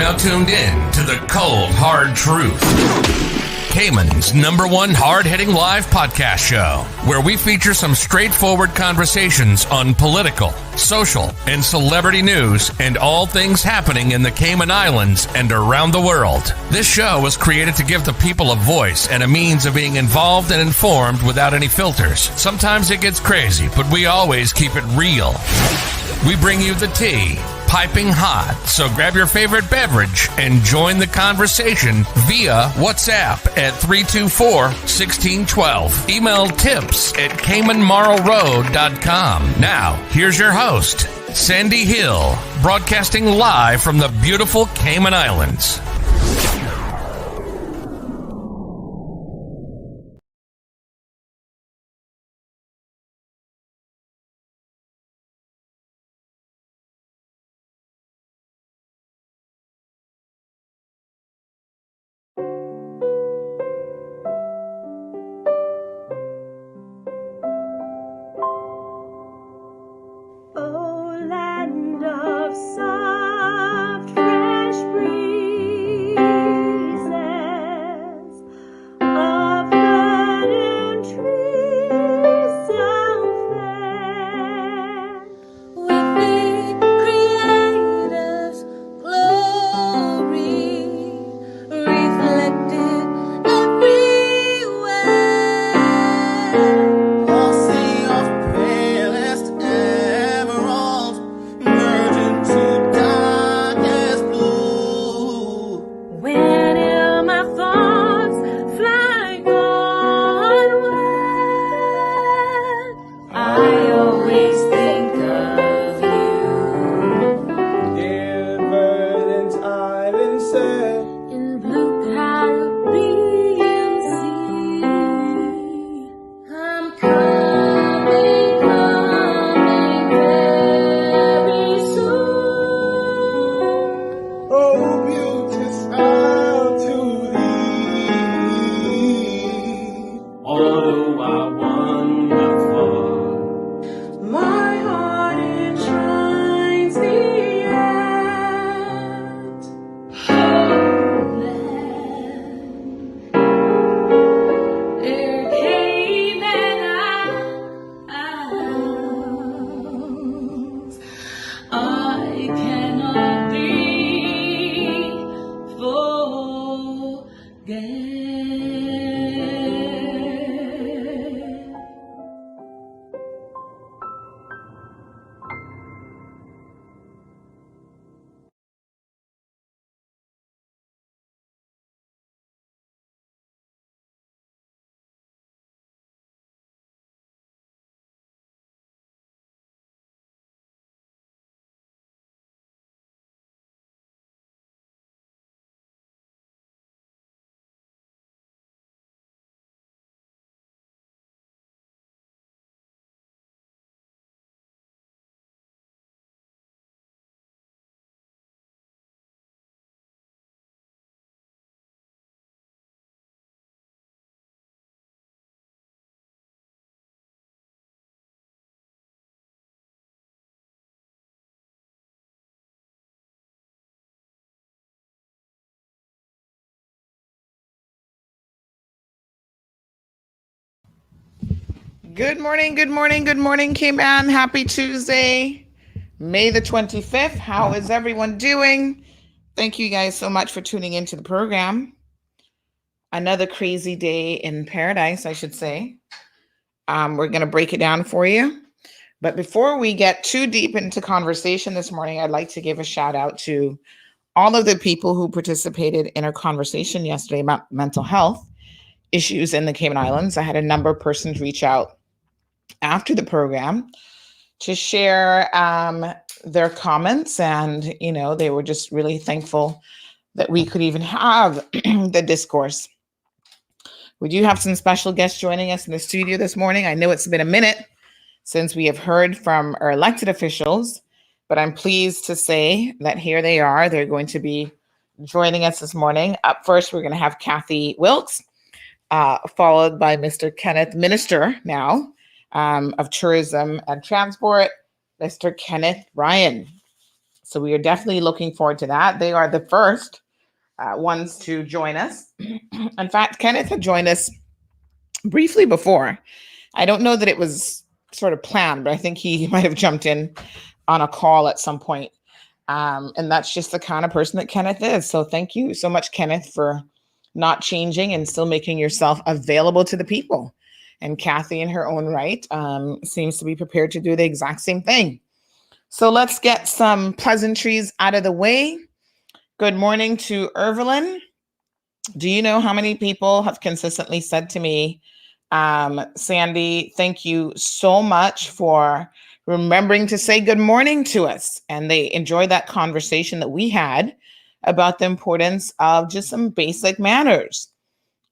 now tuned in to the Cold Hard Truth, Cayman's #1 hard-hitting live podcast show, where we feature some straightforward conversations on political, social, and celebrity news and all things happening in the Cayman Islands and around the world. This show was created to give the people a voice and a means of being involved and informed without any filters. Sometimes it gets crazy, but we always keep it real. We bring you the tea, piping hot, so grab your favorite beverage and join the conversation via WhatsApp at 324-1612. Email tips@CaymanMarlRoad.com. Now, here's your host, Sandy Hill, broadcasting live from the beautiful Cayman Islands. Good morning, Cayman. Happy Tuesday, May the 25th. How is everyone doing? Thank you guys so much for tuning into the program. Another crazy day in paradise, I should say. We're going to break it down for you. But before we get too deep into conversation this morning, I'd like to give a shout out to all of the people who participated in our conversation yesterday about mental health issues in the Cayman Islands. I had a number of persons reach out after the program to share their comments, and they were just really thankful that we could even have the discourse. We do have some special guests joining us in the studio this morning. I know it's been a minute since we have heard from our elected officials, but I'm pleased to say that here they are. They're going to be joining us this morning. Up first, we're going to have Kathy Wilks, followed by Mr. Kenneth, Minister now of Tourism and Transport, Mr. Kenneth Bryan. So we are definitely looking forward to that. They are the first ones to join us. In fact, Kenneth had joined us briefly before. I don't know that it was sort of planned, but I think he might have jumped in on a call at some point. And that's just the kind of person that Kenneth is. So thank you so much, Kenneth, for not changing and still making yourself available to the people. And Kathy, in her own right, seems to be prepared to do the exact same thing. So let's get some pleasantries out of the way. Good morning to Irvelin. Do you know how many people have consistently said to me, Sandy, thank you so much for remembering to say good morning to us. And they enjoyed that conversation that we had about the importance of just some basic manners.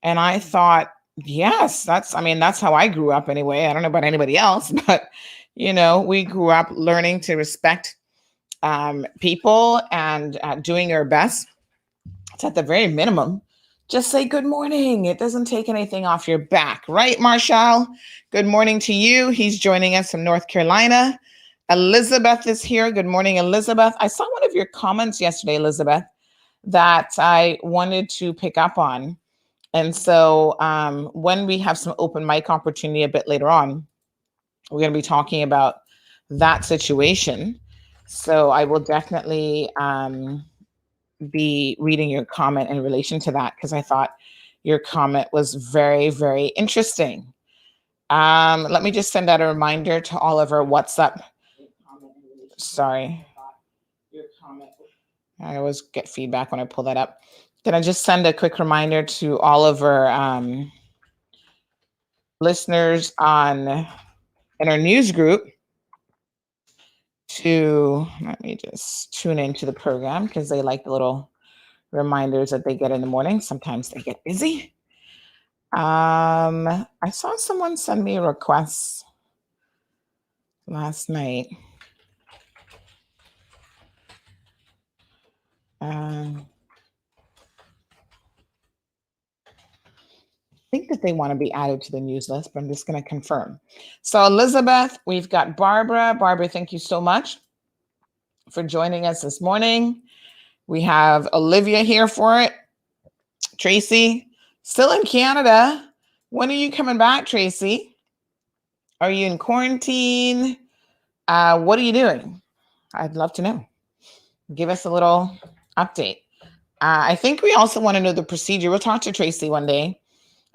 And I thought, yes, that's how I grew up anyway. I don't know about anybody else, but we grew up learning to respect people and doing our best. It's at the very minimum. Just say good morning. It doesn't take anything off your back, right, Marshall? Good morning to you. He's joining us from North Carolina. Elizabeth is here. Good morning, Elizabeth. I saw one of your comments yesterday, Elizabeth, that I wanted to pick up on. And so when we have some open mic opportunity a bit later on, we're going to be talking about that situation. So I will definitely be reading your comment in relation to that, because I thought your comment was very, very interesting. Let me just send out a reminder to all of our WhatsApp. Sorry. I always get feedback when I pull that up. Can I just send a quick reminder to all of our listeners in our news group to, let me just tune into the program, because they like the little reminders that they get in the morning. Sometimes they get busy. I saw someone send me a request last night. I think that they want to be added to the news list, but I'm just going to confirm. So Elizabeth, we've got Barbara. Barbara, thank you so much for joining us this morning. We have Olivia here for it. Tracy, still in Canada. When are you coming back, Tracy? Are you in quarantine? What are you doing? I'd love to know. Give us a little update. I think we also want to know the procedure. We'll talk to Tracy one day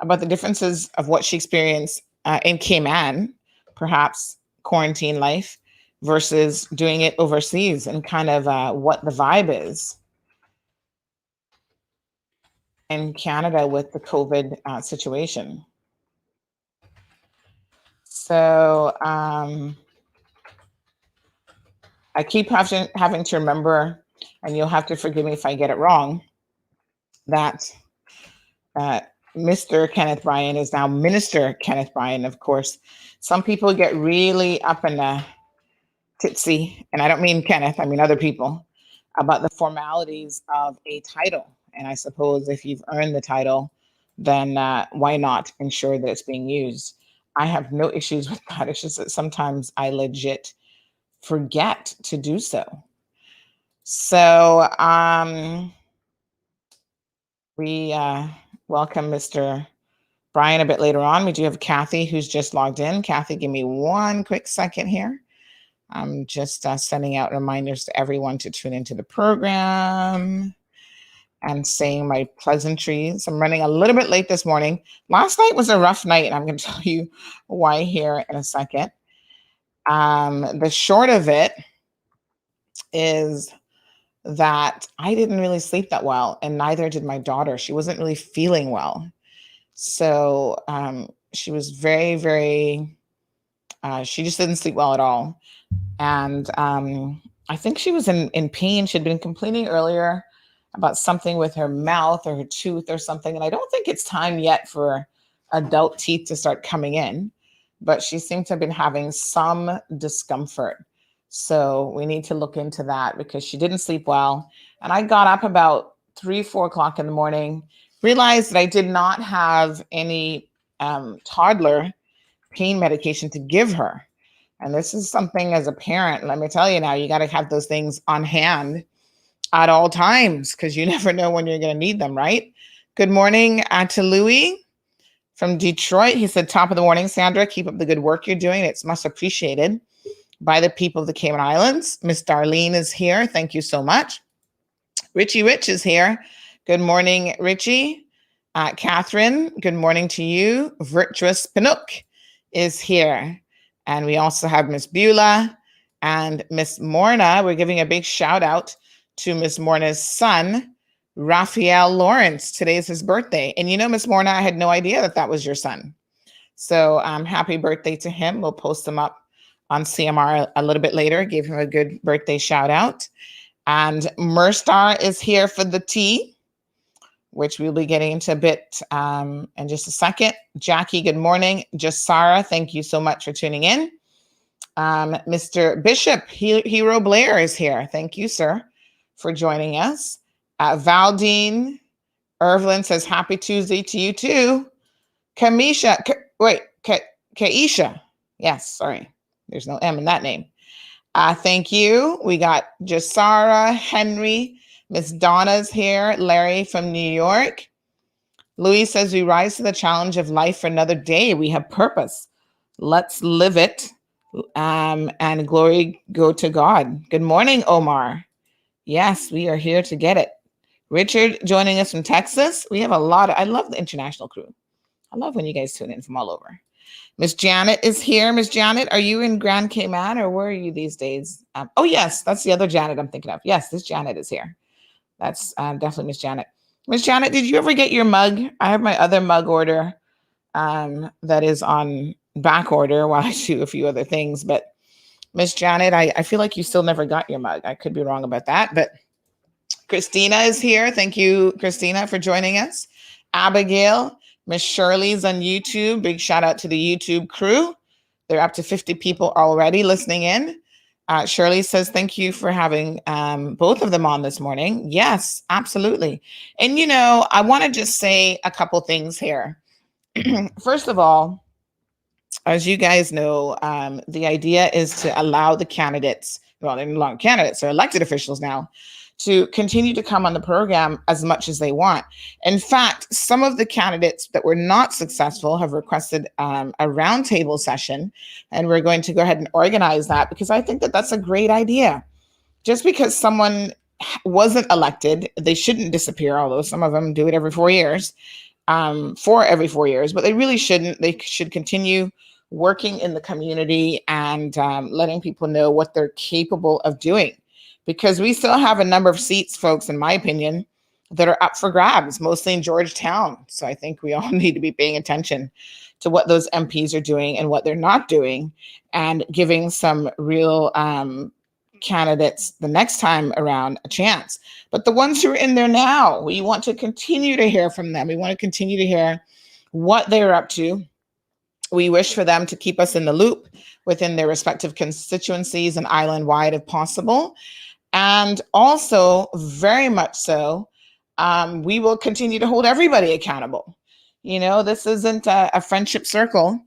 about the differences of what she experienced in Cayman, perhaps quarantine life, versus doing it overseas, and kind of what the vibe is in Canada with the COVID situation. So I keep having to remember, and you'll have to forgive me if I get it wrong, that Mr. Kenneth Bryan is now Minister Kenneth Bryan. Of course, some people get really up in the titsy, and I don't mean Kenneth, I mean other people, about the formalities of a title. And I suppose if you've earned the title, then why not ensure that it's being used? I have no issues with that. It's just that sometimes I legit forget to do so. So we welcome Mr. Bryan a bit later on. We do have Kathy who's just logged in. Kathy, give me one quick second here. I'm just sending out reminders to everyone to tune into the program and saying my pleasantries. I'm running a little bit late this morning. Last night was a rough night, and I'm going to tell you why here in a second. The short of it is that I didn't really sleep that well, and neither did my daughter. She wasn't really feeling well. So she was very, very, she just didn't sleep well at all. And I think she was in pain. She'd been complaining earlier about something with her mouth or her tooth or something. And I don't think it's time yet for adult teeth to start coming in, but she seemed to have been having some discomfort. So we need to look into that, because she didn't sleep well. And I got up about 3-4 o'clock in the morning, realized that I did not have any toddler pain medication to give her. And this is something as a parent, let me tell you now, you got to have those things on hand at all times because you never know when you're going to need them, right? Good morning to Louis from Detroit. He said, top of the morning, Sandra. Keep up the good work you're doing. It's much appreciated by the people of the Cayman Islands. Miss Darlene is here. Thank you so much. Richie Rich is here. Good morning, Richie. Catherine, good morning to you. Virtuous Pinook is here. And we also have Miss Beulah and Miss Morna. We're giving a big shout out to Miss Morna's son, Raphael Lawrence. Today is his birthday. And you know, Miss Morna, I had no idea that that was your son. So happy birthday to him. We'll post him up on CMR a little bit later. Give him a good birthday shout out. And Merstar is here for the tea, which we'll be getting into a bit in just a second. Jackie, good morning. Just Sarah, thank you so much for tuning in. Mr. Bishop, Hero Blair is here. Thank you, sir, for joining us. Valdine Irvlin says, happy Tuesday to you too. Kaisha. Yes, sorry. There's no M in that name. Thank you. We got Jasara, Henry, Miss Donna's here, Larry from New York. Louis says, we rise to the challenge of life for another day. We have purpose. Let's live it. And glory go to God. Good morning, Omar. Yes, we are here to get it. Richard joining us from Texas. We have a lot I love the international crew. I love when you guys tune in from all over. Miss Janet is here. Miss Janet, are you in Grand Cayman or where are you these days? Oh, yes, that's the other Janet I'm thinking of. Yes, this Janet is here. That's definitely Miss Janet. Miss Janet, did you ever get your mug? I have my other mug order that is on back order while I do a few other things. But Miss Janet, I feel like you still never got your mug. I could be wrong about that. But Christina is here. Thank you, Christina, for joining us. Abigail, Miss Shirley's on YouTube. Big shout out to the YouTube crew. They're up to 50 people already listening in. Shirley says, thank you for having both of them on this morning. Yes, absolutely. And, you know, I want to just say a couple things here. First of all, as you guys know, the idea is to allow the candidates, well, they're no longer candidates, they're elected officials now, to continue to come on the program as much as they want. In fact, some of the candidates that were not successful have requested a roundtable session, and we're going to go ahead and organize that because I think that that's a great idea. Just because someone wasn't elected, they shouldn't disappear, although some of them do it every 4 years, but they really shouldn't. They should continue working in the community and letting people know what they're capable of doing. Because we still have a number of seats, folks, in my opinion, that are up for grabs, mostly in Georgetown. So I think we all need to be paying attention to what those MPs are doing and what they're not doing and giving some real candidates the next time around a chance. But the ones who are in there now, we want to continue to hear from them. We want to continue to hear what they're up to. We wish for them to keep us in the loop within their respective constituencies and island-wide if possible. And also, very much so, we will continue to hold everybody accountable. You know, this isn't a friendship circle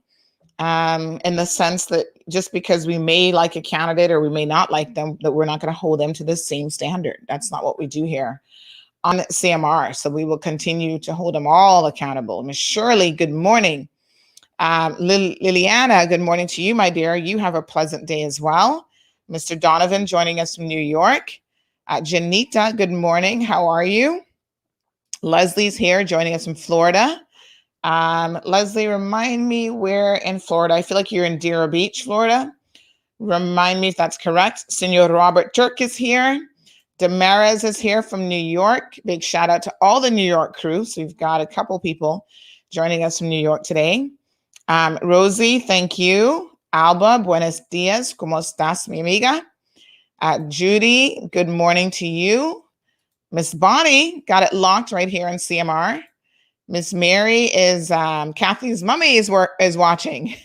in the sense that just because we may like a candidate or we may not like them, that we're not going to hold them to the same standard. That's not what we do here on CMR. So we will continue to hold them all accountable. Ms. Shirley, good morning. Liliana, good morning to you, my dear. You have a pleasant day as well. Mr. Donovan joining us from New York. Janita, good morning. How are you? Leslie's here joining us from Florida. Leslie, remind me where in Florida. I feel like you're in Deero Beach, Florida. Remind me if that's correct. Senor Robert Turk is here. Damaris is here from New York. Big shout out to all the New York crew. So we've got a couple people joining us from New York today. Rosie, thank you. Alba, buenos dias. ¿Cómo estás, mi amiga? Judy, good morning to you. Miss Bonnie, got it locked right here on CMR. Miss Mary is, Kathy's mummy is watching.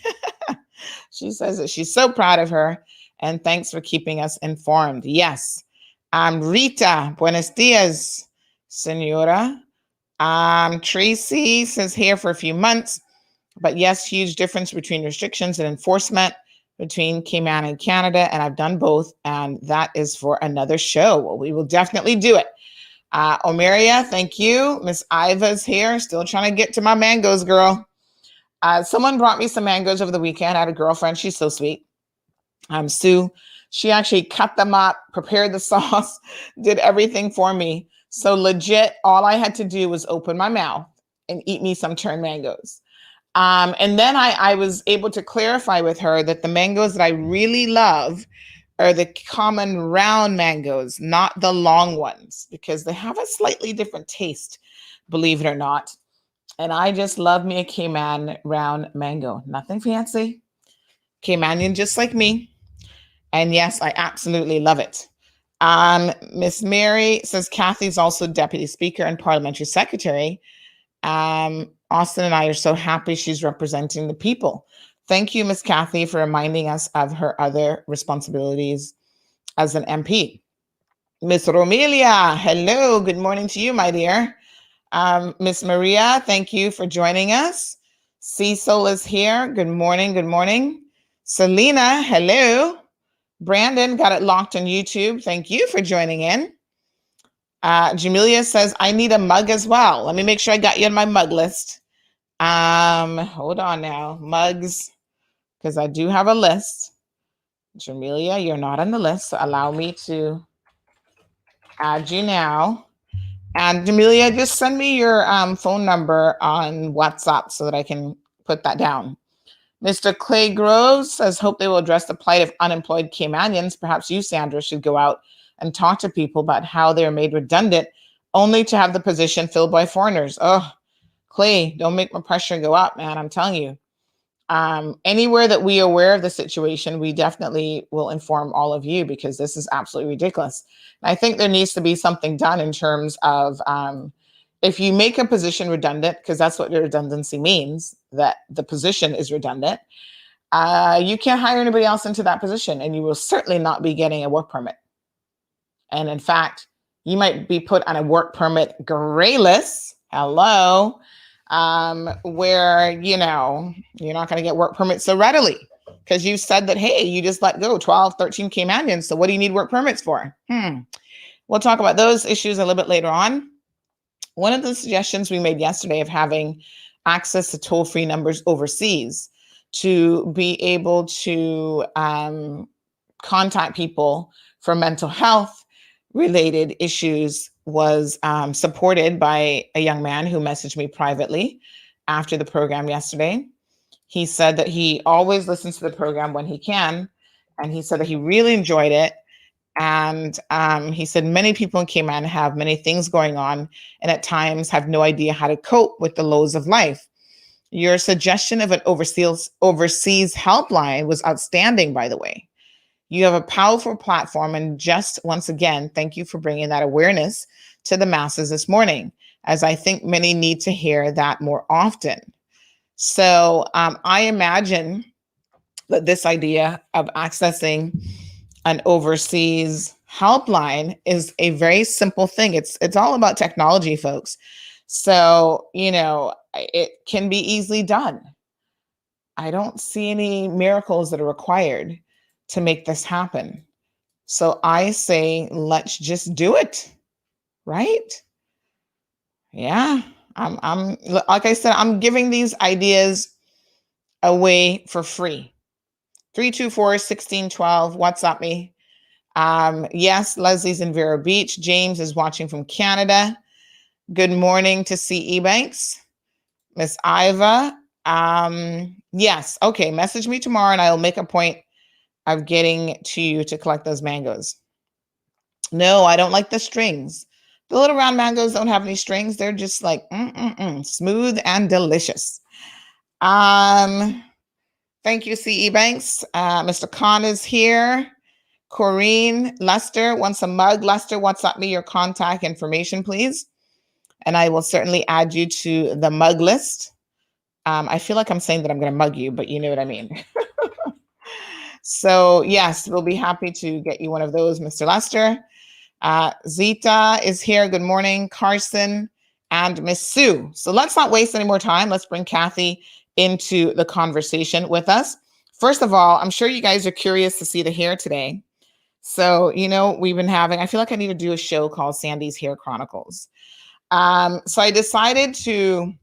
She says that she's so proud of her and thanks for keeping us informed. Yes. Rita, buenos dias, senora. Tracy says here for a few months. But yes, huge difference between restrictions and enforcement. between Cayman and Canada, and I've done both, and that is for another show. Well, we will definitely do it. Omeria, thank you. Miss Iva's here, still trying to get to my mangoes, girl. Someone brought me some mangoes over the weekend. I had a girlfriend. She's so sweet. Sue, she actually cut them up, prepared the sauce, did everything for me. So legit, all I had to do was open my mouth and eat me some turned mangoes. And then I was able to clarify with her that the mangoes that I really love are the common round mangoes, not the long ones, because they have a slightly different taste, believe it or not. And I just love me a Cayman round mango. Nothing fancy. Caymanian just like me. And yes, I absolutely love it. Miss Mary says Kathy's also Deputy Speaker and Parliamentary Secretary. Austin and I are so happy she's representing the people. Thank you, Miss Kathy, for reminding us of her other responsibilities as an MP. Miss Romelia, hello, good morning to you, my dear. Miss Maria, thank you for joining us. Cecil is here. Good morning, good morning. Selena, hello. Brandon got it locked on YouTube. Thank you for joining in. Jamelia says, I need a mug as well. Let me make sure I got you on my mug list. Hold on now. Mugs, because I do have a list. Jamelia, you're not on the list, so allow me to add you now. And Jamelia, just send me your phone number on WhatsApp so that I can put that down. Mr. Clay Groves says, hope they will address the plight of unemployed Caymanians. Perhaps you, Sandra, should go out and talk to people about how they are made redundant only to have the position filled by foreigners. Oh, Clay, don't make my pressure go up, man. I'm telling you. Anywhere that we are aware of the situation, we definitely will inform all of you because this is absolutely ridiculous. And I think there needs to be something done in terms of if you make a position redundant, because that's what redundancy means, that the position is redundant, you can't hire anybody else into that position, and you will certainly not be getting a work permit. And in fact, you might be put on a work permit gray list. Hello. Where, you're not going to get work permits so readily because you said that, hey, you just let go 12, 13 Caymanians. So what do you need work permits for? We'll talk about those issues a little bit later on. One of the suggestions we made yesterday of having access to toll-free numbers overseas to be able to contact people for mental health related issues was supported by a young man who messaged me privately after the program yesterday. He said that he always listens to the program when he can, and he said that he really enjoyed it. And he said many people in Cayman have many things going on and at times have no idea how to cope with the lows of life. Your suggestion of an overseas helpline was outstanding, by the way. You have a powerful platform, and just once again, thank you for bringing that awareness to the masses this morning, as I think many need to hear that more often. So I imagine that this idea of accessing an overseas helpline is a very simple thing. It's all about technology, folks. So, it can be easily done. I don't see any miracles that are required to make this happen. So I say, let's just do it, right? Yeah, I'm like I said, I'm giving these ideas away for free. 324-1612, WhatsApp me. Yes, Leslie's in Vero Beach. James is watching from Canada. Good morning to CE Banks. Miss Iva. Yes, okay, message me tomorrow and I'll make a point of getting to you to collect those mangoes. No, I don't like the strings. The little round mangoes don't have any strings. They're just like smooth and delicious. Thank you, CE Banks. Mr. Khan is here. Corrine Lester wants a mug. Lester, WhatsApp me your contact information, please. And I will certainly add you to the mug list. I feel like I'm saying that I'm going to mug you, but you know what I mean. So yes, we'll be happy to get you one of those, Mr. Lester. Zita is here. Good morning, Carson and Miss Sue. So let's not waste any more time. Let's bring Kathy into the conversation with us. First of all, I'm sure you guys are curious to see the hair today. So, we've been having, I feel like I need to do a show called Sandy's Hair Chronicles. So I decided to,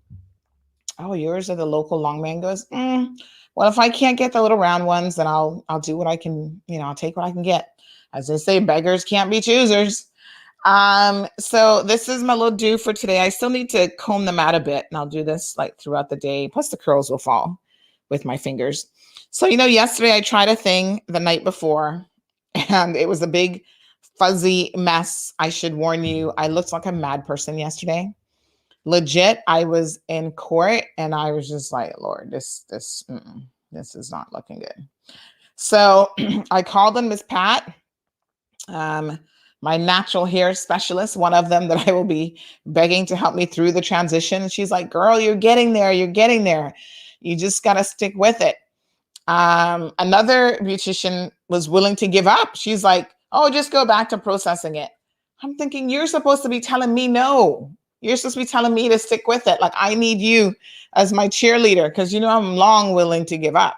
oh, yours are the local long mangoes. Well, if I can't get the little round ones, then I'll do what I can, I'll take what I can get. As they say, beggars can't be choosers. So this is my little do for today. I still need to comb them out a bit, and I'll do this like throughout the day. Plus the curls will fall with my fingers. So, yesterday I tried a thing the night before, and it was a big fuzzy mess. I should warn you, I looked like a mad person yesterday. Legit, I was in court and I was just like, Lord, this is not looking good. So I called on Miss Pat, my natural hair specialist, one of them that I will be begging to help me through the transition. And she's like, girl, you're getting there. You're getting there. You just got to stick with it. Another beautician was willing to give up. She's like, oh, just go back to processing it. I'm thinking, you're supposed to be telling me no. You're supposed to be telling me to stick with it. Like, I need you as my cheerleader because, I'm long willing to give up.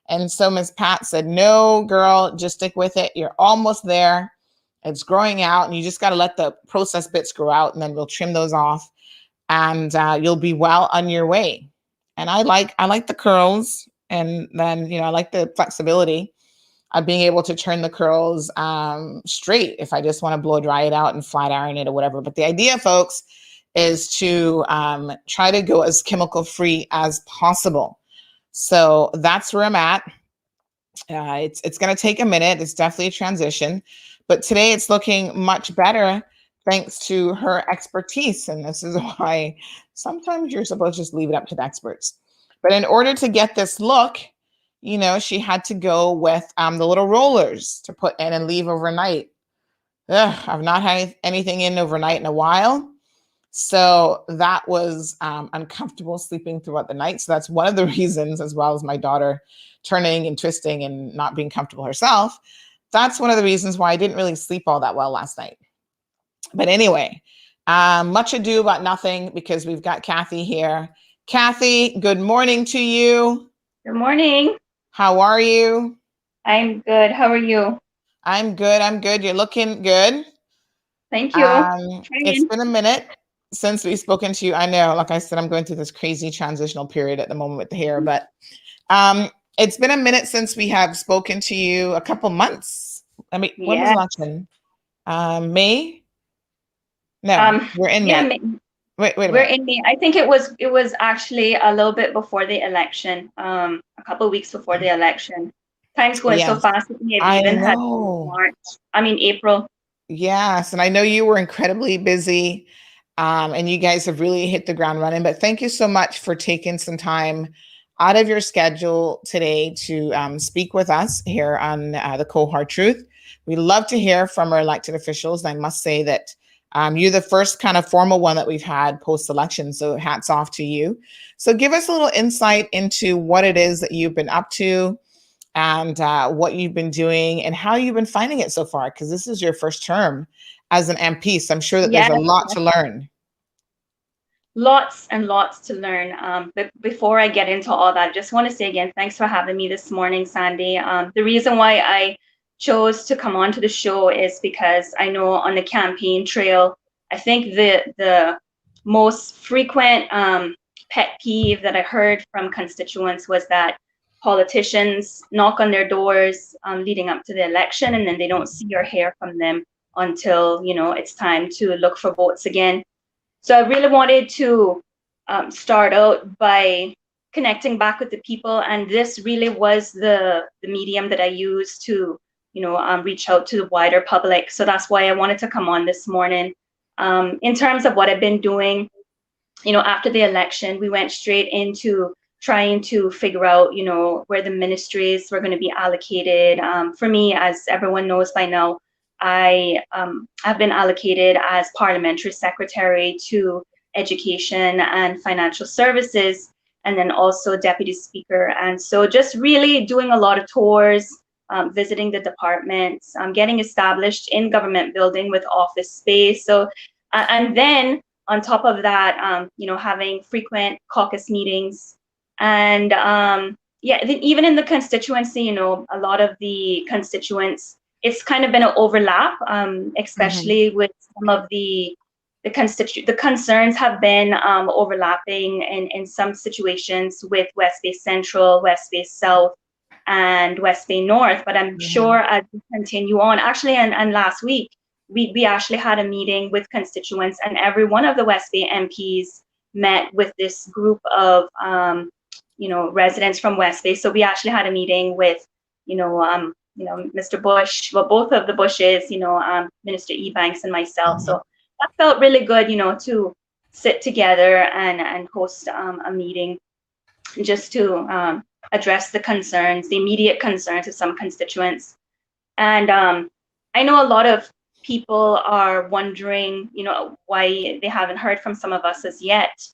And so Ms. Pat said, no, girl, just stick with it. You're almost there. It's growing out and you just got to let the process bits grow out and then we'll trim those off and you'll be well on your way. And I like the curls. And then, I like the flexibility of being able to turn the curls straight if I just want to blow dry it out and flat iron it or whatever. But the idea, folks, is to try to go as chemical free as possible. So that's where I'm at. It's going to take a minute. It's definitely a transition. But today it's looking much better thanks to her expertise. And this is why sometimes you're supposed to just leave it up to the experts. But in order to get this look, she had to go with the little rollers to put in and leave overnight. I've not had anything in overnight in a while. So that was uncomfortable sleeping throughout the night. So that's one of the reasons, as well as my daughter turning and twisting and not being comfortable herself. That's one of the reasons why I didn't really sleep all that well last night. But anyway, much ado about nothing because we've got Kathy here. Kathy, good morning to you. Good morning. How are you? I'm good. How are you? I'm good. You're looking good. Thank you. It's been a minute since we've spoken to you. I know, like I said, I'm going through this crazy transitional period at the moment with the hair, but it's been a minute since we have spoken to you, a couple months. I mean, when was election? May? No, we're in May. Wait a minute. We're in May. I think it was actually a little bit before the election, a couple of weeks before the election. Time's going so fast. I know. April. Yes, and I know you were incredibly busy, and you guys have really hit the ground running. But thank you so much for taking some time out of your schedule today to speak with us here on the Cold Hard Truth. We love to hear from our elected officials. And I must say that you're the first kind of formal one that we've had post-election, so hats off to you. So give us a little insight into what it is that you've been up to and what you've been doing and how you've been finding it so far, because this is your first term as an MP, so I'm sure that there's a lot to learn. Lots and lots to learn. But before I get into all that, I just want to say again, thanks for having me this morning, Sandy. The reason why I chose to come on to the show is because I know on the campaign trail, I think the most frequent pet peeve that I heard from constituents was that politicians knock on their doors leading up to the election, and then they don't see or hear from them until it's time to look for votes again. So I really wanted to start out by connecting back with the people, and this really was the medium that I used to reach out to the wider public. So that's why I wanted to come on this morning. In terms of what I've been doing, after the election, we went straight into trying to figure out, where the ministries were going to be allocated. For me, as everyone knows by now, I have been allocated as parliamentary secretary to education and financial services, and then also deputy speaker. And so just really doing a lot of tours, visiting the departments, getting established in government building with office space. So, and then on top of that, having frequent caucus meetings and, even in the constituency, you know, a lot of the constituents, it's kind of been an overlap, especially with some of the concerns have been overlapping in some situations with West Bay Central, West Bay South, and West Bay North. But I'm sure as we continue on, actually, and last week, we actually had a meeting with constituents, and every one of the West Bay MPs met with this group of residents from West Bay. So we actually had a meeting with, Mr. Bush, well, both of the Bushes, Minister Ebanks and myself. So that felt really good, to sit together and host a meeting just to address the concerns, the immediate concerns of some constituents. And I know a lot of people are wondering, why they haven't heard from some of us as yet.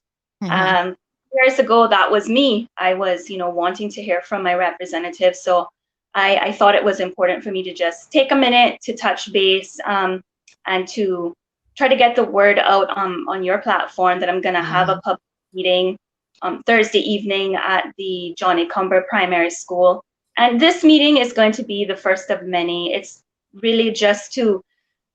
Years ago, that was me. I was, wanting to hear from my representative. So I thought it was important for me to just take a minute to touch base and to try to get the word out on your platform that I'm going to have a public meeting Thursday evening at the John A. Cumber Primary School. And this meeting is going to be the first of many. It's really just to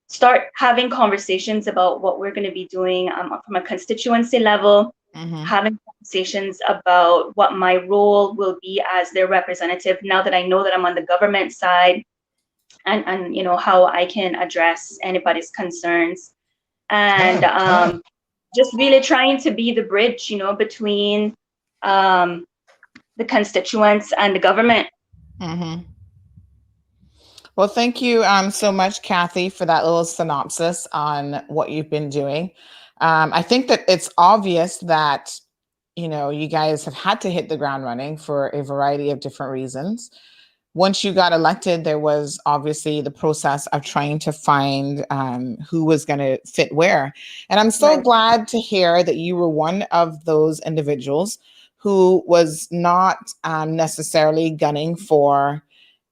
start having conversations about what we're going to be doing from a constituency level, having conversations about what my role will be as their representative now that I know that I'm on the government side, and how I can address anybody's concerns, and just really trying to be the bridge, between the constituents and the government. Well, thank you so much, Kathy, for that little synopsis on what you've been doing. I think that it's obvious that, you guys have had to hit the ground running for a variety of different reasons. Once you got elected, there was obviously the process of trying to find who was going to fit where. And I'm so glad to hear that you were one of those individuals who was not necessarily gunning for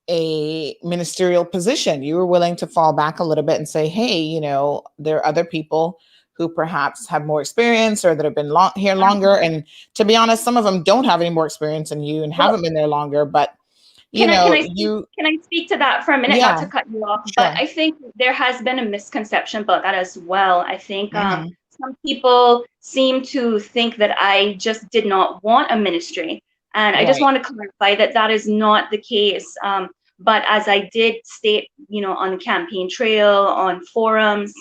a ministerial position. You were willing to fall back a little bit and say, hey, there are other people who perhaps have more experience or that have been here longer. And to be honest, some of them don't have any more experience than you and haven't been there longer. But can I speak to that for a minute? Not to cut you off, but I think there has been a misconception about that as well. I think some people seem to think that I just did not want a ministry. And I just want to clarify that that is not the case. But as I did state, on the campaign trail, on forums,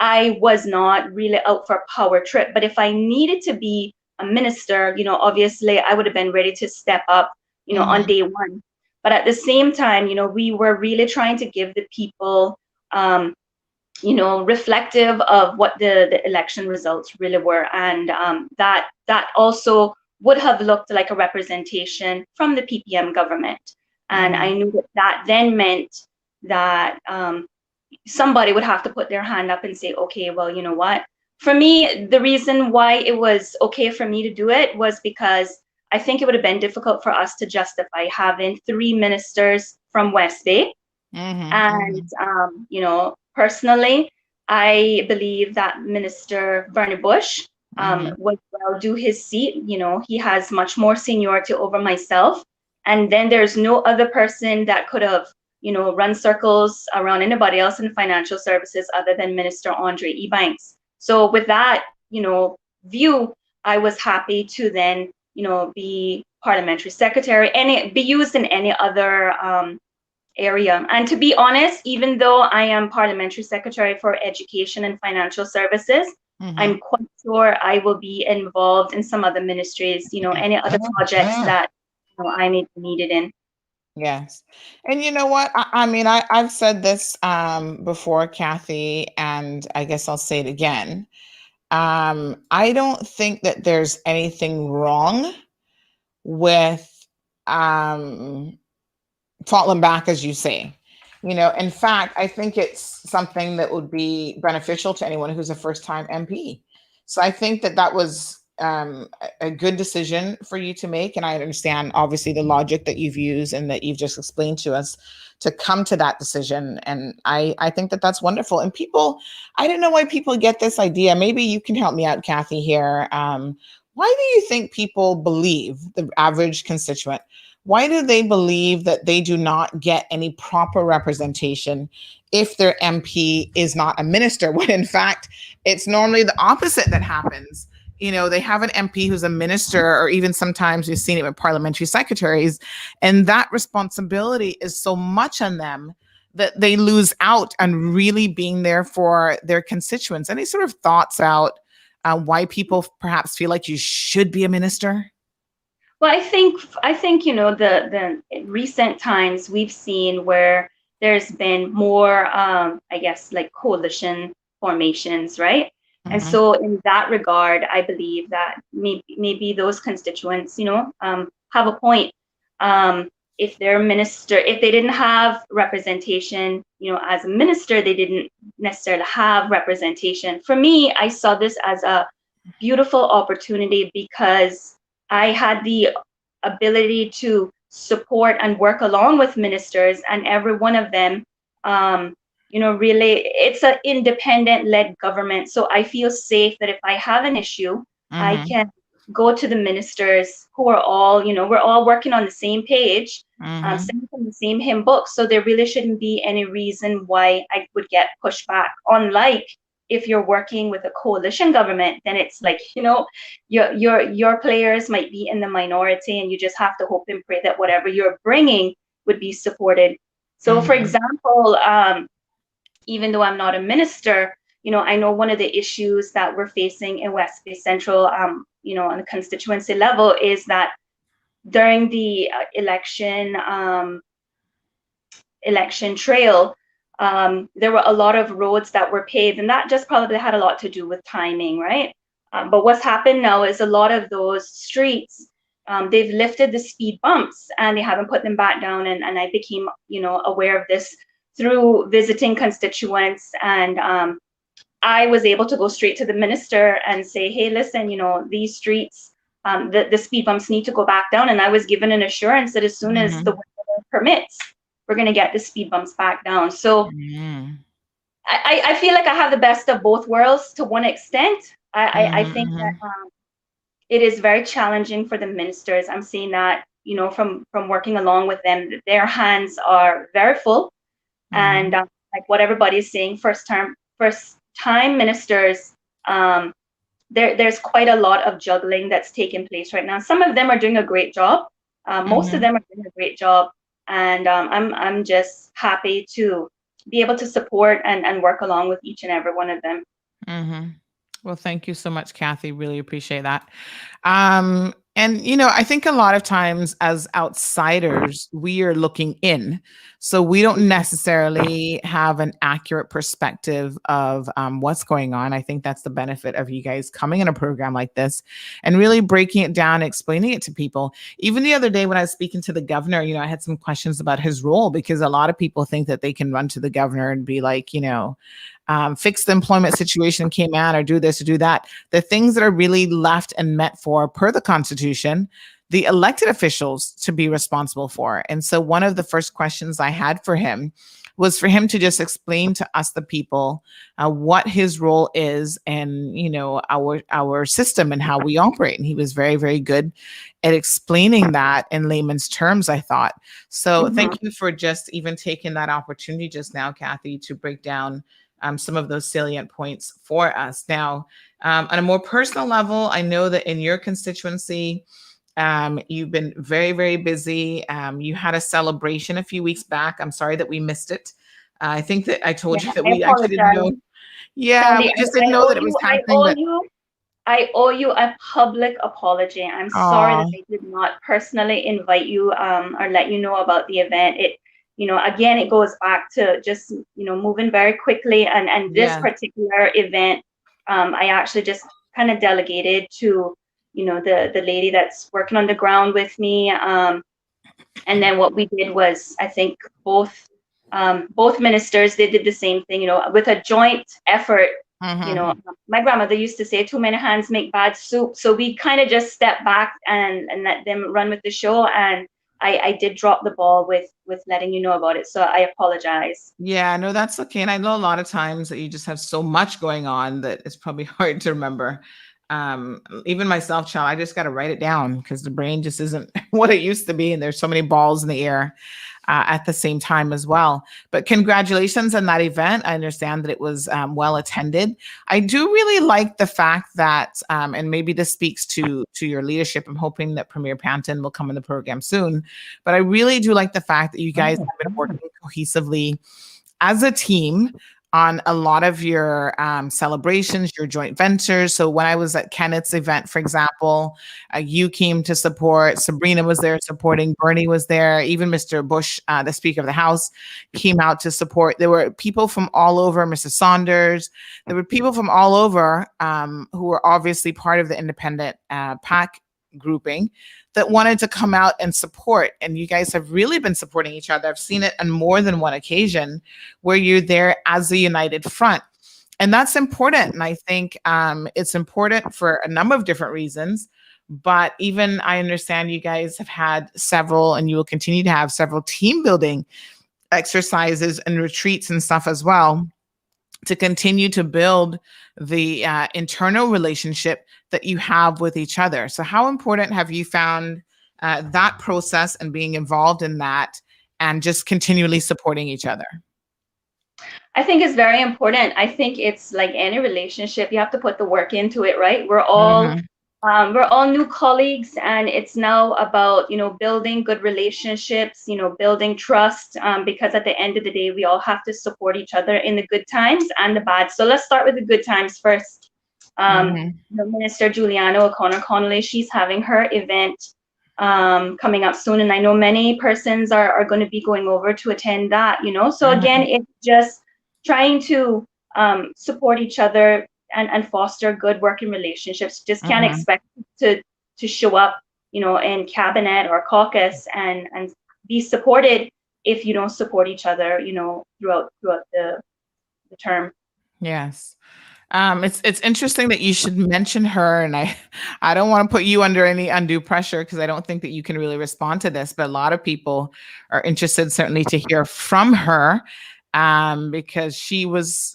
I was not really out for a power trip. But if I needed to be a minister, obviously I would have been ready to step up, on day one. But at the same time, we were really trying to give the people, reflective of what the election results really were. And that also would have looked like a representation from the PPM government. And I knew that then meant that somebody would have to put their hand up and say, okay, well, you know what? For me, the reason why it was okay for me to do it was because I think it would have been difficult for us to justify having 3 ministers from West Bay. And, personally, I believe that Minister Bernie Bush would well do his seat. He has much more seniority over myself. And then there's no other person that could have, run circles around anybody else in financial services other than Minister Andre Ebanks. So with that, view, I was happy to then, be parliamentary secretary and be used in any other area. And to be honest, even though I am parliamentary secretary for education and financial services, I'm quite sure I will be involved in some other ministries, any other projects that I may be needed in. Yes. And you know what? I've said this before, Kathy, and I guess I'll say it again. I don't think that there's anything wrong with falling back, as you say. In fact, I think it's something that would be beneficial to anyone who's a first-time MP. So I think that was a good decision for you to make. And I understand obviously the logic that you've used and that you've just explained to us to come to that decision. And I think that that's wonderful. And people, I don't know why people get this idea. Maybe you can help me out, Kathy, here. Why do you think people believe, the average constituent, why do they believe that they do not get any proper representation if their MP is not a minister, when in fact, it's normally the opposite that happens? You know, they have an MP who's a minister, or even sometimes we've seen it with parliamentary secretaries, and that responsibility is so much on them that they lose out on really being there for their constituents. Any sort of thoughts about why people perhaps feel like you should be a minister? Well, I think the recent times we've seen where there's been more I guess like coalition formations, right? And so in that regard, I believe that maybe those constituents, have a point. If they're a minister, if they didn't have representation, as a minister, they didn't necessarily have representation. For me, I saw this as a beautiful opportunity because I had the ability to support and work along with ministers, and every one of them, really, it's an independent-led government. So I feel safe that if I have an issue, I can go to the ministers who are all, we're all working on the same page, singing from the same hymn book. So there really shouldn't be any reason why I would get pushback. Unlike if you're working with a coalition government, then it's like, your players might be in the minority, and you just have to hope and pray that whatever you're bringing would be supported. So, for example, even though I'm not a minister, I know one of the issues that we're facing in West Bay Central, on the constituency level, is that during the election trail, there were a lot of roads that were paved, and that just probably had a lot to do with timing, right? But what's happened now is a lot of those streets, they've lifted the speed bumps and they haven't put them back down. And I became, aware of this through visiting constituents. And I was able to go straight to the minister and say, hey, listen, these streets, the speed bumps need to go back down. And I was given an assurance that as soon as the weather permits, we're going to get the speed bumps back down. So I feel like I have the best of both worlds to one extent. I think that it is very challenging for the ministers. I'm seeing that, from working along with them, their hands are very full. And like what everybody's saying, first time ministers, there's quite a lot of juggling that's taking place right now. Some of them are doing a great job. Most of them are doing a great job. And I'm just happy to be able to support and work along with each and every one of them. Well, thank you so much, Kathy. Really appreciate that. And, I think a lot of times as outsiders, we are looking in. So we don't necessarily have an accurate perspective of what's going on. I think that's the benefit of you guys coming in a program like this and really breaking it down, explaining it to people. Even the other day when I was speaking to the governor, I had some questions about his role, because a lot of people think that they can run to the governor and be like, fix the employment situation came out, or do this or do that. The things that are really left and meant for, per the Constitution, the elected officials to be responsible for. And so one of the first questions I had for him was for him to just explain to us, the people, what his role is, and our system and how we operate. And he was very, very good at explaining that in layman's terms, I thought. So thank you for just even taking that opportunity just now, Kathy, to break down some of those salient points for us. Now, on a more personal level, I know that in your constituency, you've been very, very busy. You had a celebration a few weeks back. I'm sorry that we missed it. I think that I told you that we actually didn't know. Yeah, Sandy, we just didn't know that it was happening. I owe you a public apology. I'm sorry that I did not personally invite you or let you know about the event. Again, it goes back to just, moving very quickly. And this particular event, I actually just kind of delegated to, the lady that's working on the ground with me. And then what we did was, I think both ministers, they did the same thing, with a joint effort. My grandmother used to say, too many hands make bad soup. So we kind of just stepped back and let them run with the show. And I did drop the ball with letting you know about it. So I apologize. Yeah, no, that's okay. And I know a lot of times that you just have so much going on that it's probably hard to remember. Even myself, child, I just got to write it down because the brain just isn't what it used to be. And there's so many balls in the air at the same time as well. But congratulations on that event. I understand that it was well attended. I do really like the fact that, and maybe this speaks to your leadership. I'm hoping that Premier Panton will come in the program soon. But I really do like the fact that you guys have been working cohesively as a team on a lot of your celebrations, your joint ventures. So when I was at Kenneth's event, for example, you came to support, Sabrina was there supporting, Bernie was there, even Mr. Bush, the Speaker of the House, came out to support. There were people from all over, Mr. Saunders, there were people from all over who were obviously part of the independent PAC grouping that wanted to come out and support. And you guys have really been supporting each other. I've seen it on more than one occasion where you're there as a united front. And that's important. And I think it's important for a number of different reasons. But even I understand you guys have had several, and you will continue to have several team building exercises and retreats and stuff as well to continue to build the internal relationship that you have with each other. So how important have you found that process and being involved in that and just continually supporting each other? I think it's very important. I think it's like any relationship, you have to put the work into it, right? We're all new colleagues, and it's now about, building good relationships, building trust, because at the end of the day, we all have to support each other in the good times and the bad. So let's start with the good times first. The Minister Juliana O'Connor Connolly, she's having her event coming up soon, and I know many persons are going to be going over to attend that. So again, it's just trying to support each other and foster good working relationships. Just can't expect to show up, in cabinet or caucus and be supported if you don't support each other, throughout the term. Yes. It's interesting that you should mention her, and I don't want to put you under any undue pressure because I don't think that you can really respond to this, but a lot of people are interested certainly to hear from her. Because she was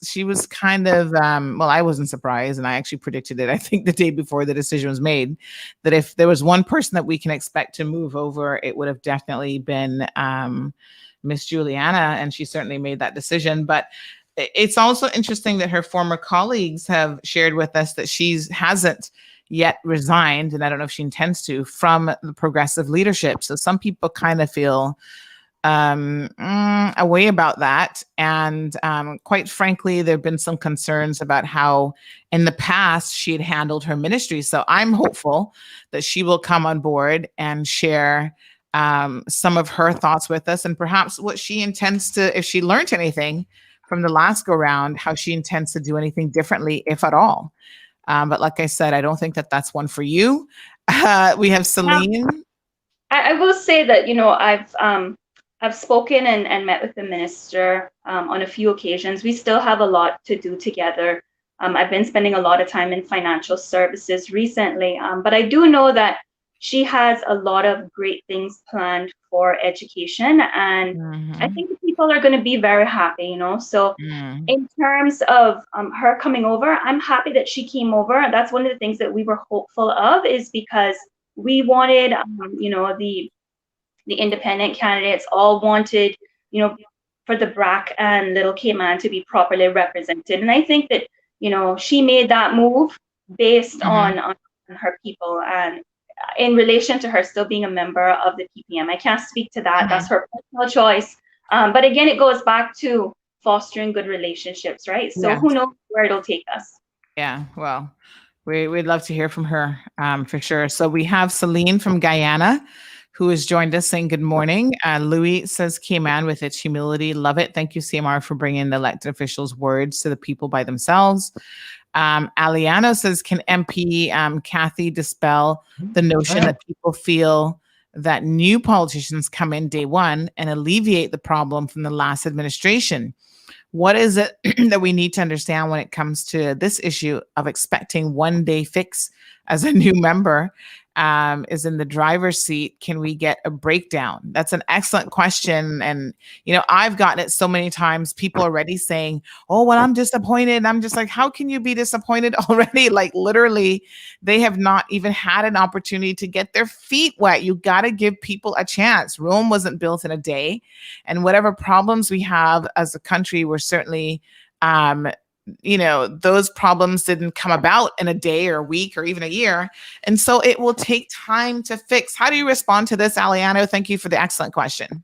kind of, well, I wasn't surprised, and I actually predicted it, I think the day before the decision was made, that if there was one person that we can expect to move over, it would have definitely been Miss Juliana, and she certainly made that decision. But it's also interesting that her former colleagues have shared with us that she hasn't yet resigned, and I don't know if she intends to, from the progressive leadership. So some people kind of feel a way about that. And quite frankly, there have been some concerns about how in the past she had handled her ministry. So I'm hopeful that she will come on board and share some of her thoughts with us, and perhaps what she intends to, if she learned anything from the last go round, how she intends to do anything differently, if at all. But like I said, I don't think that that's one for you. We have Celine. I will say that, I've spoken and met with the minister on a few occasions. We still have a lot to do together. I've been spending a lot of time in financial services recently, but I do know that she has a lot of great things planned for education, and I think the people are going to be very happy, So in terms of her coming over, I'm happy that she came over. That's one of the things that we were hopeful of, is because we wanted, the independent candidates all wanted, for the BRAC and Little Cayman to be properly represented. And I think that, she made that move based on her people and in relation to her still being a member of the PPM. I can't speak to that. That's her personal choice. But again, it goes back to fostering good relationships, right? So who knows where it'll take us. Yeah, well, we'd love to hear from her for sure. So we have Celine from Guyana, who has joined us saying good morning. Louis says, Cayman with its humility. Love it. Thank you, CMR, for bringing the elected officials' words to the people by themselves. Aliano says, can MP Kathy dispel the notion that people feel that new politicians come in day one and alleviate the problem from the last administration? What is it that we need to understand when it comes to this issue of expecting one day fix as a new member is in the driver's seat? Can we get a breakdown? That's an excellent question. And, I've gotten it so many times, people already saying, oh, well, I'm disappointed. And I'm just like, how can you be disappointed already? Like literally, they have not even had an opportunity to get their feet wet. You got to give people a chance. Rome wasn't built in a day. And whatever problems we have as a country, we're certainly those problems didn't come about in a day or a week or even a year. And so it will take time to fix. How do you respond to this, Aliano? Thank you for the excellent question.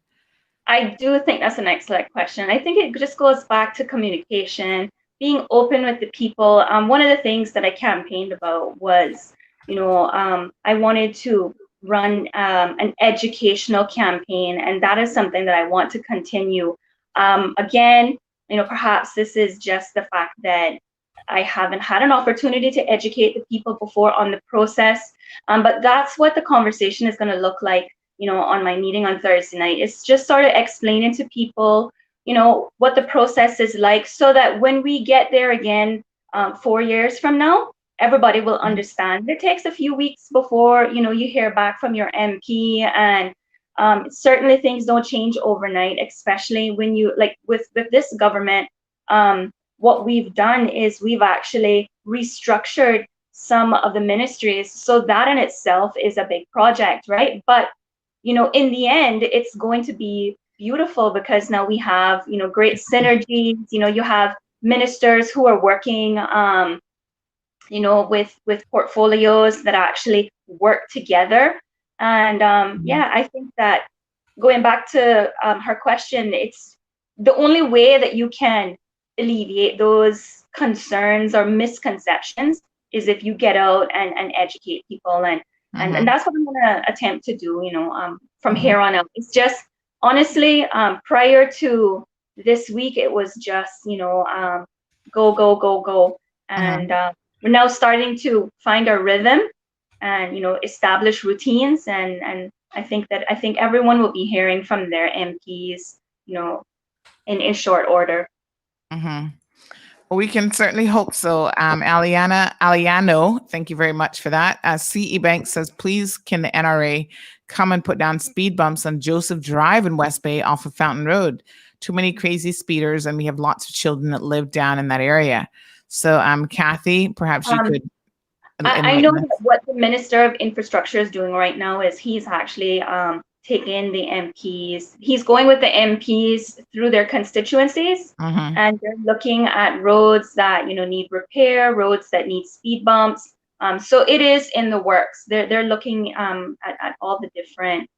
I do think that's an excellent question. I think it just goes back to communication, being open with the people. One of the things that I campaigned about was, I wanted to run an educational campaign, and that is something that I want to continue. Again, perhaps this is just the fact that I haven't had an opportunity to educate the people before on the process, but that's what the conversation is going to look like, on my meeting on Thursday night. It's just sort of explaining to people, what the process is like, so that when we get there again 4 years from now, everybody will understand. It takes a few weeks before, you hear back from your MP, and certainly things don't change overnight, especially when you, like with this government, what we've done is we've actually restructured some of the ministries. So that in itself is a big project, right? But, in the end, it's going to be beautiful because now we have, great synergies. You have ministers who are working, with portfolios that actually work together. And I think that going back to her question, it's the only way that you can alleviate those concerns or misconceptions is if you get out and educate people. And that's what I'm going to attempt to do, from here on out. It's just, honestly, prior to this week, it was just, go, go, go, go. And we're now starting to find our rhythm and, establish routines. And I think everyone will be hearing from their MPs, in short order. Well, we can certainly hope so. Aliano, thank you very much for that. CE Bank says, please can the NRA come and put down speed bumps on Joseph Drive in West Bay off of Fountain Road? Too many crazy speeders, and we have lots of children that live down in that area. So, Kathy, perhaps you could. I know that what the Minister of Infrastructure is doing right now is he's actually taking the MPs. He's going with the MPs through their constituencies, and they're looking at roads that need repair, roads that need speed bumps. So it is in the works. They're looking at all the different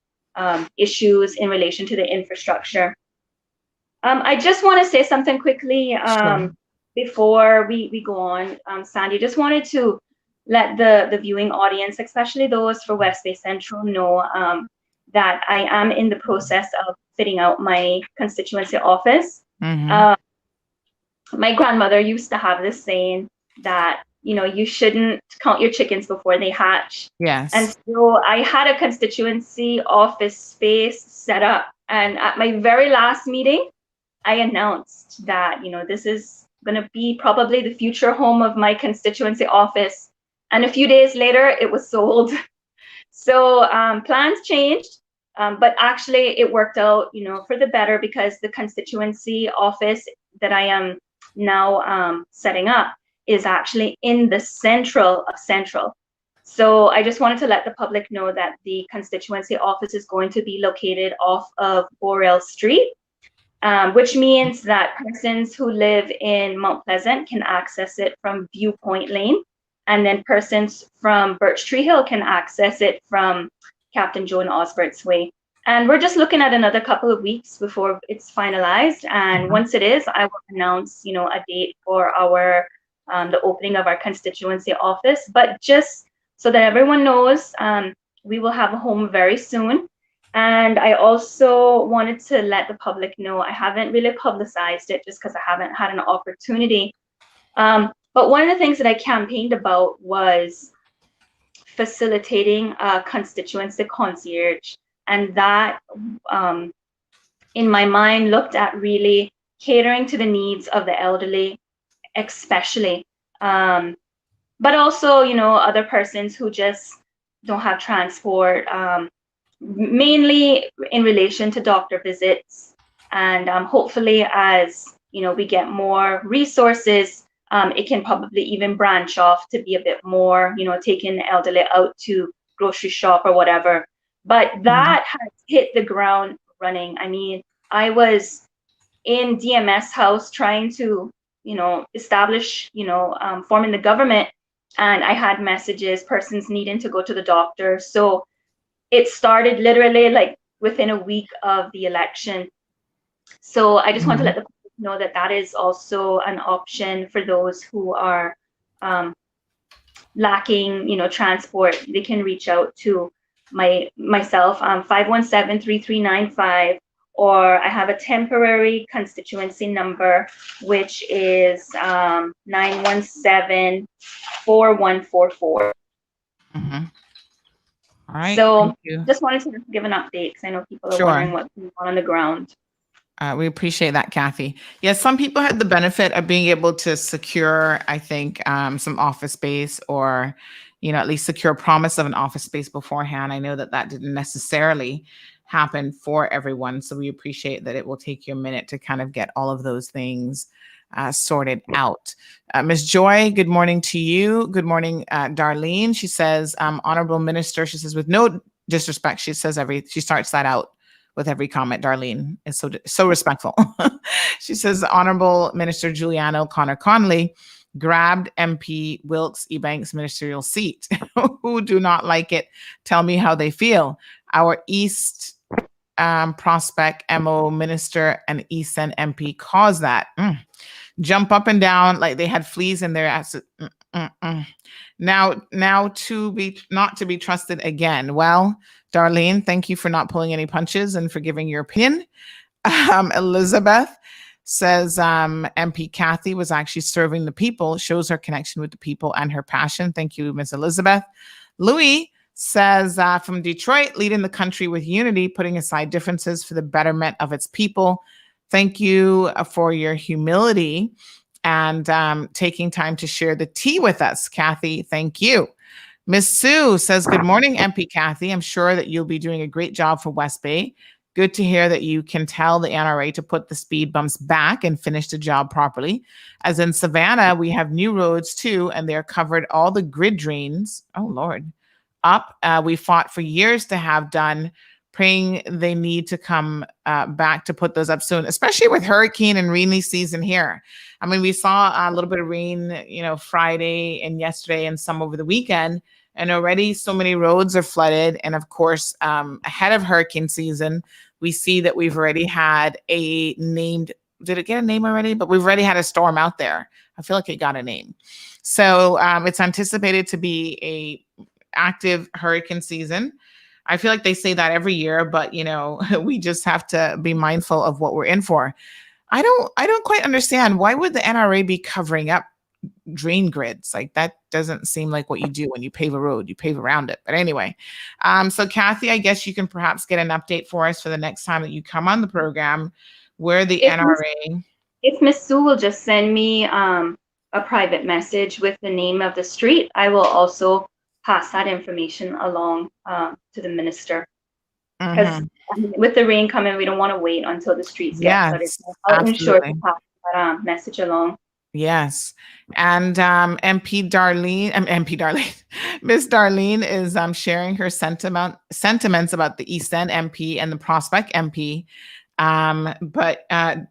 issues in relation to the infrastructure. I just want to say something quickly before we go on. Sandy, just wanted to let the viewing audience, especially those for West Bay Central, know that I am in the process of fitting out my constituency office. My grandmother used to have this saying that, you shouldn't count your chickens before they hatch. Yes. And so I had a constituency office space set up. And at my very last meeting, I announced that, this is going to be probably the future home of my constituency office. And a few days later, it was sold. So plans changed, but actually it worked out, for the better, because the constituency office that I am now setting up is actually in the central of Central. So I just wanted to let the public know that the constituency office is going to be located off of Borel Street, which means that persons who live in Mount Pleasant can access it from Viewpoint Lane. And then persons from Birch Tree Hill can access it from Captain Joan Osbert's Way. And we're just looking at another couple of weeks before it's finalized. And once it is, I will announce, a date for our the opening of our constituency office. But just so that everyone knows, we will have a home very soon. And I also wanted to let the public know, I haven't really publicized it just because I haven't had an opportunity. But one of the things that I campaigned about was facilitating a constituency concierge. And that, in my mind, looked at really catering to the needs of the elderly, especially. But also, other persons who just don't have transport, mainly in relation to doctor visits. And hopefully, as we get more resources, it can probably even branch off to be a bit more, taking the elderly out to grocery shop or whatever. But that has hit the ground running. I mean, I was in DMS house trying to, establish, forming the government, and I had messages, persons needing to go to the doctor. So it started literally like within a week of the election. So I just want to let the public know that that is also an option for those who are lacking, transport. They can reach out to myself, 517-3395, or I have a temporary constituency number, which is 917-4144. All right. So just wanted to give an update because I know people are wondering what's going on the ground. We appreciate that, Kathy. Yes, some people had the benefit of being able to secure, I think, some office space, or, at least secure promise of an office space beforehand. I know that didn't necessarily happen for everyone. So we appreciate that it will take you a minute to kind of get all of those things sorted out. Ms. Joy, good morning to you. Good morning, Darlene. She says, Honorable Minister, she says, with no disrespect, she starts that out with every comment. Darlene is so respectful. She says, Honorable Minister Juliana O'Connor-Conley grabbed MP Wilks Ebanks' ministerial seat. Who do not like it, tell me how they feel. Our East Prospect MO Minister and East End MP caused that. Jump up and down like they had fleas in their asses. Now to be not to be trusted again. Well, Darlene, thank you for not pulling any punches and for giving your opinion. Elizabeth says MP Kathy was actually serving the people, shows her connection with the people and her passion. Thank you, Ms. Elizabeth. Louis says from Detroit, leading the country with unity, putting aside differences for the betterment of its people. Thank you for your humility and taking time to share the tea with us, Kathy. Thank you. Miss Sue says, good morning, MP Kathy. I'm sure that you'll be doing a great job for West Bay. Good to hear that you can tell the NRA to put the speed bumps back and finish the job properly. As in Savannah, we have new roads too, and they're covered all the grid drains. Oh, Lord. Up. We fought for years to have done, praying they need to come back to put those up soon, especially with hurricane and rainy season here. I mean, we saw a little bit of rain, Friday and yesterday and some over the weekend, and already so many roads are flooded. And of course, ahead of hurricane season, we see that we've already had did it get a name already? But we've already had a storm out there. I feel like it got a name. So it's anticipated to be a active hurricane season. I feel like they say that every year, but we just have to be mindful of what we're in for. I don't quite understand, why would the NRA be covering up drain grids? Like, that doesn't seem like what you do when you pave a road. You pave around it. But anyway, so Kathy, I guess you can perhaps get an update for us for the next time that you come on the program, where the NRA. If Miss Sue will just send me a private message with the name of the street, I will also pass that information along to the minister. Because with the rain coming, we don't want to wait until the streets get flooded. I'll ensure to pass that message along. Yes. And MP Darlene, Miss Darlene is sharing her sentiments about the East End MP and the Prospect MP. But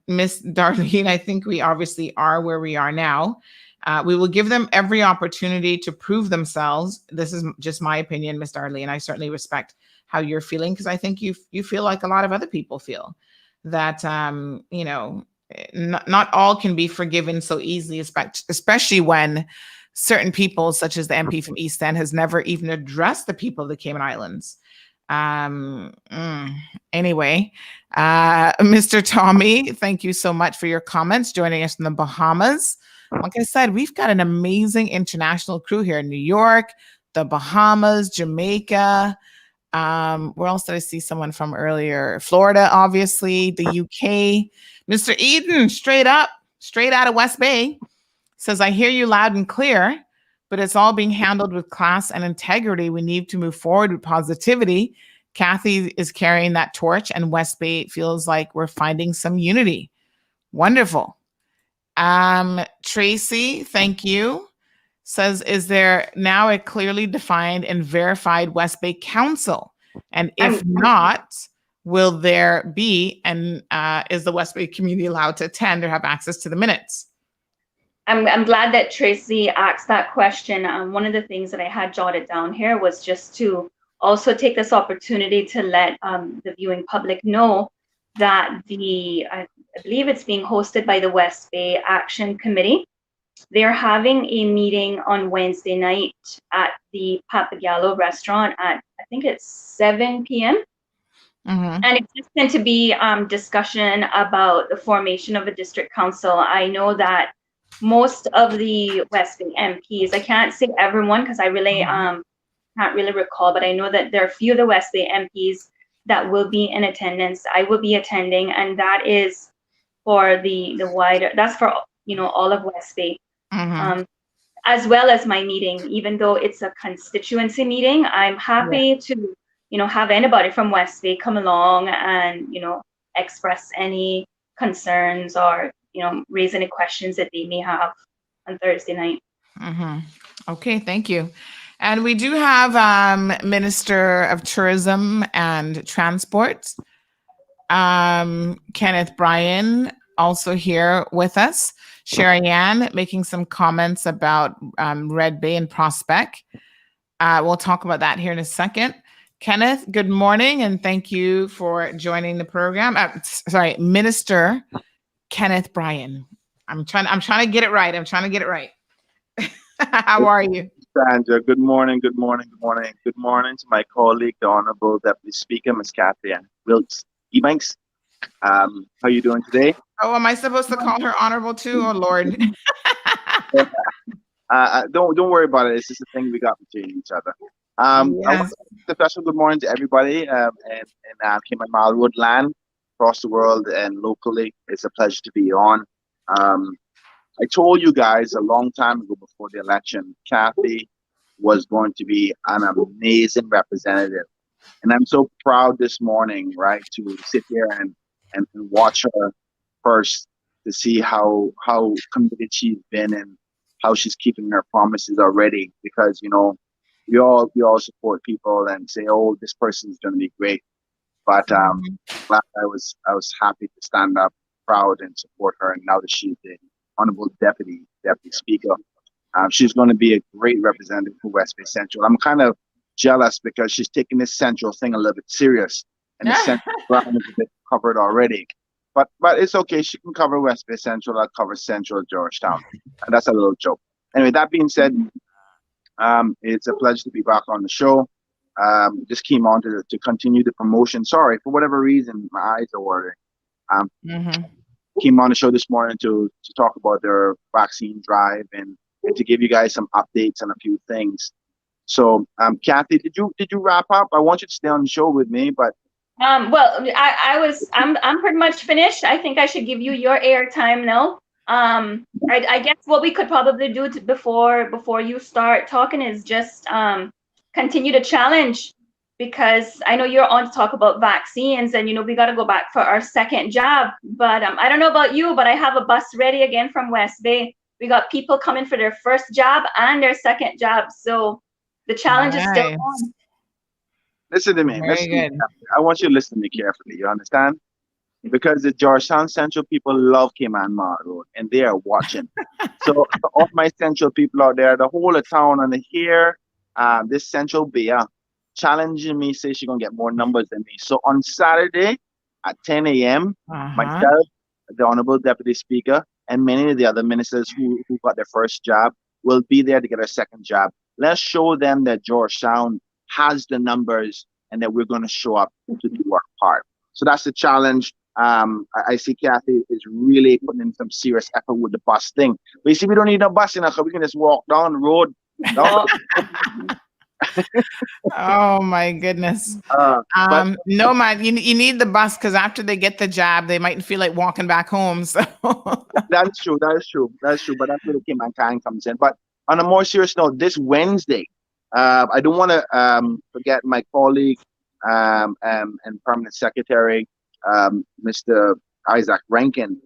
Miss Darlene, I think we obviously are where we are now. We will give them every opportunity to prove themselves. This is just my opinion, Miss Darlene. I certainly respect how you're feeling, because I think you feel like a lot of other people feel that, not all can be forgiven so easily, especially when certain people, such as the MP from East End, has never even addressed the people of the Cayman Islands. Anyway, Mr. Tommy, thank you so much for your comments, joining us in the Bahamas. Like I said, we've got an amazing international crew here in New York, the Bahamas, Jamaica, Where else did I see someone from earlier? Florida, obviously, the UK. Mr. Eden, straight out of West Bay, says, I hear you loud and clear, but it's all being handled with class and integrity. We need to move forward with positivity. Kathy is carrying that torch, and West Bay feels like we're finding some unity. Wonderful. Tracy, thank you. Says, is there now a clearly defined and verified West Bay Council? And if not, will there be, and is the West Bay community allowed to attend or have access to the minutes? I'm glad that Tracy asked that question. One of the things that I had jotted down here was just to also take this opportunity to let the viewing public know that I believe it's being hosted by the West Bay Action Committee. They're having a meeting on Wednesday night at the Papagallo restaurant at, I think it's 7 p.m. And it's just going to be discussion about the formation of a district council. I know that most of the West Bay MPs, I can't say everyone because I really can't really recall, but I know that there are a few of the West Bay MPs that will be in attendance. I will be attending, and that is for the wider, that's for, all of West Bay, as well as my meeting. Even though it's a constituency meeting, I'm happy to, have anybody from West Bay come along and, express any concerns or, raise any questions that they may have on Thursday night. Okay, thank you. And we do have Minister of Tourism and Transport, Kenneth Bryan, also here with us. Sherry Ann making some comments about Red Bay and Prospect. We'll talk about that here in a second. Kenneth, good morning, and thank you for joining the program. Minister Kenneth Bryan. I'm trying to get it right. How are you? Sandra, good morning. Good morning to my colleague, the Honorable Deputy Speaker, Ms. Kathy and Wilks. Ebanks, how are you doing today? Oh, am I supposed to call her honorable too? Oh, Lord. Don't worry about it. It's just a thing we got between each other. I want a special good morning to everybody in Cayman Marlwood land, across the world and locally. It's a pleasure to be on. I told you guys a long time ago before the election, Kathy was going to be an amazing representative. And I'm so proud this morning, right, to sit here and watch her first, to see how committed she's been and how she's keeping her promises already. Because, we all support people and say, oh, this person's going to be great. But I was happy to stand up proud and support her. And now that she's the Honorable Deputy Speaker, she's going to be a great representative for West Bay Central. I'm kind of jealous because she's taking this central thing a little bit serious, and the central ground is a bit covered already. But it's okay. She can cover West Bay Central. I'll cover Central Georgetown, and that's a little joke. Anyway, that being said, it's a pleasure to be back on the show. Just came on to continue the promotion. Sorry, for whatever reason, my eyes are watering. Came on the show this morning to talk about their vaccine drive and to give you guys some updates on a few things. So, Kathy, did you wrap up? I want you to stay on the show with me, but I'm pretty much finished. I think I should give you your airtime now. I guess what we could probably do before you start talking is just continue to challenge, because I know you're on to talk about vaccines, and we got to go back for our second jab. But I don't know about you, but I have a bus ready again from West Bay. We got people coming for their first jab and their second jab, so the challenge is still on. Listen to me. I want you to listen to me carefully. You understand? Because the Georgetown Central people love Cayman Road, and they are watching. So all my Central people out there, the whole of town, and here, this Central Bay challenging me, say she's gonna get more numbers than me. So on Saturday at 10 a.m., myself, the Honorable Deputy Speaker, and many of the other ministers who got their first job will be there to get a second job. Let's show them that Georgetown has the numbers and that we're going to show up to do our part. So that's the challenge. I see Kathy is really putting in some serious effort with the bus thing. But you see, we don't need no bus, we can just walk down the road. Oh my goodness. But No, man, you need the bus because after they get the jab, they might feel like walking back home. So that's true. That is true. That's true. But that's where the Mankind comes in. But on a more serious note, this Wednesday, I don't want to forget my colleague and permanent secretary, Mr. Isaac Rankin,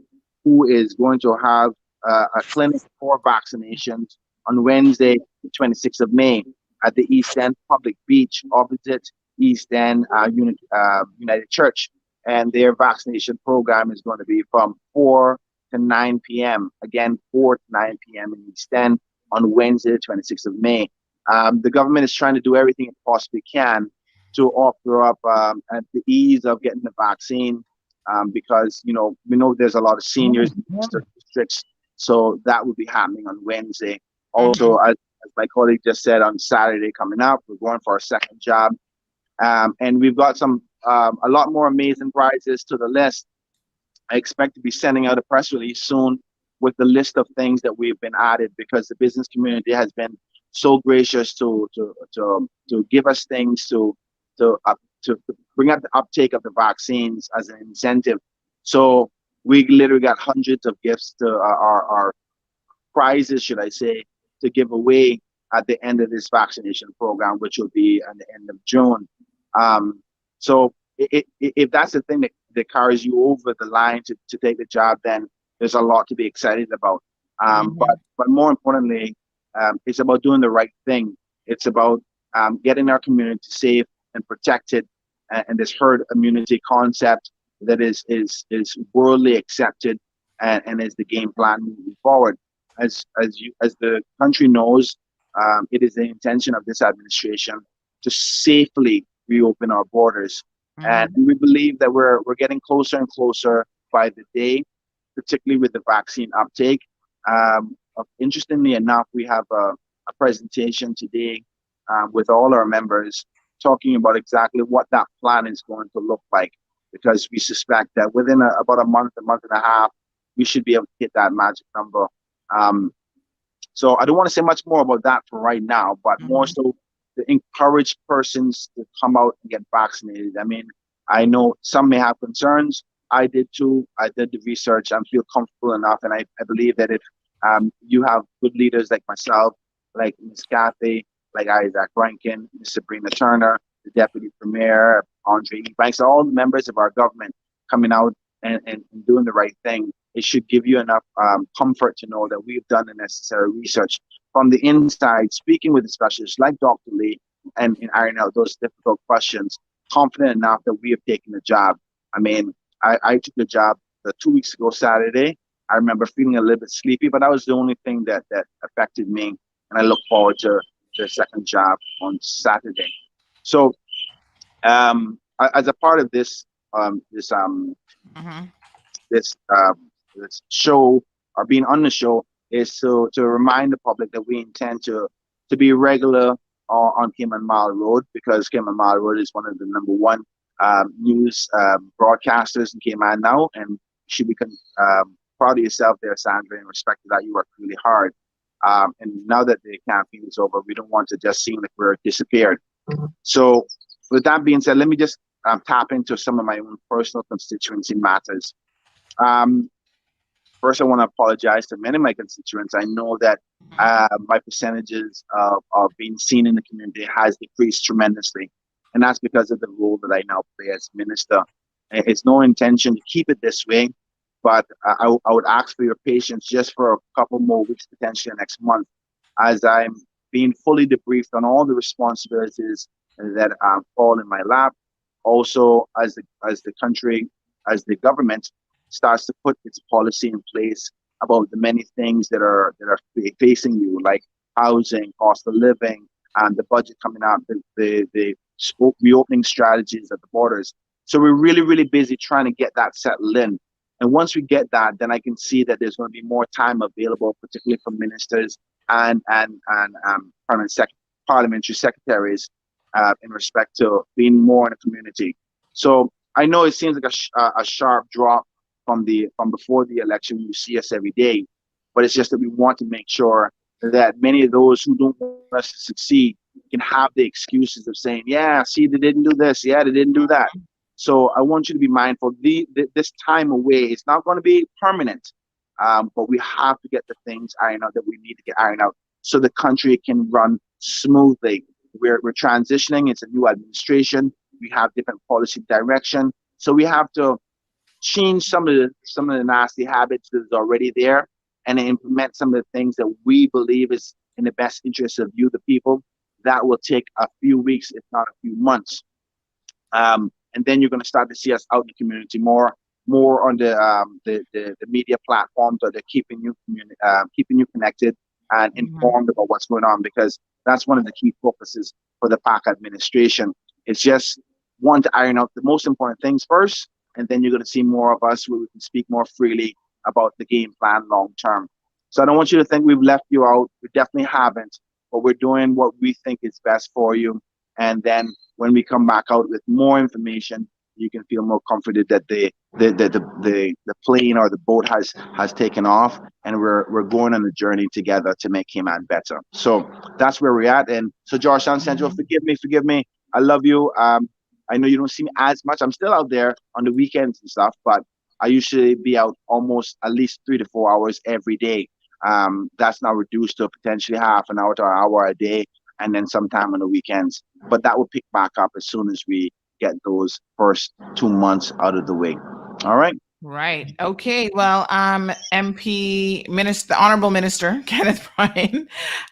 who is going to have a clinic for vaccinations on Wednesday, the 26th of May, at the East End Public Beach opposite East End United Church. And their vaccination program is going to be from 4 to 9 p.m. Again, 4 to 9 p.m. in East End on Wednesday, the 26th of May. The government is trying to do everything it possibly can to offer up at the ease of getting the vaccine because, we know there's a lot of seniors in districts, so that will be happening on Wednesday. Also, as my colleague just said, on Saturday coming up, we're going for our second job. And we've got a lot more amazing prizes to the list. I expect to be sending out a press release soon with the list of things that we've been added because the business community has been so gracious to give us things to bring up the uptake of the vaccines as an incentive. So we literally got hundreds of gifts to our prizes, should I say, to give away at the end of this vaccination program, which will be at the end of June. So if that's the thing that carries you over the line to take the job, then there's a lot to be excited about. But more importantly, it's about doing the right thing. It's about getting our community safe and protected, and this herd immunity concept that is worldly accepted and is the game plan moving forward. As the country knows, it is the intention of this administration to safely reopen our borders. And we believe that we're getting closer and closer by the day, particularly with the vaccine uptake. Interestingly enough, we have a presentation today with all our members talking about exactly what that plan is going to look like, because we suspect that within about a month and a half, we should be able to hit that magic number. So I don't want to say much more about that for right now, but more so to encourage persons to come out and get vaccinated. I mean, I know some may have concerns. I did too. I did the research. I feel comfortable enough, and I believe that if you have good leaders like myself, like Ms. Kathy, like Isaac Rankin, Ms. Sabrina Turner, the Deputy Premier, Andre Banks, all the members of our government coming out and doing the right thing, it should give you enough comfort to know that we've done the necessary research from the inside, speaking with the specialists like Dr. Lee and ironing out those difficult questions, confident enough that we have taken the job. I mean, I took the job 2 weeks ago Saturday. I remember feeling a little bit sleepy, but that was the only thing that affected me. And I look forward to the second job on Saturday. So as a part of this show, or being on the show, is to remind the public that we intend to be regular on Cayman Mile Road, because Cayman Mile Road is one of the number one news broadcasters in Cayman now, and you should be proud of yourself there, Sandra, in respect to that. You work really hard. And now that the campaign is over, we don't want to just seem like we're disappeared. So with that being said, let me just tap into some of my own personal constituency matters. First, I want to apologize to many of my constituents. I know that my percentages of being seen in the community has decreased tremendously. And that's because of the role that I now play as minister. It's no intention to keep it this way, but I would ask for your patience just for a couple more weeks, potentially next month, as I'm being fully debriefed on all the responsibilities that fall in my lap. Also, as the country, as the government starts to put its policy in place about the many things that are facing you, like housing, cost of living, and the budget coming out, the reopening strategies at the borders. So we're really, really busy trying to get that settled in. And once we get that, then I can see that there's going to be more time available, particularly for ministers and parliamentary secretaries in respect to being more in the community. So I know it seems like a sharp drop from before the election. You see us every day, but it's just that we want to make sure that many of those who don't want us to succeed can have the excuses of saying, yeah, see, they didn't do this. Yeah, they didn't do that. So I want you to be mindful. This time away, it's not going to be permanent, but we have to get the things ironed out that we need to get ironed out so the country can run smoothly. We're transitioning. It's a new administration. We have different policy direction. So we have to change some of the nasty habits that's already there and implement some of the things that we believe is in the best interest of you, the people. That will take a few weeks, if not a few months. And then you're going to start to see us out in the community more on the media platforms that are keeping you connected and informed about what's going on, because that's one of the key focuses for the PAC administration. It's just one, to iron out the most important things first, and then you're going to see more of us where we can speak more freely about the game plan long term. So I don't want you to think we've left you out. We definitely haven't, but we're doing what we think is best for you. And then when we come back out with more information, you can feel more comforted that the plane or the boat has taken off, and we're going on a journey together to make Cayman better. So that's where we're at. And so Georgetown Central, forgive me. I love you. I know you don't see me as much. I'm still out there on the weekends and stuff, but I usually be out almost at least 3 to 4 hours every day. That's now reduced to potentially half an hour to an hour a day, and then sometime on the weekends. But that will pick back up as soon as we get those first 2 months out of the way. All right. Right. Okay. Well, MP Minister, the Honorable Minister Kenneth Bryan.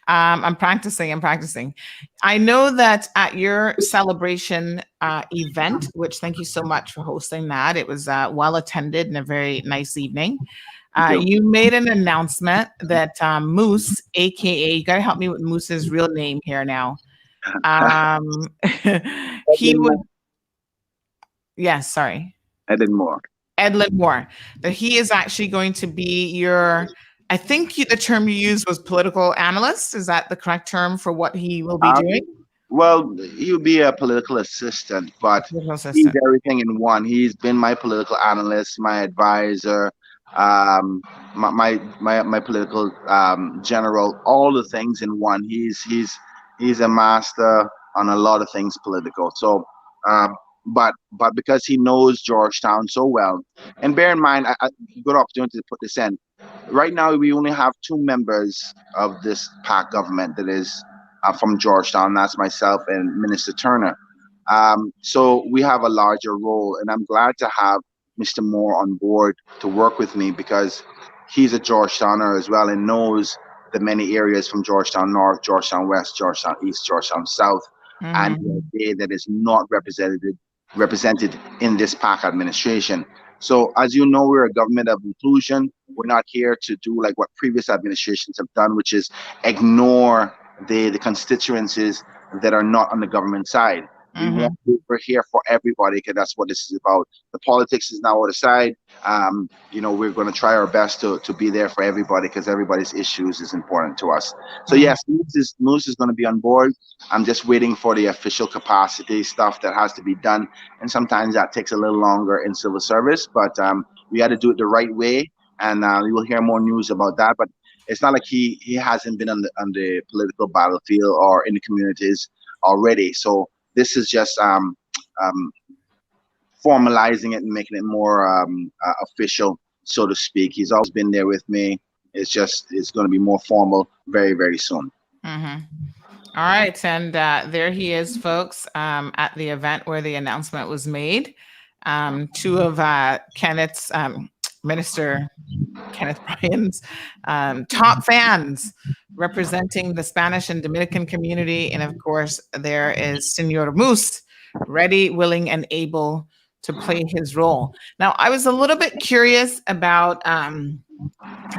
I'm practicing. I know that at your celebration event, which thank you so much for hosting that. It was well attended and a very nice evening. You made an announcement that Moose, aka, you got to help me with Moose's real name here now. He would. Yes. Sorry. Edlin Moore, that he is actually going to be your, I think the term you used was political analyst. Is that the correct term for what he will be doing? Well, he'll be a political assistant, but he's everything in one. He's been my political analyst, my advisor, my political general, all the things in one. He's a master on a lot of things political. So, but because he knows Georgetown so well, and bear in mind, I good opportunity to put this in. Right now, we only have 2 members of this PAC government that is from Georgetown. That's myself and Minister Turner. So we have a larger role, and I'm glad to have Mr. Moore on board to work with me, because he's a Georgetowner as well and knows the many areas from Georgetown North, Georgetown West, Georgetown East, Georgetown South, and the idea that is not represented in this PAC administration. So as you know, we're a government of inclusion. We're not here to do like what previous administrations have done, which is ignore the constituencies that are not on the government side. We're here for everybody, because that's what this is about. The politics is now aside. We're going to try our best to be there for everybody, because everybody's issues is important to us. So yes, Moose is going to be on board. I'm just waiting for the official capacity stuff that has to be done, and sometimes that takes a little longer in civil service, but we got to do it the right way, and you will hear more news about that. But it's not like he hasn't been on the political battlefield or in the communities already. So this is just formalizing it and making it more official, so to speak. He's always been there with me. It's going to be more formal very, very soon. All right. And there he is, folks, at the event where the announcement was made. 2 of Kenneth's, Minister Kenneth Bryan's top fans representing the Spanish and Dominican community. And of course, there is Senor Moose, ready, willing, and able to play his role. Now, I was a little bit curious about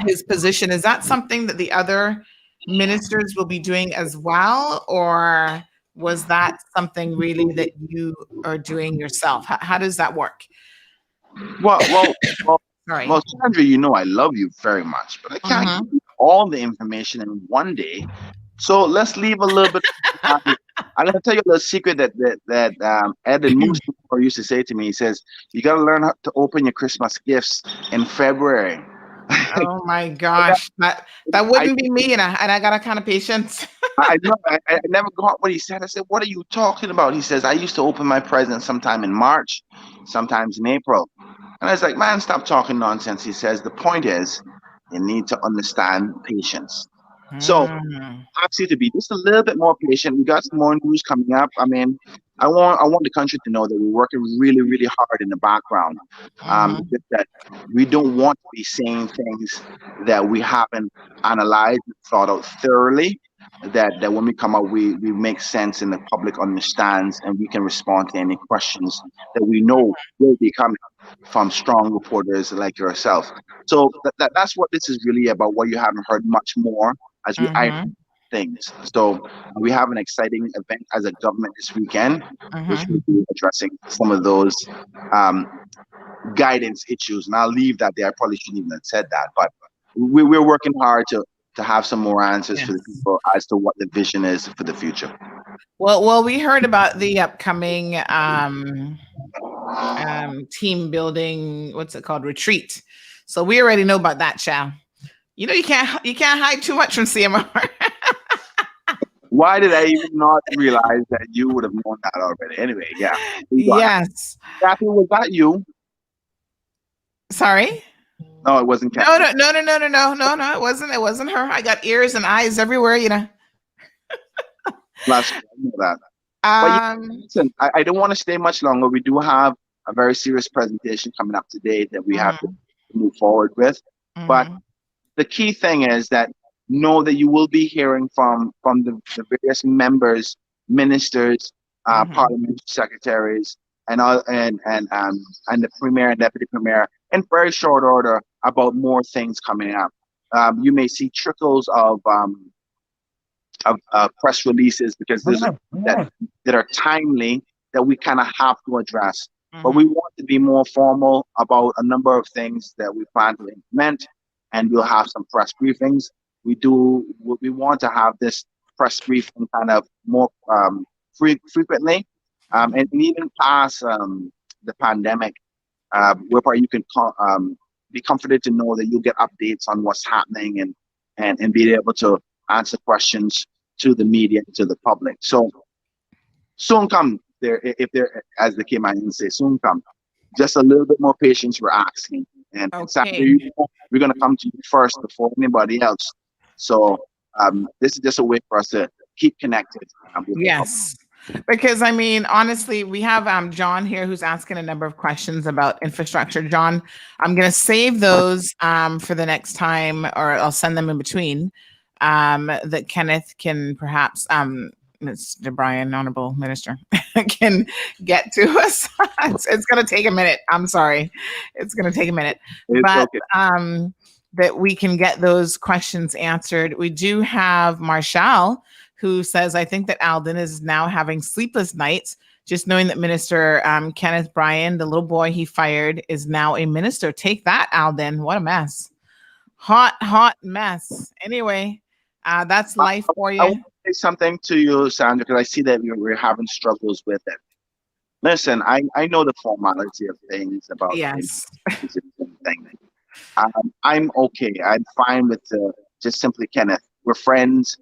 his position. Is that something that the other ministers will be doing as well? Or was that something really that you are doing yourself? How does that work? Well, Sorry. Well, Sandra, I love you very much, but I can't give you all the information in one day. So let's leave a little bit. I'm going to tell you a little secret that Ed and Moose used to say to me. He says, you got to learn how to open your Christmas gifts in February. Oh my gosh, that wouldn't be me, and I got a kind of patience. I know. I never got what he said. I said, "What are you talking about?" He says, "I used to open my present sometime in March, sometimes in April." And I was like, "Man, stop talking nonsense." He says, "The point is, you need to understand patience." So Mm, ask you to be just a little bit more patient. We got some more news coming up. I mean, I want the country to know that we're working really, really hard in the background. mhm, Just that we don't want to be saying things that we haven't analyzed and thought out thoroughly. That when we come out, we make sense and the public understands, and we can respond to any questions that we know will be coming from strong reporters like yourself. So that's what this is really about. What you haven't heard much more as we mhm, things. So we have an exciting event as a government this weekend, which will mhm. be addressing some of those um, guidance issues. And I'll leave that there. I probably shouldn't even have said that, but we're working hard to have some more answers for the Yes. people as to what the vision is for the future. Well, we heard about the upcoming team building. What's it called? Retreat. So we already know about that, child. You know, you can't hide too much from CMR. Why did I even not realize that you would have known that already? Anyway, yeah. Yes. Kathy, was that you? Sorry. No, it wasn't No, Kathy. no, no, no, no, no, no, no, no. It wasn't. It wasn't her. I got ears and eyes everywhere. You know. Last year, I know that. But yeah, Um. listen, I don't want to stay much longer. We do have a very serious presentation coming up today that we have to Mhm, move forward with. But mhm, the key thing is that know that you will be hearing from the various members, ministers, mhm, parliamentary secretaries, and all, and the premier and deputy premier in very short order about more things coming up. You may see trickles of press releases because there's that are timely that we kind of have to address. But we mhm. want to be more formal about a number of things that we plan to implement, and we'll have some press briefings. We want to have this press briefing kind of more frequently, and even past the pandemic, whereby you can be comforted to know that you'll get updates on what's happening and be able to answer questions to the media, to the public. So soon come there, if there, as the Cayman say, soon come. Just a little bit more patience we're asking. And Okay. Saturday, we're going to come to you first before anybody else. So this is just a way for us to keep connected with the public. Yes. Because I mean, honestly, we have John here who's asking a number of questions about infrastructure. John, I'm going to save those for the next time, or I'll send them in between. That Kenneth can perhaps, Mr. Bryan, Honorable Minister, can get to us. It's going to take a minute. I'm sorry, it's going to take a minute, It's but okay. that we can get those questions answered. We do have Marshall, who says, I think that Alden is now having sleepless nights, just knowing that Minister Kenneth Bryan, the little boy he fired, is now a minister. Take that, Alden. What a mess. Hot mess. Anyway, that's I, life for I you. want to say something to you, Sandra, because I see that we're having struggles with it. Listen, I know the formality of things about Yes. things. I'm okay. I'm fine with just simply Kenneth. We're friends.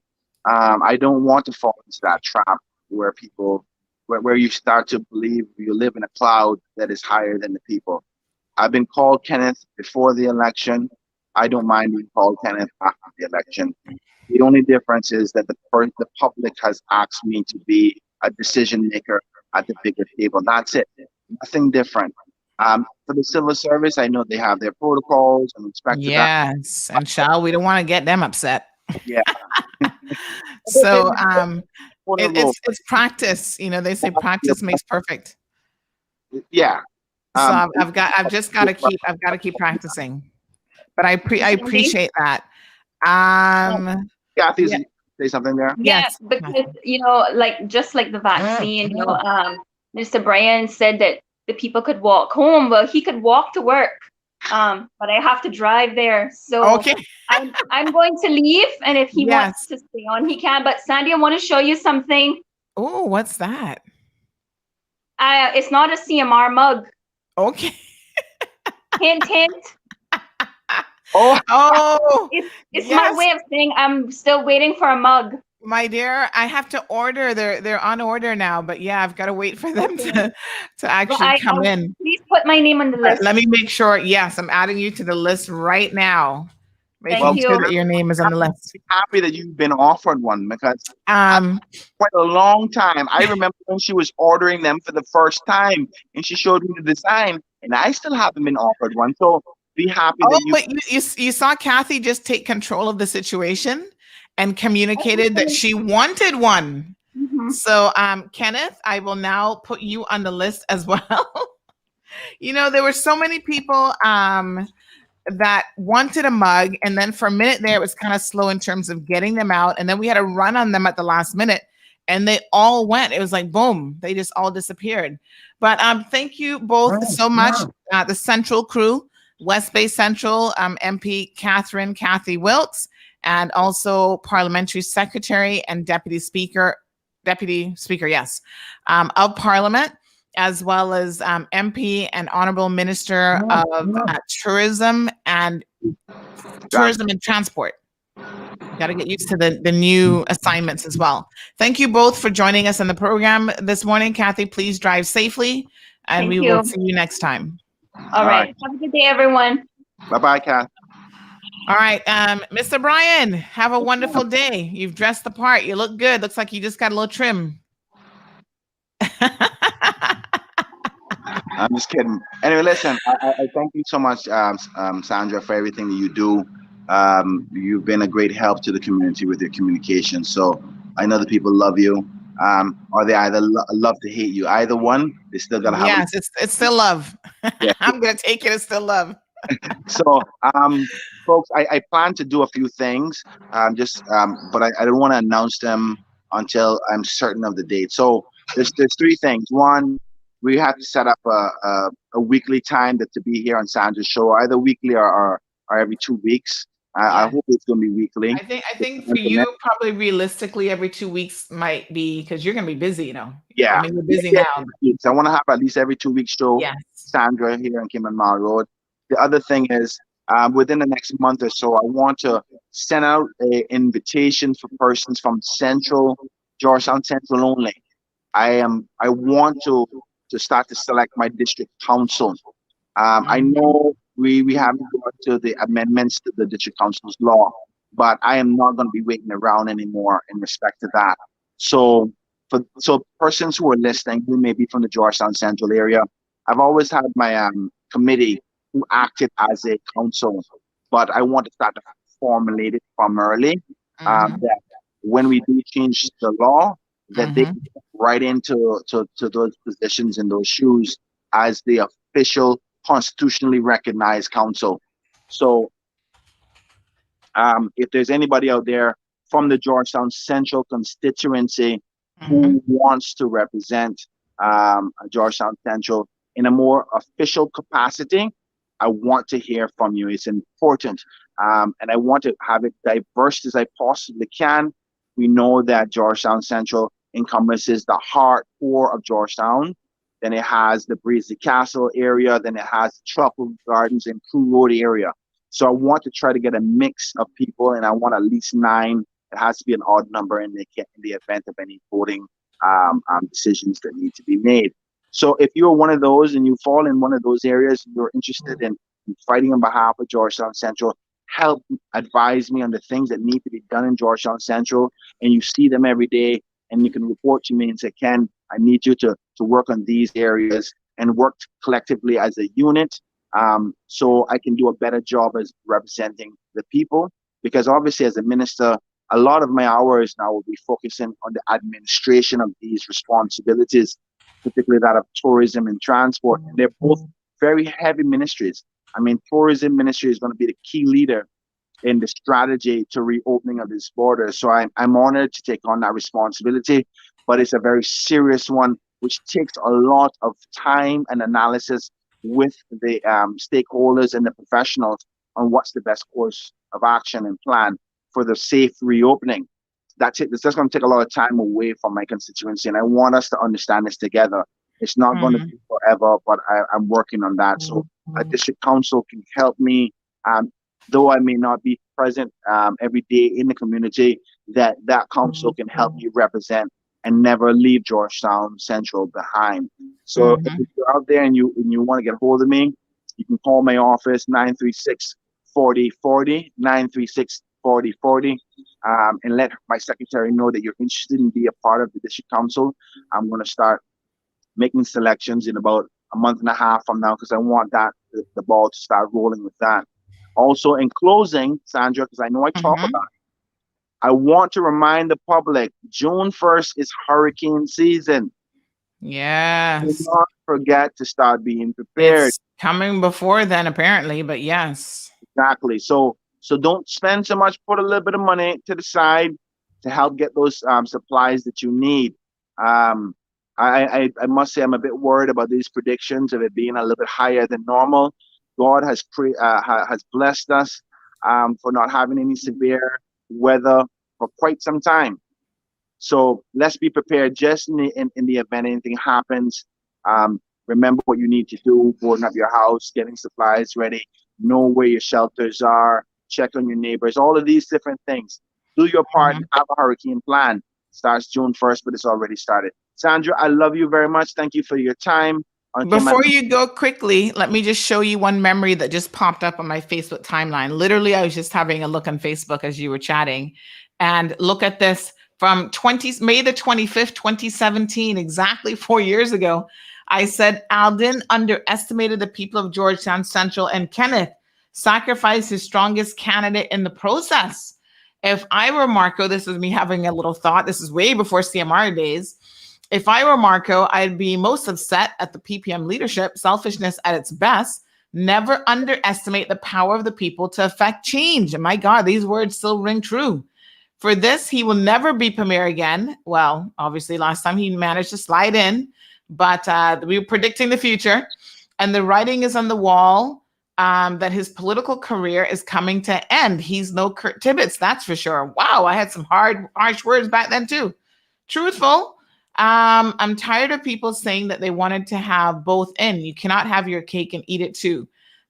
I don't want to fall into that trap where where you start to believe you live in a cloud that is higher than the people. I've been called Kenneth before the election. I don't mind being called Kenneth after the election. The only difference is that the public has asked me to be a decision maker at the bigger table. That's it. Nothing different. For the civil service, I know they have their protocols and respect to that. Yes. And shall we don't want to get them upset. Yeah. So For the role. it's practice. You know, they say practice makes perfect. Yeah. So Um, I've just got to keep practicing. But I Sandy? appreciate that. Kathy, Yeah. say something there. Yes. Yes, because like just like the vaccine, Mr. Bryan said that the people could walk home. Well, he could walk to work, but I have to drive there. So Okay. I'm going to leave, and if he Yes. wants to stay on, he can. But Sandy, I want to show you something. Oh, what's that? It's not a CMR mug. Okay. Hint, hint. Oh, Oh, It's my yes, way of saying I'm still waiting for a mug. my dear. I have to order. They're on order now, but yeah, I've got to wait for them Okay. to But actually come in. please put my name on the list. Let me make sure. Yes, I'm adding you to the list right now, Thank making well, sure you. that your name is on the list. I'm happy that you've been offered one because Um, quite a long time. I remember when she was ordering them for the first time and she showed me the design, and I still haven't been offered one. So be happy oh, that you. but you saw Kathy just take control of the situation and communicated that she wanted one. Mhm. So, Kenneth, I will now put you on the list as well. There were so many people that wanted a mug, and then for a minute there, it was kind of slow in terms of getting them out, and then we had a run on them at the last minute, and they all went. It was like boom, they just all disappeared. But thank you both so much, the Central crew, West Bay Central, MP Kathy Wilks, and also Parliamentary Secretary and Deputy Speaker, yes, of Parliament, as well as MP and Honorable Minister of Tourism and Transport. Got to get used to the new assignments as well. Thank you both for joining us on the program this morning. Kathy, please drive safely, and Thank we will you. see you next time. All right. Have a good day, everyone. Bye-bye, Kath. All right, Mr. Bryan, have a wonderful day. You've dressed the part. You look good. Looks like you just got a little trim. I'm just kidding. Anyway, listen, I thank you so much, Sandra, for everything that you do. You've been a great help to the community with your communication. So I know that people love you, or they either love to hate you. Either one, they still gotta have. Yes, it's still love. Yeah. I'm gonna take it as still love. So, folks, I plan to do a few things, but I don't want to announce them until I'm certain of the date. So there's three things. One, we have to set up a weekly time to be here on Sandra's show, either weekly or every 2 weeks. I hope it's going to be weekly. I think for you, probably realistically, every 2 weeks might be because you're gonna be busy. Yeah. I mean, you're busy now. So I want to have at least every 2 weeks show. Yes. Sandra here in Cayman Mile Road. The other thing is, within the next month or so, I want to send out an invitation for persons from Georgetown Central only. I want to start to select my district council. I know we haven't got to the amendments to the district council's law, but I am not going to be waiting around anymore in respect to that. So persons who are listening, who may be from the Georgetown Central area, I've always had my committee who acted as a council, but I want to start to formulate it from early, that when we do change the law, that they get right into those positions in those shoes as the official constitutionally recognized council. So if there's anybody out there from the Georgetown Central constituency who wants to represent Georgetown Central in a more official capacity, I want to hear from you. It's important. And I want to have it diverse as I possibly can. We know that Georgetown Central encompasses the heart core of Georgetown. Then it has the Breezy Castle area. Then it has the Tropical Gardens and Crew Road area. So I want to try to get a mix of people, and I want at least 9. It has to be an odd number in the event of any voting decisions that need to be made. So if you're one of those and you fall in one of those areas, and you're interested in fighting on behalf of Georgetown Central, help advise me on the things that need to be done in Georgetown Central, and you see them every day, and you can report to me and say, Ken, I need you to work on these areas and work collectively as a unit, so I can do a better job as representing the people. Because obviously as a minister, a lot of my hours now will be focusing on the administration of these responsibilities, particularly that of tourism and transport. And they're both very heavy ministries. I mean, tourism ministry is going to be the key leader in the strategy to reopening of this border. So I'm honored to take on that responsibility, but it's a very serious one, which takes a lot of time and analysis with the stakeholders and the professionals on what's the best course of action and plan for the safe reopening. That's going to take a lot of time away from my constituency, and I want us to understand this together. It's not going to be forever, but I'm working on that. So a district council can help me though I may not be present every day in the community, that council can help me represent and never leave Georgetown Central behind. So if you're out there and you want to get hold of me, you can call my office 936-4040, 936-4040, and let my secretary know that you're interested in being a part of the district council. I'm going to start making selections in about a month and a half from now, because I want the ball to start rolling with that. Also, in closing, Sandra, because I know I talk about it, I want to remind the public, June 1st is hurricane season. Yes. Do not forget to start being prepared. It's coming before then, apparently, but yes. Exactly. So don't spend so much. Put a little bit of money to the side to help get those supplies that you need. I must say I'm a bit worried about these predictions of it being a little bit higher than normal. God has blessed us for not having any severe weather for quite some time. So let's be prepared just in the event anything happens. Remember what you need to do: boarding up your house, getting supplies ready, know where your shelters are, check on your neighbors, all of these different things. Do your part and have a hurricane plan. Starts June 1st, but it's already started. Sandra, I love you very much. Thank you for your time. Before you go quickly, let me just show you one memory that just popped up on my Facebook timeline. Literally, I was just having a look on Facebook as you were chatting. And look at this from May the 25th, 2017, exactly 4 years ago. I said, Alden underestimated the people of Georgetown Central, and Kenneth sacrificed his strongest candidate in the process. If I were Marco, this is me having a little thought. This is way before CMR days. If I were Marco, I'd be most upset at the PPM leadership, selfishness at its best. Never underestimate the power of the people to affect change. And my God, these words still ring true. For this, he will never be premier again. Well, obviously, last time he managed to slide in, but we were predicting the future. And the writing is on the wall that his political career is coming to end. He's no Kurt Tibbetts, that's for sure. Wow, I had some harsh words back then too. Truthful. I'm tired of people saying that they wanted to have both in. You cannot have your cake and eat it too.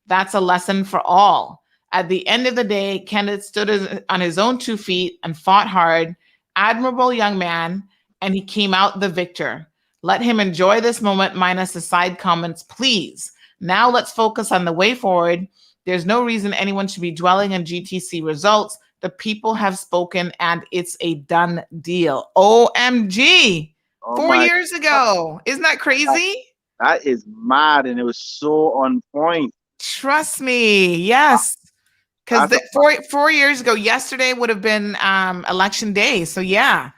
That's a lesson for all. At the end of the day, Kenneth stood on his own 2 feet and fought hard. Admirable young man, and he came out the victor. Let him enjoy this moment minus the side comments, please. Now let's focus on the way forward. There's no reason anyone should be dwelling on GTC results. The people have spoken and it's a done deal. OMG. 4 years ago. Isn't that crazy? That is mad, and it was so on point. Trust me. Yes. Because 4 years ago, yesterday would have been election day. So yeah,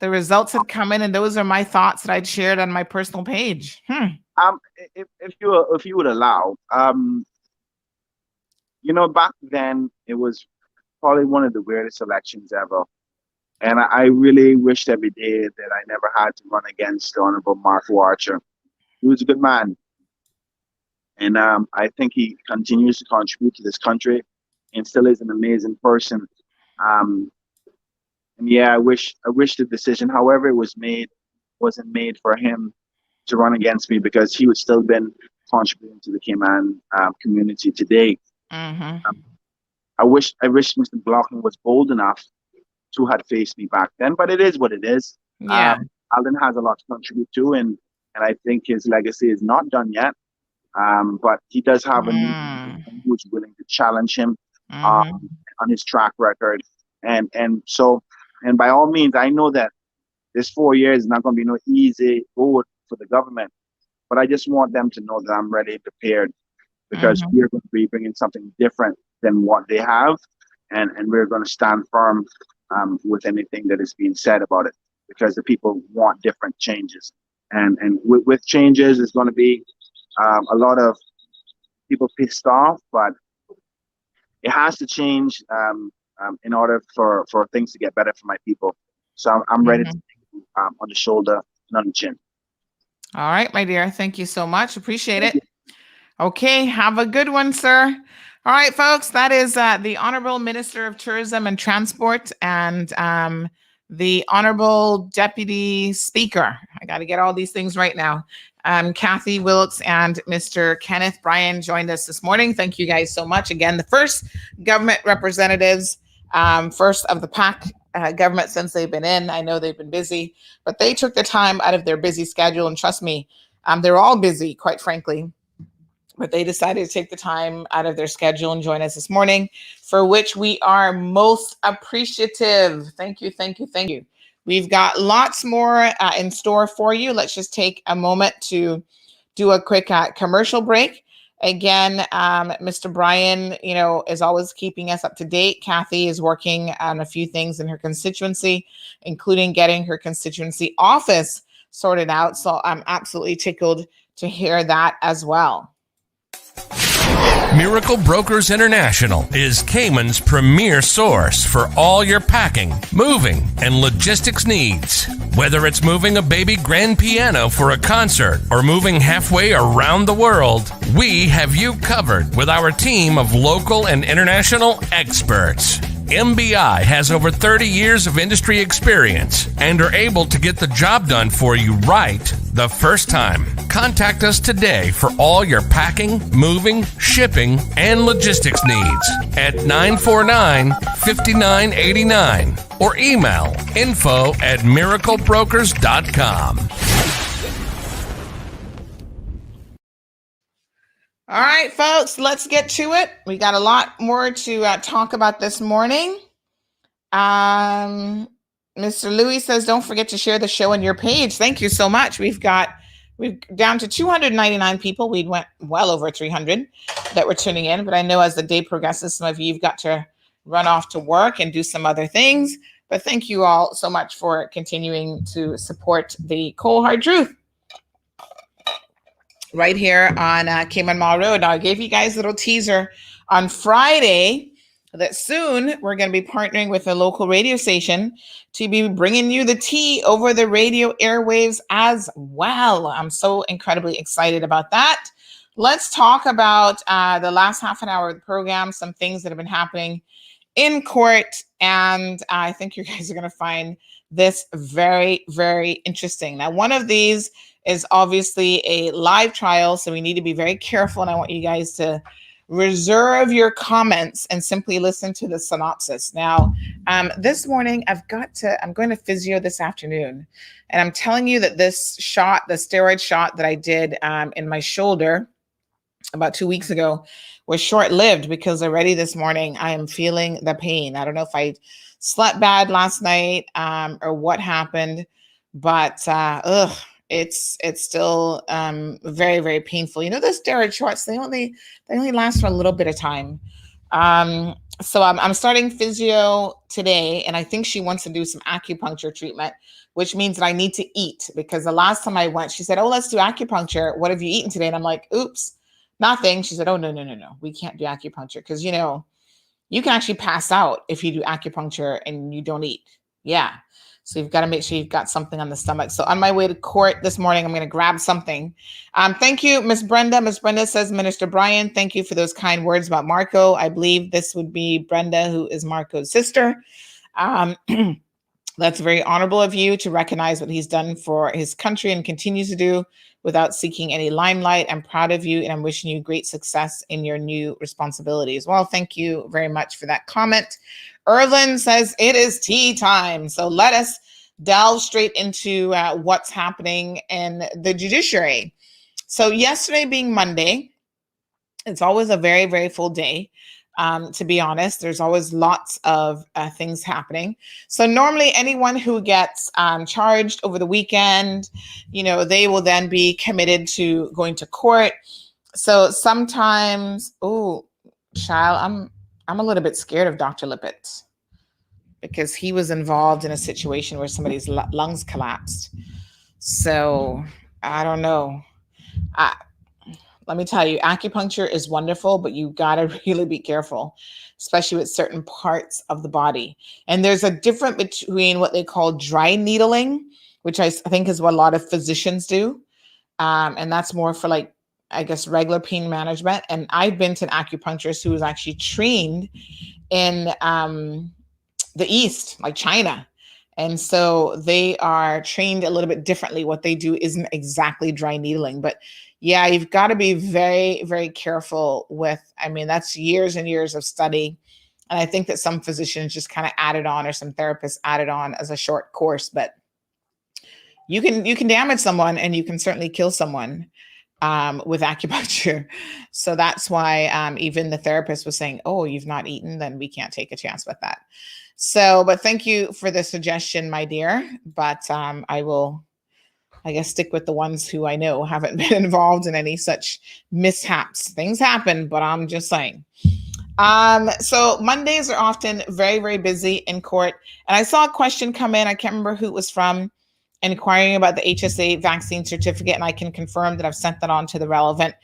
the results had come in, and those are my thoughts that I'd shared on my personal page. If you would allow, back then it was probably one of the weirdest elections ever. And I really wished every day that I never had to run against the Honorable Marco Archer. He was a good man. And I think he continues to contribute to this country and still is an amazing person. And yeah, I wish the decision, however it was made, wasn't made for him to run against me, because he would still been contributing to the Cayman community today. I wish Mr. Blockman was bold enough to have faced me back then, but it is what it is. Yeah. Alden has a lot to contribute to, and I think his legacy is not done yet. But he does have a new person who's willing to challenge him on his track record, and by all means, I know that this 4 years is not going to be no easy road for the government, but I just want them to know that I'm ready, prepared, because we're going to be bringing something different than what they have, and we're going to stand firm with anything that is being said about it, because the people want different changes, and with changes, there's going to be a lot of people pissed off, but it has to change in order for things to get better for my people. So I'm ready to take on the shoulder and on the chin. All right, my dear. Thank you so much. Appreciate it. Okay. Have a good one, sir. All right, folks. That is the Honorable Minister of Tourism and Transport and the Honorable Deputy Speaker. I got to get all these things right now. Kathy Wilks and Mr. Kenneth Bryan joined us this morning. Thank you guys so much. Again, the first government representatives, first of the PAC government since they've been in. I know they've been busy, but they took the time out of their busy schedule. And trust me, they're all busy, quite frankly. But they decided to take the time out of their schedule and join us this morning, for which we are most appreciative. Thank you, thank you, thank you. We've got lots more in store for you. Let's just take a moment to do a quick commercial break. Again, Mr. Bryan, is always keeping us up to date. Kathy is working on a few things in her constituency, including getting her constituency office sorted out. So I'm absolutely tickled to hear that as well. Miracle Brokers International is Cayman's premier source for all your packing, moving, and logistics needs. Whether it's moving a baby grand piano for a concert or moving halfway around the world, we have you covered with our team of local and international experts. MBI has over 30 years of industry experience and are able to get the job done for you right the first time. Contact us today for all your packing, moving, shipping, and logistics needs at 949-5989 or email info@miraclebrokers.com. All right, folks, let's get to it. We got a lot more to talk about this morning. Mr. Louis says, don't forget to share the show on your page. Thank you so much. We've down to 299 people. We went well over 300 that were tuning in, but I know as the day progresses, some of you have got to run off to work and do some other things. But thank you all so much for continuing to support the Cold Hard Truth right here on Cayman Mall Road. Now, I gave you guys a little teaser on Friday that soon we're going to be partnering with a local radio station to be bringing you the tea over the radio airwaves as well. I'm so incredibly excited about that. Let's talk about the last half an hour of the program, some things that have been happening in court, and I think you guys are going to find this very, very interesting. Now, one of these is obviously a live trial, so we need to be very careful, and I want you guys to reserve your comments and simply listen to the synopsis. Now, this morning, I'm going to physio this afternoon, and I'm telling you that this shot, the steroid shot that I did in my shoulder about 2 weeks ago, was short-lived because already this morning I am feeling the pain. I don't know if I slept bad last night or what happened, but it's still very, very painful. The steroid shots, they only last for a little bit of time. So I'm starting physio today, and I think she wants to do some acupuncture treatment, which means that I need to eat, because the last time I went, she said, oh, let's do acupuncture. What have you eaten today? And I'm like, oops, nothing. She said, oh, no. We can't do acupuncture because, you can actually pass out if you do acupuncture and you don't eat. Yeah. So you've got to make sure you've got something on the stomach. So on my way to court this morning, I'm going to grab something. Thank you, Miss Brenda. Miss Brenda says, Minister Bryan, thank you for those kind words about Marco. I believe this would be Brenda, who is Marco's sister. That's very honorable of you to recognize what he's done for his country and continues to do without seeking any limelight. I'm proud of you, and I'm wishing you great success in your new responsibilities. Well, thank you very much for that comment. Erlin says it is tea time. So let us delve straight into what's happening in the judiciary. So yesterday being Monday, it's always a very, very full day. To be honest, there's always lots of things happening. So normally anyone who gets charged over the weekend, they will then be committed to going to court. So sometimes, child, I'm a little bit scared of Dr. Lippett because he was involved in a situation where somebody's lungs collapsed. So I don't know. Let me tell you, acupuncture is wonderful, but you got to really be careful, especially with certain parts of the body. And there's a difference between what they call dry needling, which I think is what a lot of physicians do. And that's more for regular pain management. And I've been to an acupuncturist who was actually trained in the East, like China. And so they are trained a little bit differently. What they do isn't exactly dry needling, but yeah, you've got to be very, very careful with, I mean, that's years and years of study. And I think that some physicians just kind of added on, or some therapists added on as a short course, but you can damage someone, and you can certainly kill someone with acupuncture. So that's why even the therapist was saying, oh, you've not eaten, then we can't take a chance with that. So, but thank you for the suggestion, my dear. But I will, I guess, stick with the ones who I know haven't been involved in any such mishaps. Things happen, but I'm just saying. So Mondays are often very, very busy in court. And I saw a question come in. I can't remember who it was from, inquiring about the HSA vaccine certificate. And I can confirm that I've sent that on to the relevant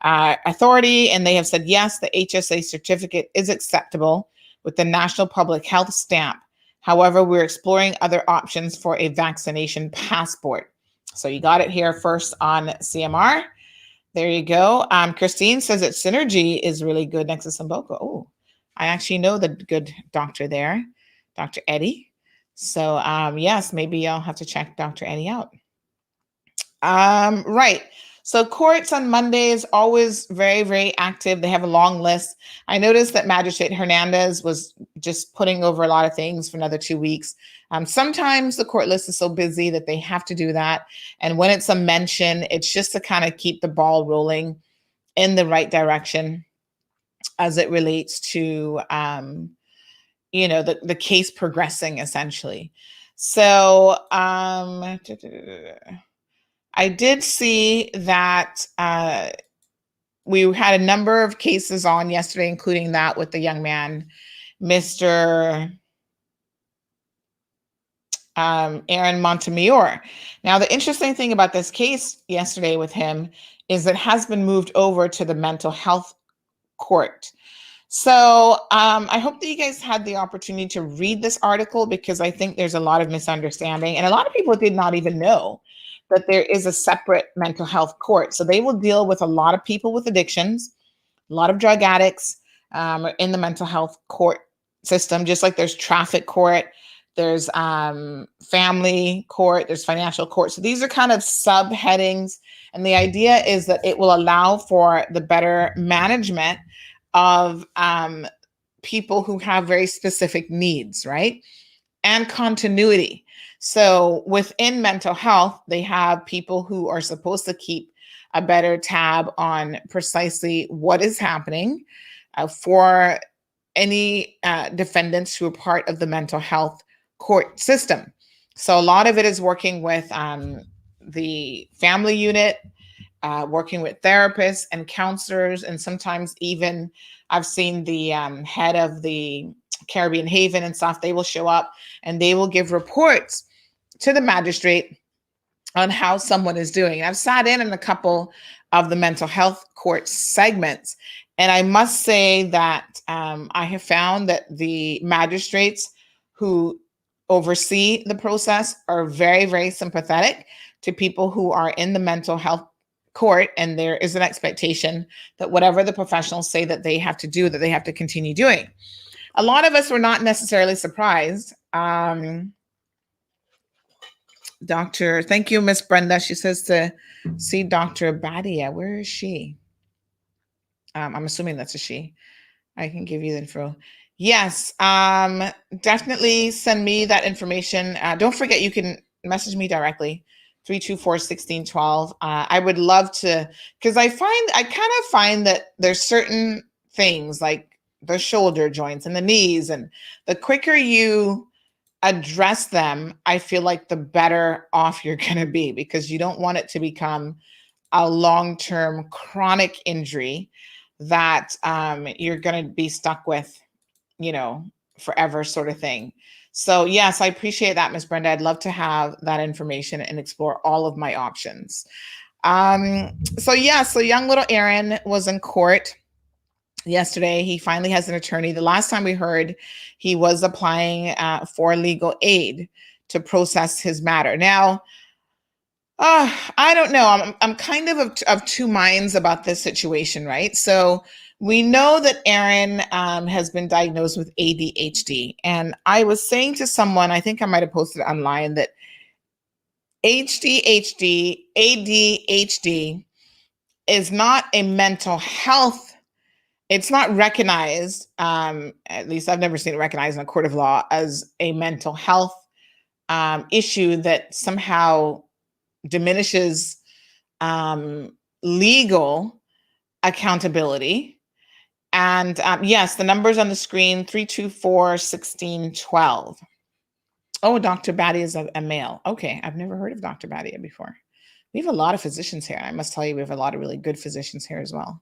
authority. And they have said, yes, the HSA certificate is acceptable with the National Public Health stamp. However, we're exploring other options for a vaccination passport. So you got it here first on CMR. There you go. Christine says that Synergy is really good next to Samboco. Oh, I actually know the good doctor there, Dr. Eddie. So yes, maybe I'll have to check Dr. Eddie out. Right. So courts on Mondays, always very, very active. They have a long list. I noticed that Magistrate Hernandez was just putting over a lot of things for another 2 weeks. Sometimes the court list is so busy that they have to do that. And when it's a mention, it's just to kind of keep the ball rolling in the right direction as it relates to, the case progressing, essentially. So I did see that we had a number of cases on yesterday, including that with the young man, Mr. Aaron Montemayor. Now, the interesting thing about this case yesterday with him is it has been moved over to the mental health court. So I hope that you guys had the opportunity to read this article, because I think there's a lot of misunderstanding, and a lot of people did not even know that there is a separate mental health court. So they will deal with a lot of people with addictions, a lot of drug addicts in the mental health court system, just like there's traffic court, there's family court, there's financial court. So these are kind of subheadings. And the idea is that it will allow for the better management of people who have very specific needs, right? And continuity. So within mental health, they have people who are supposed to keep a better tab on precisely what is happening for any defendants who are part of the mental health court system. So a lot of it is working with the family unit, working with therapists and counselors, and sometimes even I've seen the head of the Caribbean Haven and stuff. They will show up and they will give reports to the magistrate on how someone is doing. And I've sat in a couple of the mental health court segments, and I must say that I have found that the magistrates who oversee the process are very, very sympathetic to people who are in the mental health court, and there is an expectation that whatever the professionals say that they have to do, that they have to continue doing. A lot of us were not necessarily surprised. Thank you, Miss Brenda. She says to see Dr. Badia. Where is she? I'm assuming that's a she. I can give you the info. Yes, definitely send me that information. Don't forget, you can message me directly, 324-1612. I would love to, because I kind of find that there's certain things like the shoulder joints and the knees, and the quicker you address them, I feel like the better off you're going to be, because you don't want it to become a long-term chronic injury that you're going to be stuck with, forever, sort of thing. So yes, I appreciate that, Ms. Brenda. I'd love to have that information and explore all of my options. So young little Aaron was in court yesterday. He finally has an attorney. The last time we heard, he was applying for legal aid to process his matter. Now, I don't know. I'm kind of two minds about this situation, right? So we know that Aaron has been diagnosed with ADHD. And I was saying to someone, I think I might have posted it online, that ADHD is not a mental health. It's not recognized, at least I've never seen it recognized in a court of law, as a mental health issue that somehow diminishes legal accountability. And yes, the numbers on the screen, 324-1612. Oh, Dr. Batty is a male. Okay, I've never heard of Dr. Batty before. We have a lot of physicians here. I must tell you, we have a lot of really good physicians here as well.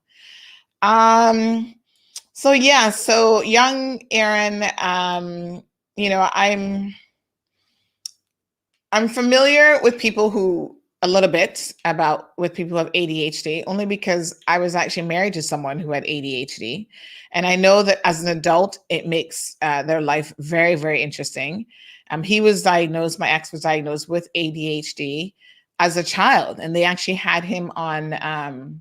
So yeah, so young Aaron, you know, I'm familiar with people who, a little bit with people who have ADHD, only because I was actually married to someone who had ADHD. And I know that as an adult, it makes their life very, very interesting. He was diagnosed, my ex was diagnosed with ADHD as a child. And they actually had him on,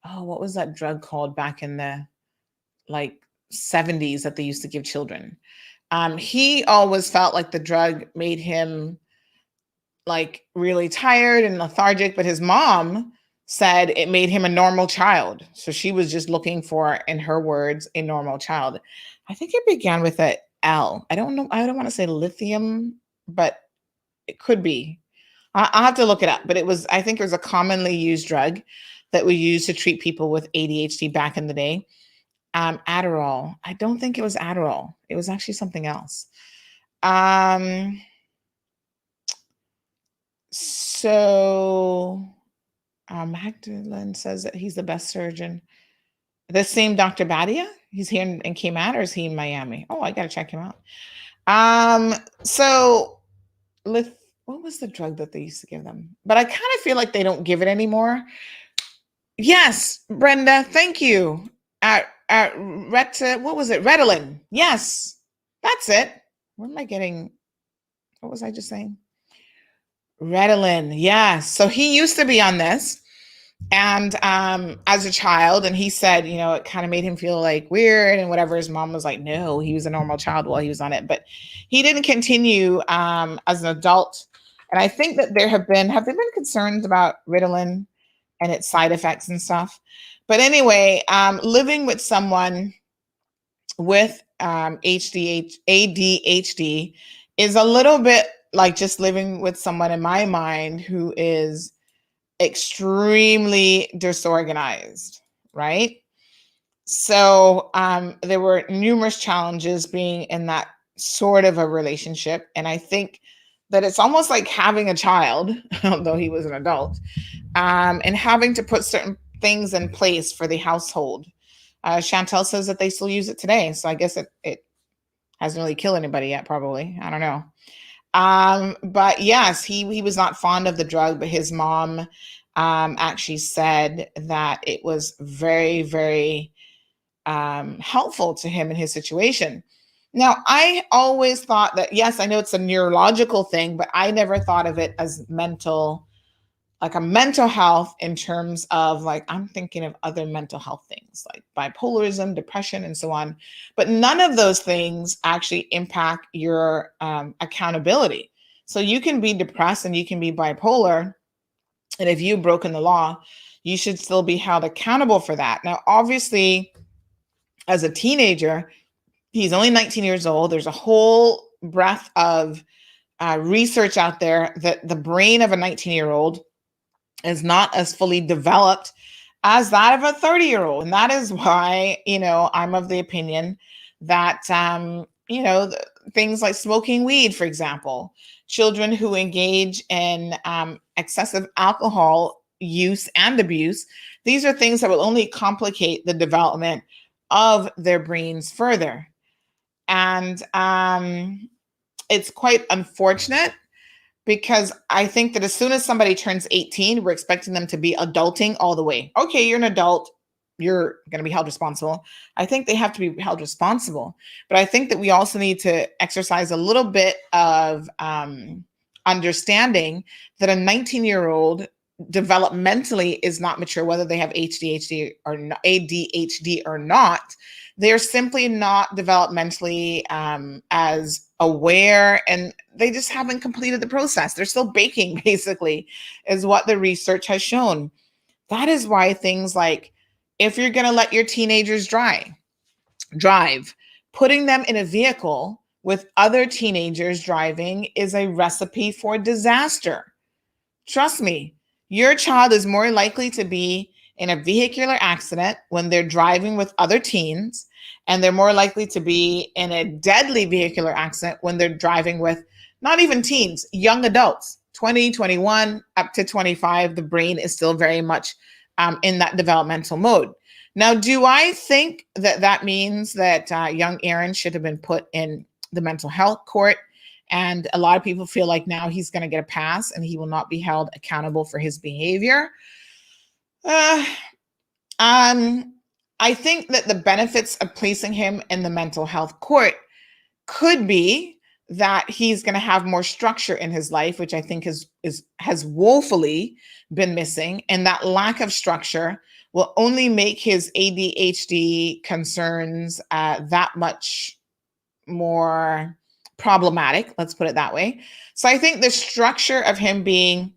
what was that drug called back in the like 70s that they used to give children? He always felt like the drug made him like really tired and lethargic, but his mom said it made him a normal child. So she was just looking for, in her words, a normal child. I think it began with a L. I don't know. I don't want to say lithium, but it could be. I'll have to look it up. But I think it was a commonly used drug that we used to treat people with ADHD back in the day. Adderall. I don't think it was Adderall. It was actually something else. So Magdalene says that he's the best surgeon. The same Dr. Badia? He's here in Cayman, or is he in Miami? Oh, I got to check him out. So what was the drug that they used to give them? But I kind of feel like they don't give it anymore. Yes, Brenda, thank you. What was it? Ritalin. Yes, that's it. What was I just saying? Ritalin. Yeah. So he used to be on this, and as a child, and he said, you know, it kind of made him feel like weird and whatever. His mom was like, no, he was a normal child while he was on it, but he didn't continue as an adult. And I think that have there been concerns about Ritalin and its side effects and stuff? But anyway, living with someone with ADHD is a little bit like just living with someone, in my mind, who is extremely disorganized, right? So there were numerous challenges being in that sort of a relationship. And I think that it's almost like having a child, although he was an adult, and having to put certain things in place for the household. Chantel says that they still use it today. So I guess it hasn't really killed anybody yet, probably. I don't know. But yes, he was not fond of the drug, but his mom actually said that it was very, very helpful to him in his situation. Now, I always thought that, yes, I know it's a neurological thing, but I never thought of it as like a mental health in terms of, like, I'm thinking of other mental health things like bipolarism, depression, and so on. But none of those things actually impact your accountability. So you can be depressed and you can be bipolar. And if you've broken the law, you should still be held accountable for that. Now, obviously, as a teenager, he's only 19 years old. There's a whole breadth of research out there that the brain of a 19-year-old is not as fully developed as that of a 30-year-old. And that is why, you know, I'm of the opinion that, you know, things like smoking weed, for example, children who engage in excessive alcohol use and abuse, these are things that will only complicate the development of their brains further. And it's quite unfortunate, because I think that as soon as somebody turns 18, we're expecting them to be adulting all the way. Okay, you're an adult, you're going to be held responsible. I think they have to be held responsible. But I think that we also need to exercise a little bit of understanding that a 19-year-old developmentally is not mature, whether they have ADHD or not. They're simply not developmentally as aware, and they just haven't completed the process. They're still baking, basically, is what the research has shown. That is why things like, if you're going to let your teenagers drive, putting them in a vehicle with other teenagers driving is a recipe for disaster. Trust me, your child is more likely to be in a vehicular accident when they're driving with other teens, and they're more likely to be in a deadly vehicular accident when they're driving with not even teens, young adults, 20, 21, up to 25. The brain is still very much in that developmental mode. Now, do I think that that means that young Aaron should have been put in the mental health court? And a lot of people feel like now he's going to get a pass and he will not be held accountable for his behavior. I think that the benefits of placing him in the mental health court could be that he's going to have more structure in his life, which I think has woefully been missing. And that lack of structure will only make his ADHD concerns that much more problematic. Let's put it that way. So I think the structure of him being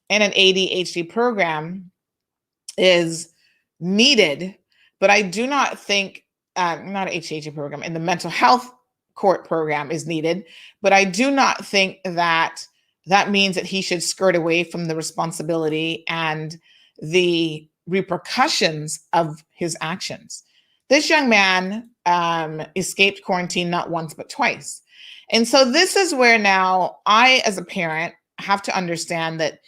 in an ADHD program is needed, but I do not think, not an ADHD program, in the mental health court program is needed, but I do not think that that means that he should skirt away from the responsibility and the repercussions of his actions. This young man escaped quarantine not once, but twice. And so this is where now I, as a parent, have to understand that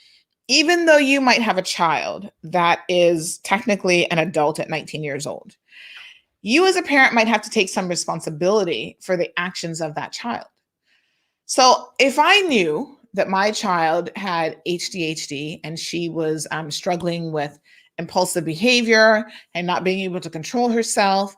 even though you might have a child that is technically an adult at 19 years old, you as a parent might have to take some responsibility for the actions of that child. So if I knew that my child had ADHD and she was struggling with impulsive behavior and not being able to control herself,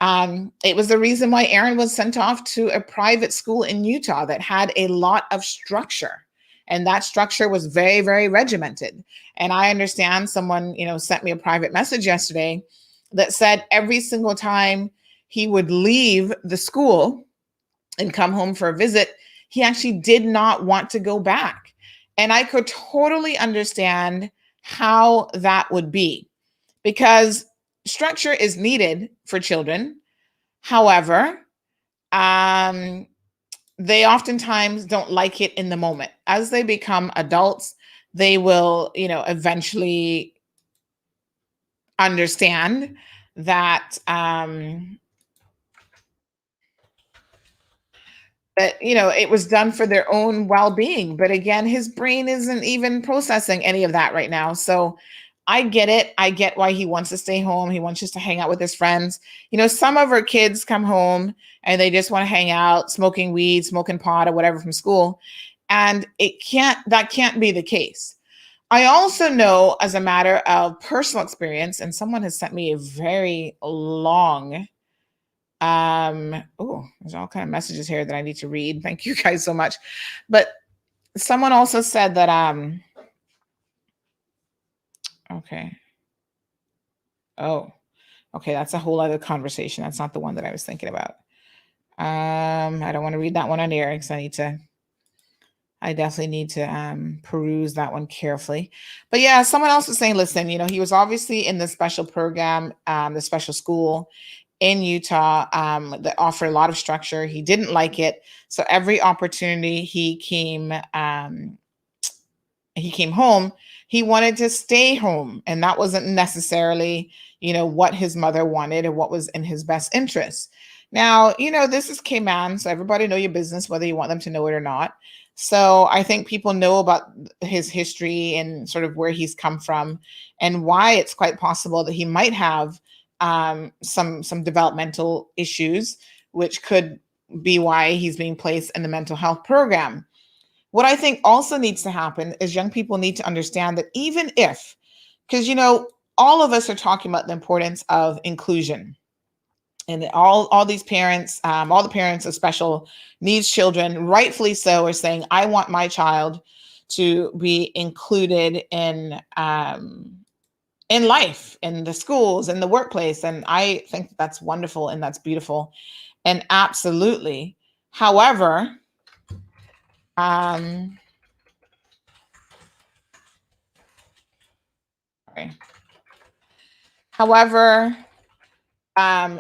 it was the reason why Aaron was sent off to a private school in Utah that had a lot of structure. And that structure was very, very regimented. And I understand someone, sent me a private message yesterday that said every single time he would leave the school and come home for a visit, he actually did not want to go back. And I could totally understand how that would be, because structure is needed for children. However, they oftentimes don't like it in the moment. As they become adults, they will, eventually understand that it was done for their own well-being. But again, his brain isn't even processing any of that right now. So I get it. I get why he wants to stay home. He wants just to hang out with his friends. Some of our kids come home and they just want to hang out, smoking weed, smoking pot or whatever from school. And that can't be the case. I also know, as a matter of personal experience, and someone has sent me a very long, there's all kind of messages here that I need to read. Thank you guys so much. But someone also said that, okay. Oh, okay. That's a whole other conversation. That's not the one that I was thinking about. I don't want to read that one on air because I definitely need to peruse that one carefully. But yeah, someone else was saying, listen, he was obviously in the special program, the special school in Utah that offered a lot of structure. He didn't like it. So every opportunity he came home, he wanted to stay home. And that wasn't necessarily, what his mother wanted or what was in his best interest. Now, this is Cayman, so everybody know your business, whether you want them to know it or not. So I think people know about his history and sort of where he's come from and why it's quite possible that he might have some developmental issues, which could be why he's being placed in the mental health program. What I think also needs to happen is young people need to understand that even if, because, all of us are talking about the importance of inclusion. And all these parents, all the parents of special needs children, rightfully so, are saying, I want my child to be included in life, in the schools, in the workplace. And I think that's wonderful and that's beautiful. And absolutely. However,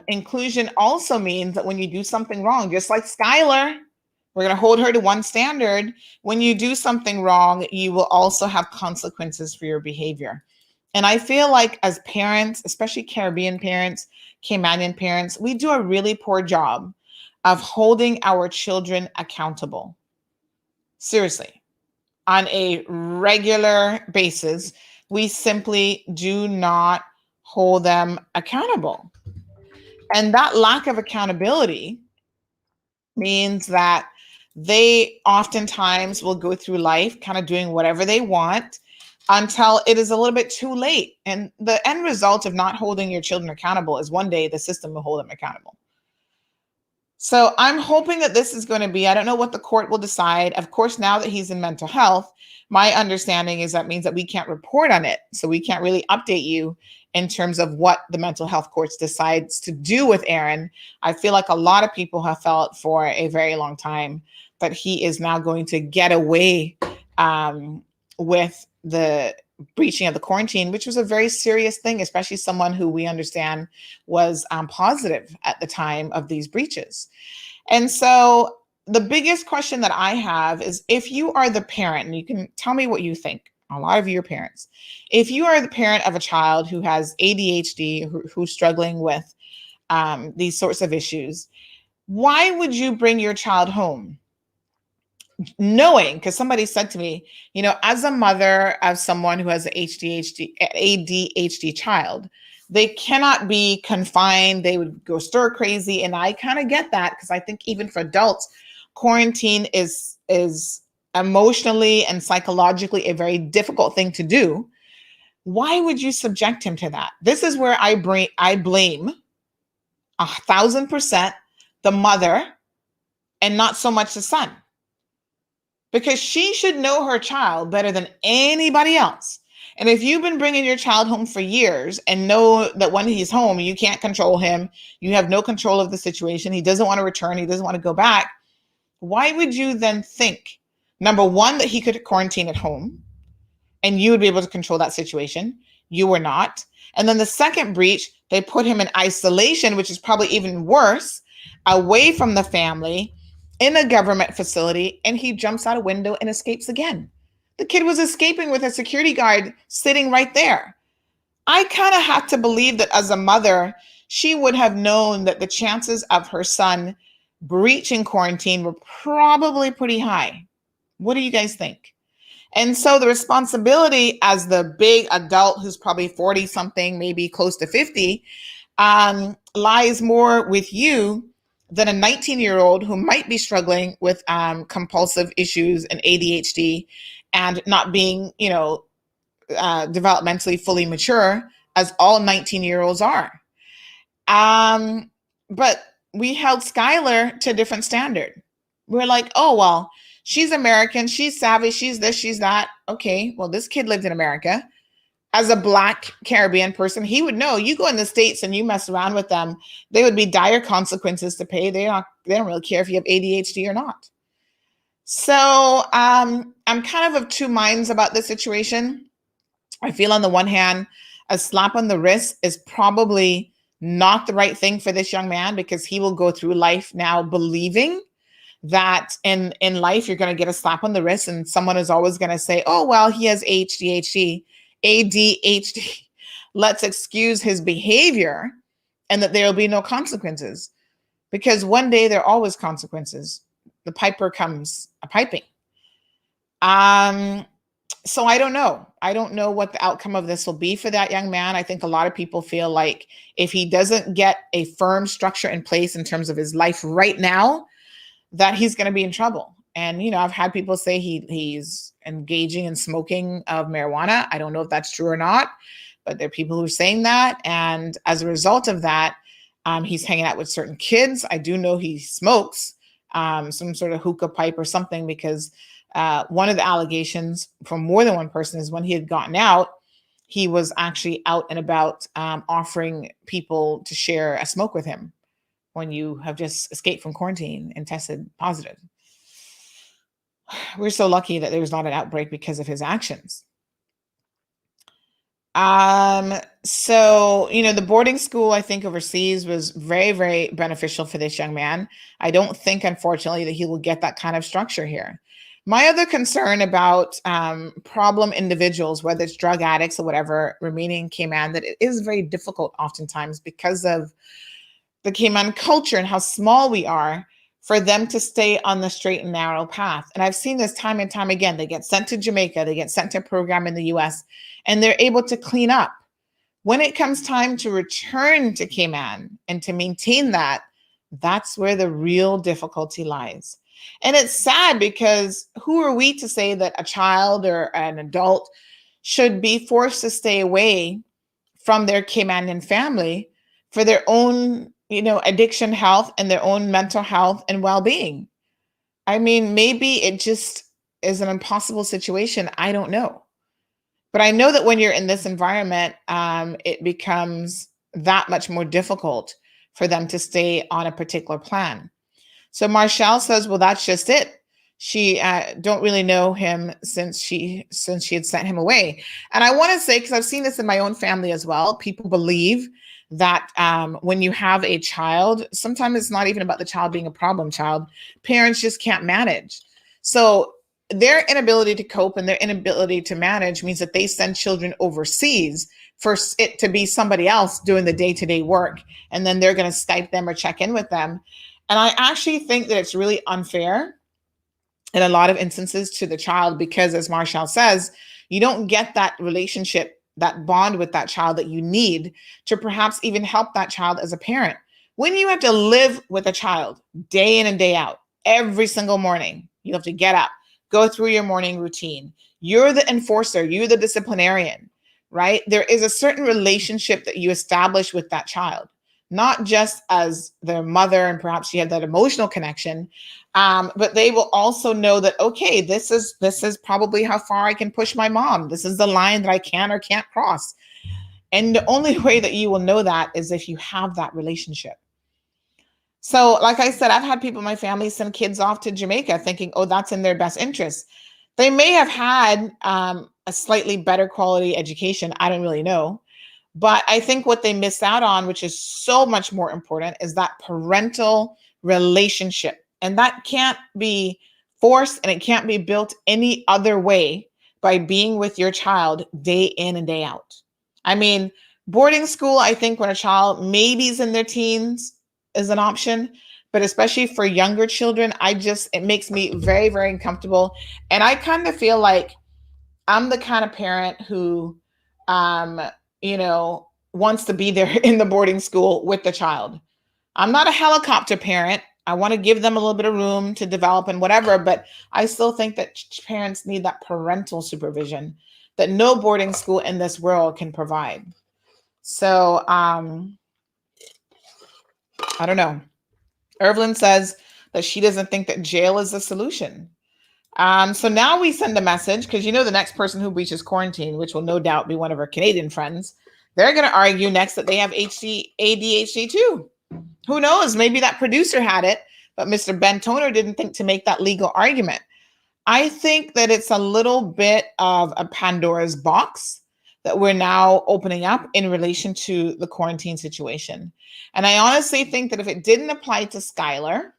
inclusion also means that when you do something wrong, just like Skylar, we're going to hold her to one standard. When you do something wrong, you will also have consequences for your behavior. And I feel like as parents, especially Caribbean parents, Caymanian parents, we do a really poor job of holding our children accountable. Seriously, on a regular basis, we simply do not hold them accountable. And that lack of accountability means that they oftentimes will go through life kind of doing whatever they want until it is a little bit too late. And the end result of not holding your children accountable is one day the system will hold them accountable. So I'm hoping that this is going to be, I don't know what the court will decide. Of course, now that he's in mental health, my understanding is that means that we can't report on it. So we can't really update you in terms of what the mental health courts decides to do with Aaron. I feel like a lot of people have felt for a very long time that he is now going to get away with the breaching of the quarantine, which was a very serious thing, especially someone who we understand was positive at the time of these breaches. And so the biggest question that I have is, if you are the parent, and you can tell me what you think, a lot of you are parents, if you are the parent of a child who has ADHD, who's struggling with these sorts of issues, why would you bring your child home? Knowing, because somebody said to me, you know, as a mother of someone who has an ADHD child, they cannot be confined. They would go stir crazy. And I kind of get that, because I think even for adults, quarantine is emotionally and psychologically a very difficult thing to do. Why would you subject him to that? This is where I blame 1,000% the mother and not so much the son. Because she should know her child better than anybody else. And if you've been bringing your child home for years and know that when he's home, you can't control him, you have no control of the situation, he doesn't want to return, he doesn't want to go back, why would you then think, number one, that he could quarantine at home and you would be able to control that situation? You were not. And then the second breach, they put him in isolation, which is probably even worse, away from the family, in a government facility, and he jumps out a window and escapes again. The kid was escaping with a security guard sitting right there. I kind of have to believe that as a mother, she would have known that the chances of her son breaching quarantine were probably pretty high. What do you guys think? And so the responsibility as the big adult who's probably 40 something, maybe close to 50, lies more with you than a 19-year-old who might be struggling with compulsive issues and ADHD and not being, developmentally fully mature, as all 19-year-olds are. But we held Skylar to a different standard. We're like, oh, well, she's American, she's savvy, she's this, she's that. Okay, well, this kid lived in America. As a Black Caribbean person, he would know, you go in the States and you mess around with them, they would be dire consequences to pay. They don't really care if you have ADHD or not. So I'm kind of two minds about this situation. I feel on the one hand, a slap on the wrist is probably not the right thing for this young man, because he will go through life now believing that in life you're going to get a slap on the wrist and someone is always going to say, oh, well, he has ADHD. Let's excuse his behavior and that there will be no consequences, because one day there are always consequences. The piper comes a piping. So I don't know. I don't know what the outcome of this will be for that young man. I think a lot of people feel like if he doesn't get a firm structure in place in terms of his life right now, that he's going to be in trouble. And, I've had people say he's engaging in smoking of marijuana. I don't know if that's true or not, but there are people who are saying that. And as a result of that, he's hanging out with certain kids. I do know he smokes some sort of hookah pipe or something, because One of the allegations from more than one person is when he had gotten out, he was actually out and about offering people to share a smoke with him when you have just escaped from quarantine and tested positive. We're so lucky that there was not an outbreak because of his actions. So, the boarding school, I think overseas was very, very beneficial for this young man. I don't think, unfortunately, that he will get that kind of structure here. My other concern about problem individuals, whether it's drug addicts or whatever, remaining in Cayman, that it is very difficult oftentimes because of the Cayman culture and how small we are for them to stay on the straight and narrow path. And I've seen this time and time again. They get sent to Jamaica, they get sent to a program in the US, and they're able to clean up. When it comes time to return to Cayman and to maintain that, that's where the real difficulty lies. And it's sad because who are we to say that a child or an adult should be forced to stay away from their Caymanian family for their own, addiction health and their own mental health and well-being? I mean, maybe it just is an impossible situation. I don't know. But I know that when you're in this environment, it becomes that much more difficult for them to stay on a particular plan. So Marshall says, well, that's just it. She don't really know him since she had sent him away. And I want to say, because I've seen this in my own family as well, people believe that when you have a child, sometimes it's not even about the child being a problem child. Parents just can't manage. So their inability to cope and their inability to manage means that they send children overseas for it to be somebody else doing the day-to-day work. And then they're going to Skype them or check in with them. And I actually think that it's really unfair in a lot of instances to the child, because as Marshall says, you don't get that relationship, that bond with that child that you need to perhaps even help that child as a parent. When you have to live with a child day in and day out, every single morning, you have to get up, go through your morning routine. You're the enforcer, you're the disciplinarian, right? There is a certain relationship that you establish with that child, not just as their mother, and perhaps you have that emotional connection, but they will also know that, okay, this is probably how far I can push my mom. This is the line that I can or can't cross. And the only way that you will know that is if you have that relationship. So like I said, I've had people in my family send kids off to Jamaica thinking, oh, that's in their best interest. They may have had a slightly better quality education. I don't really know. But I think what they missed out on, which is so much more important, is that parental relationship. And that can't be forced, and it can't be built any other way by being with your child day in and day out. I mean, boarding school, I think when a child maybe is in their teens is an option, but especially for younger children, it makes me very, very uncomfortable. And I kind of feel like I'm the kind of parent who, wants to be there in the boarding school with the child. I'm not a helicopter parent. I want to give them a little bit of room to develop and whatever, but I still think that parents need that parental supervision that no boarding school in this world can provide. So, I don't know. Evelyn says that she doesn't think that jail is the solution. So now we send a message, because the next person who breaches quarantine, which will no doubt be one of our Canadian friends, they're going to argue next that they have ADHD too. Who knows? Maybe that producer had it, but Mr. Ben Toner didn't think to make that legal argument. I think that it's a little bit of a Pandora's box that we're now opening up in relation to the quarantine situation. And I honestly think that if it didn't apply to Skylar,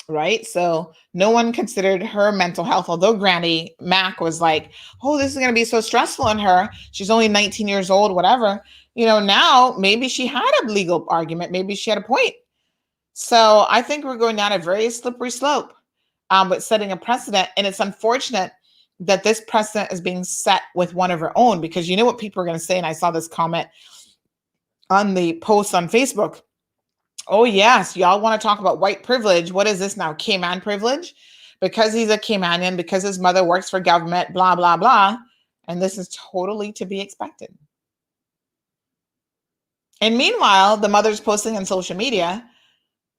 right? So no one considered her mental health, although Granny Mac was like, oh, this is going to be so stressful on her. She's only 19 years old, whatever. Now maybe she had a legal argument. Maybe she had a point. So I think we're going down a very slippery slope with setting a precedent. And it's unfortunate that this precedent is being set with one of her own, because you know what people are going to say. And I saw this comment on the post on Facebook. Oh, yes. Y'all want to talk about white privilege. What is this now? Cayman privilege? Because he's a Caymanian, because his mother works for government, blah, blah, blah. And this is totally to be expected. And meanwhile, the mother's posting on social media,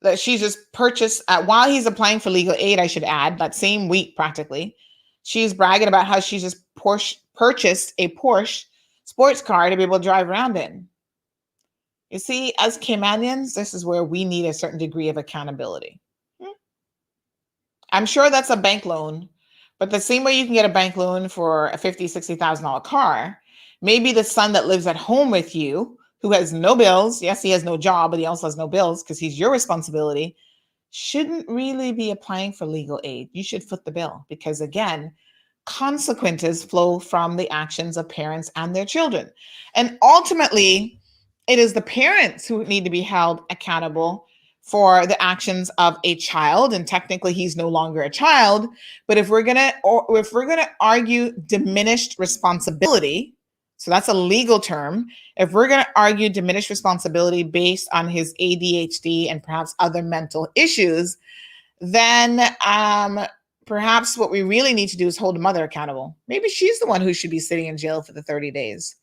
that she just purchased, while he's applying for legal aid, I should add, that same week practically, she's bragging about how she just purchased a Porsche sports car to be able to drive around in. You see, as Caymanians, this is where we need a certain degree of accountability. I'm sure that's a bank loan, but the same way you can get a bank loan for a $50,000, $60,000 car, maybe the son that lives at home with you, who has no bills, yes, he has no job, but he also has no bills because he's your responsibility, shouldn't really be applying for legal aid. You should foot the bill because, again, consequences flow from the actions of parents and their children. And ultimately, it is the parents who need to be held accountable for the actions of a child. And technically, he's no longer a child. But if we're gonna argue diminished responsibility, so that's a legal term. If we're going to argue diminished responsibility based on his ADHD and perhaps other mental issues, then perhaps what we really need to do is hold the mother accountable. Maybe she's the one who should be sitting in jail for the 30 days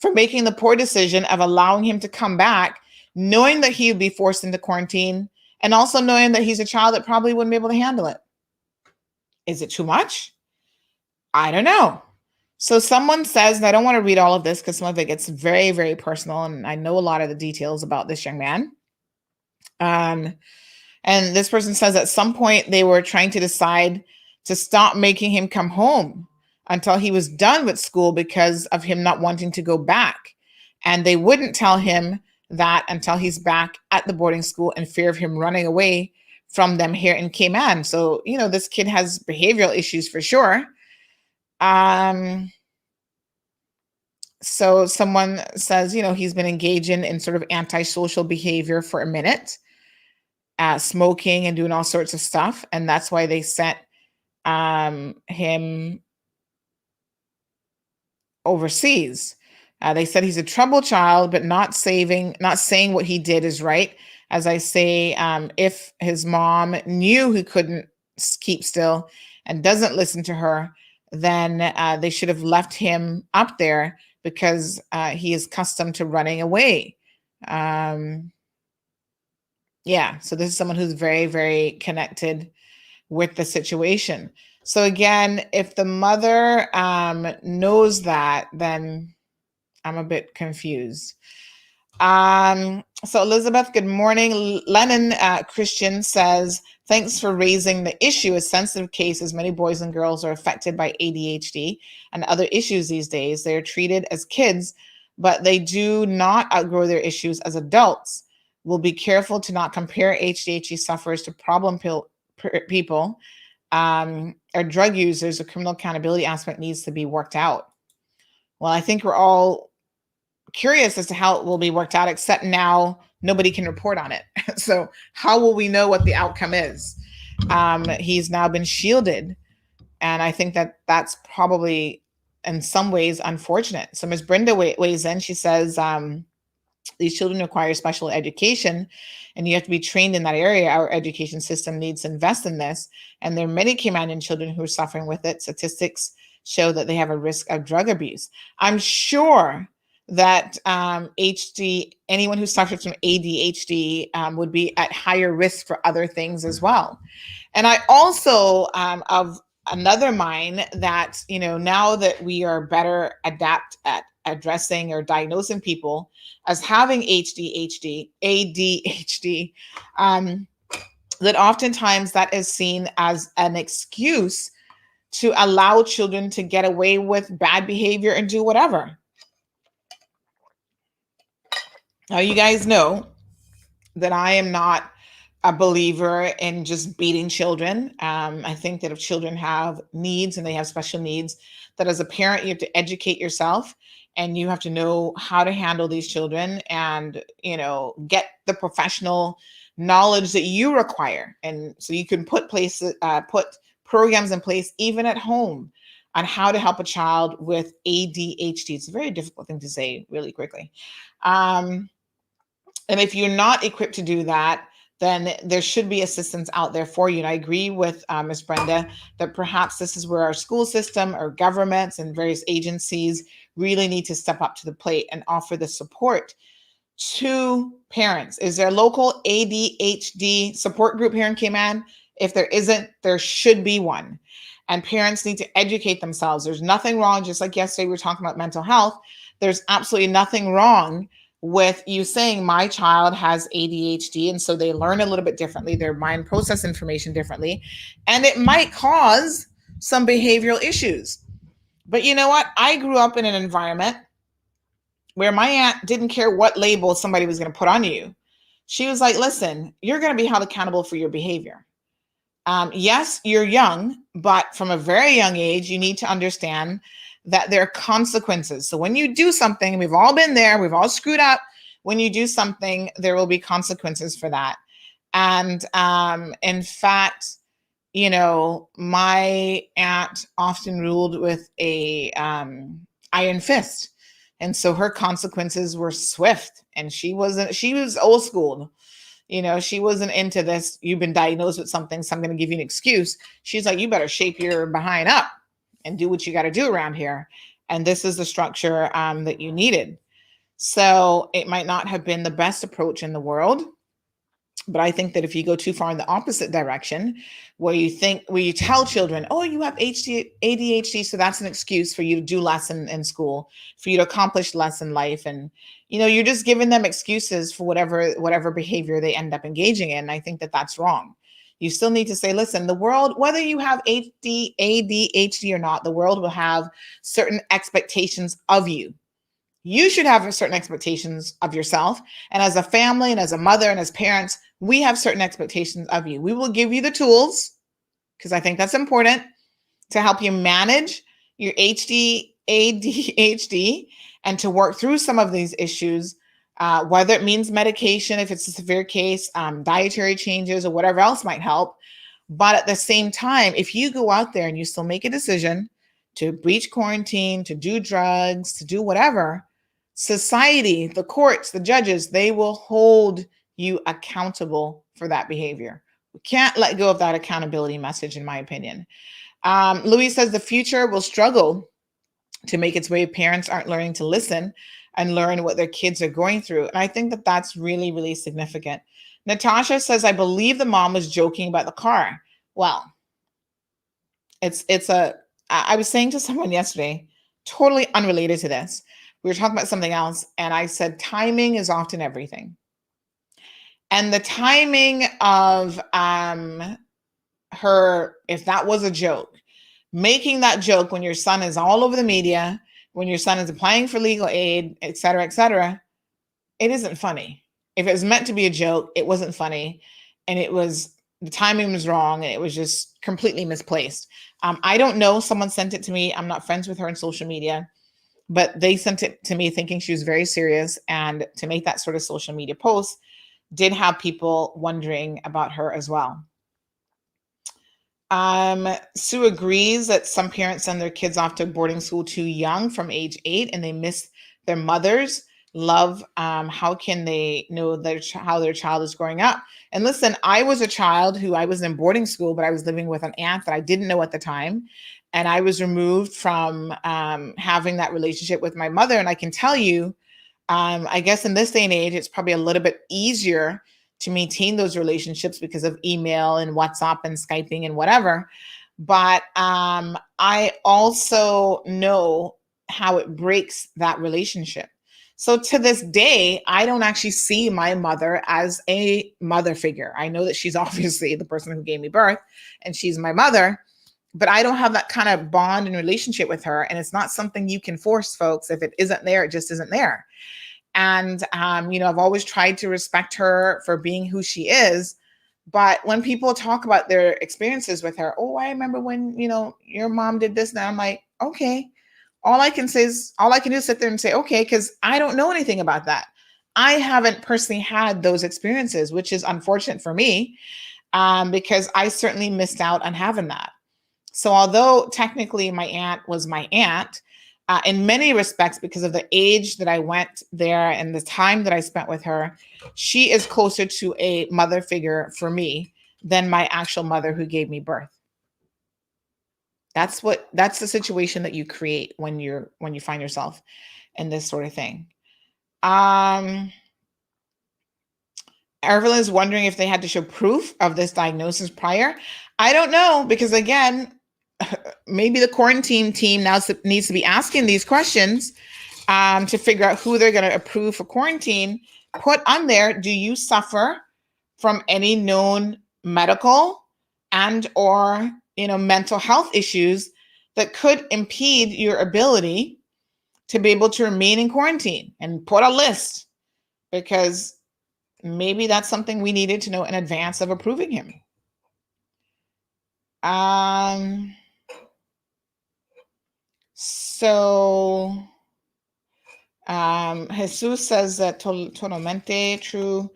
for making the poor decision of allowing him to come back, knowing that he would be forced into quarantine, and also knowing that he's a child that probably wouldn't be able to handle it. Is it too much? I don't know. So someone says, and I don't want to read all of this because some of it gets very, very personal, and I know a lot of the details about this young man. And this person says at some point they were trying to decide to stop making him come home until he was done with school because of him not wanting to go back. And they wouldn't tell him that until he's back at the boarding school in fear of him running away from them here in Cayman. So, this kid has behavioral issues for sure. So someone says, he's been engaging in sort of antisocial behavior for a minute, smoking and doing all sorts of stuff. And that's why they sent him overseas. They said he's a troubled child, but not saying what he did is right. As I say, if his mom knew he couldn't keep still and doesn't listen to her, then they should have left him up there because he is accustomed to running away. So this is someone who's very, very connected with the situation. So again, if the mother knows that, then I'm a bit confused. So Elizabeth, good morning. Lennon Christian says, thanks for raising the issue. A sensitive case as many boys and girls are affected by ADHD and other issues these days. They are treated as kids, but they do not outgrow their issues as adults. We'll be careful to not compare ADHD sufferers to problem people or drug users. The criminal accountability aspect needs to be worked out. Well, I think we're all curious as to how it will be worked out, except now nobody can report on it. So how will we know what the outcome is? He's now been shielded. And I think that that's probably in some ways unfortunate. So Ms. Brenda weighs in. She says, these children require special education and you have to be trained in that area. Our education system needs to invest in this. And there are many Caymanian children who are suffering with it. Statistics show that they have a risk of drug abuse. I'm sure that anyone who suffers from ADHD would be at higher risk for other things as well. And I also of another mind that, now that we are better adept at addressing or diagnosing people as having ADHD, that oftentimes that is seen as an excuse to allow children to get away with bad behavior and do whatever. Now, you guys know that I am not a believer in just beating children. I think that if children have needs and they have special needs, that as a parent, you have to educate yourself and you have to know how to handle these children and, get the professional knowledge that you require. And so you can put programs in place, even at home, on how to help a child with ADHD. It's a very difficult thing to say really quickly. And if you're not equipped to do that, then there should be assistance out there for you. And I agree with Ms. Brenda that perhaps this is where our school system, our governments and various agencies really need to step up to the plate and offer the support to parents. Is there a local ADHD support group here in Cayman? If there isn't, there should be one. And parents need to educate themselves. There's nothing wrong, just like yesterday we were talking about mental health. There's absolutely nothing wrong with you saying my child has ADHD, and so they learn a little bit differently. Their mind process information differently, and it might cause some behavioral issues. But you know what? I grew up in an environment where my aunt didn't care what label somebody was going to put on you. She was like, listen, you're going to be held accountable for your behavior. Yes, you're young, but from a very young age, you need to understand that there are consequences. So when you do something, we've all been there, we've all screwed up. When you do something, there will be consequences for that. And in fact, you know, my aunt often ruled with a iron fist. And so her consequences were swift, and she was old school. You know, she wasn't into this. You've been diagnosed with something, so I'm going to give you an excuse. She's like, you better shape your behind up and do what you got to do around here. And this is the structure that you needed. So it might not have been the best approach in the world, but I think that if you go too far in the opposite direction, where you tell children, oh, you have ADHD, so that's an excuse for you to do less in school, for you to accomplish less in life. And, you know, you're just giving them excuses for whatever behavior they end up engaging in. I think that that's wrong. You still need to say, listen, the world, whether you have ADHD or not, the world will have certain expectations of you. You should have certain expectations of yourself. And as a family and as a mother and as parents, we have certain expectations of you. We will give you the tools, because I think that's important, to help you manage your ADHD and to work through some of these issues, whether it means medication, if it's a severe case, dietary changes, or whatever else might help. But at the same time, if you go out there and you still make a decision to breach quarantine, to do drugs, to do whatever, society, the courts, the judges, they will hold you accountable for that behavior. We can't let go of that accountability message, in my opinion. Louis says the future will struggle to make its way if parents aren't learning to listen and learn what their kids are going through. And I think that that's really, really significant. Natasha says, I believe the mom was joking about the car. Well, I was saying to someone yesterday, totally unrelated to this. We were talking about something else, and I said, timing is often everything. And the timing of her, if that was a joke, making that joke when your son is all over the media, when your son is applying for legal aid, et cetera, it isn't funny. If it was meant to be a joke, it wasn't funny. And the timing was wrong, and it was just completely misplaced. I don't know. Someone sent it to me. I'm not friends with her on social media, but they sent it to me thinking she was very serious. And to make that sort of social media post did have people wondering about her as well. Sue agrees that some parents send their kids off to boarding school too young, from age 8, and they miss their mother's love. How can they know how their child is growing up? And listen, I was a child I was in boarding school, but I was living with an aunt that I didn't know at the time. And I was removed from having that relationship with my mother. And I can tell you, I guess in this day and age, it's probably a little bit easier to maintain those relationships because of email and WhatsApp and Skyping and whatever. But I also know how it breaks that relationship. So to this day, I don't actually see my mother as a mother figure. I know that she's obviously the person who gave me birth, and she's my mother, but I don't have that kind of bond and relationship with her. And it's not something you can force, folks. If it isn't there, it just isn't there. And, I've always tried to respect her for being who she is. But when people talk about their experiences with her, oh, I remember when, your mom did this. Now I'm like, okay, all I can do is sit there and say, okay, because I don't know anything about that. I haven't personally had those experiences, which is unfortunate for me, because I certainly missed out on having that. So although technically my aunt was my aunt, in many respects, because of the age that I went there and the time that I spent with her, she is closer to a mother figure for me than my actual mother who gave me birth. That's the situation that you create when you find yourself in this sort of thing. Everyone is wondering if they had to show proof of this diagnosis prior. I don't know, because again, maybe the quarantine team now needs to be asking these questions to figure out who they're going to approve for quarantine. Put on there, do you suffer from any known medical and or mental health issues that could impede your ability to be able to remain in quarantine? And put a list, because maybe that's something we needed to know in advance of approving him. Jesus says that totalmente true.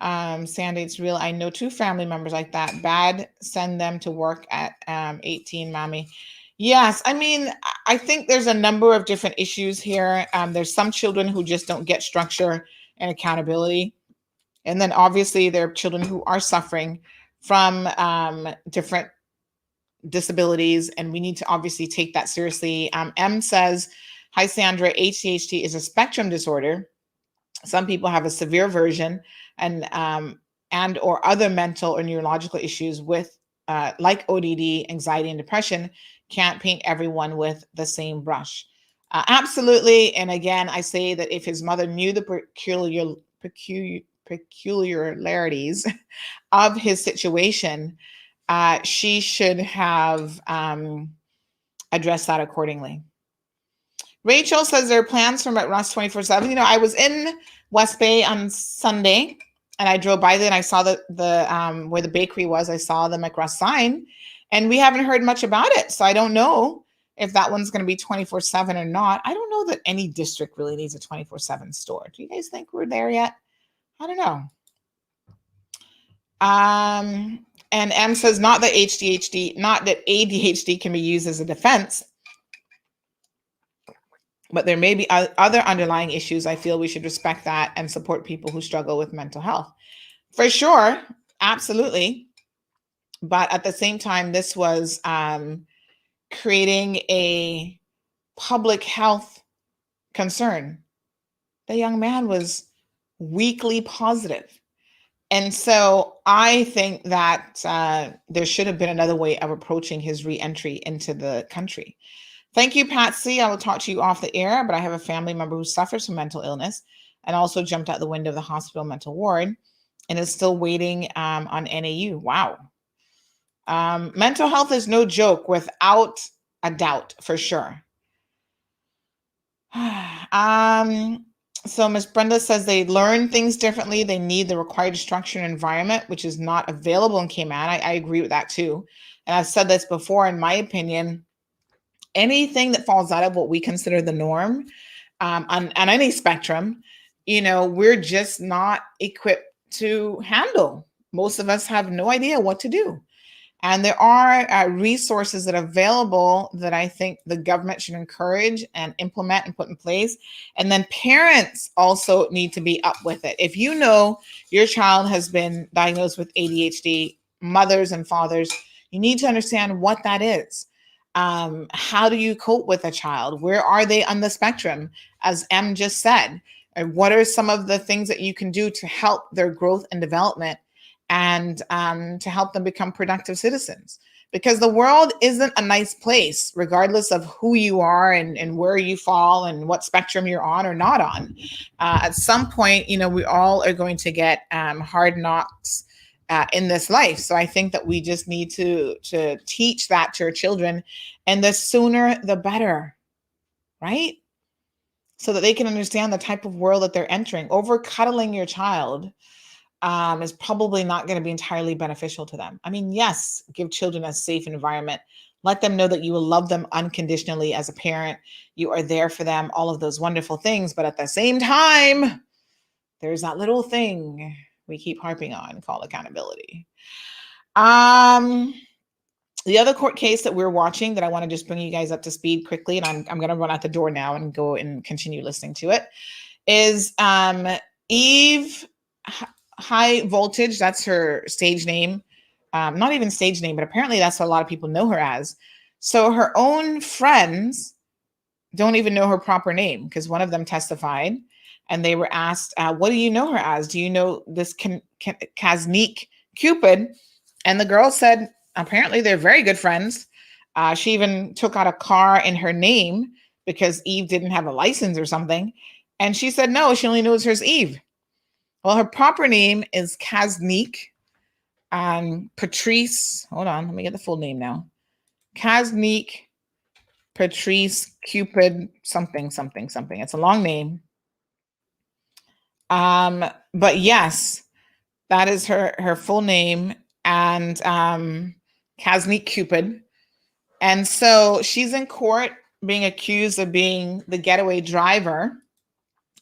Sandy, it's real. I know 2 family members like that. Bad, send them to work at 18, mommy. Yes, I mean, I think there's a number of different issues here. There's some children who just don't get structure and accountability. And then obviously there are children who are suffering from different disabilities, and we need to obviously take that seriously. M says, hi, Sandra, ADHD is a spectrum disorder. Some people have a severe version and or other mental or neurological issues with like ODD, anxiety, and depression. Can't paint everyone with the same brush. Absolutely. And again, I say that if his mother knew the peculiarities of his situation, she should have addressed that accordingly. Rachel says there are plans from at Russ 24/7. I was in West Bay on Sunday, and I drove by there and I saw the where the bakery was. I saw the McRuss sign, and we haven't heard much about it. So I don't know if that one's going to be 24/7 or not. I don't know that any district really needs a 24/7 store. Do you guys think we're there yet? I don't know. And M says, not that ADHD can be used as a defense, but there may be other underlying issues. I feel we should respect that and support people who struggle with mental health. For sure, absolutely. But at the same time, this was creating a public health concern. The young man was weakly positive. And so I think that there should have been another way of approaching his re-entry into the country. Thank you, Patsy. I will talk to you off the air, but I have a family member who suffers from mental illness and also jumped out the window of the hospital mental ward and is still waiting on NAU. Wow. Mental health is no joke, without a doubt, for sure. So Ms. Brenda says they learn things differently. They need the required structure and environment, which is not available in Cayman. I agree with that too. And I've said this before, in my opinion, anything that falls out of what we consider the norm on any spectrum, we're just not equipped to handle. Most of us have no idea what to do. And there are resources that are available that I think the government should encourage and implement and put in place. And then parents also need to be up with it. If you know your child has been diagnosed with ADHD, mothers and fathers, you need to understand what that is. How do you cope with a child? Where are they on the spectrum? As M just said, what are some of the things that you can do to help their growth and development and to help them become productive citizens? Because the world isn't a nice place, regardless of who you are and where you fall and what spectrum you're on or not on. At some point, we all are going to get hard knocks in this life. So I think that we just need to teach that to our children, and the sooner the better, right? So that they can understand the type of world that they're entering. Over cuddling your child is probably not going to be entirely beneficial to them. I mean, yes, give children a safe environment. Let them know that you will love them unconditionally as a parent. You are there for them, all of those wonderful things. But at the same time, there's that little thing we keep harping on called accountability. The other court case that we're watching that I want to just bring you guys up to speed quickly, and I'm going to run out the door now and go and continue listening to it, is Eve High Voltage. That's her stage name. Not even stage name, but apparently that's what a lot of people know her as. So her own friends don't even know her proper name, because one of them testified and they were asked, what do you know her as? Do you know this Kaznique Cupid? And the girl said, apparently they're very good friends. She even took out a car in her name because Eve didn't have a license or something. And she said, no, she only knows her as Eve. Well, her proper name is Kaznique Patrice. Hold on, let me get the full name now. Kaznique Patrice Cupid something. It's a long name. But yes, that is her full name, and Kaznique Cupid. And so she's in court being accused of being the getaway driver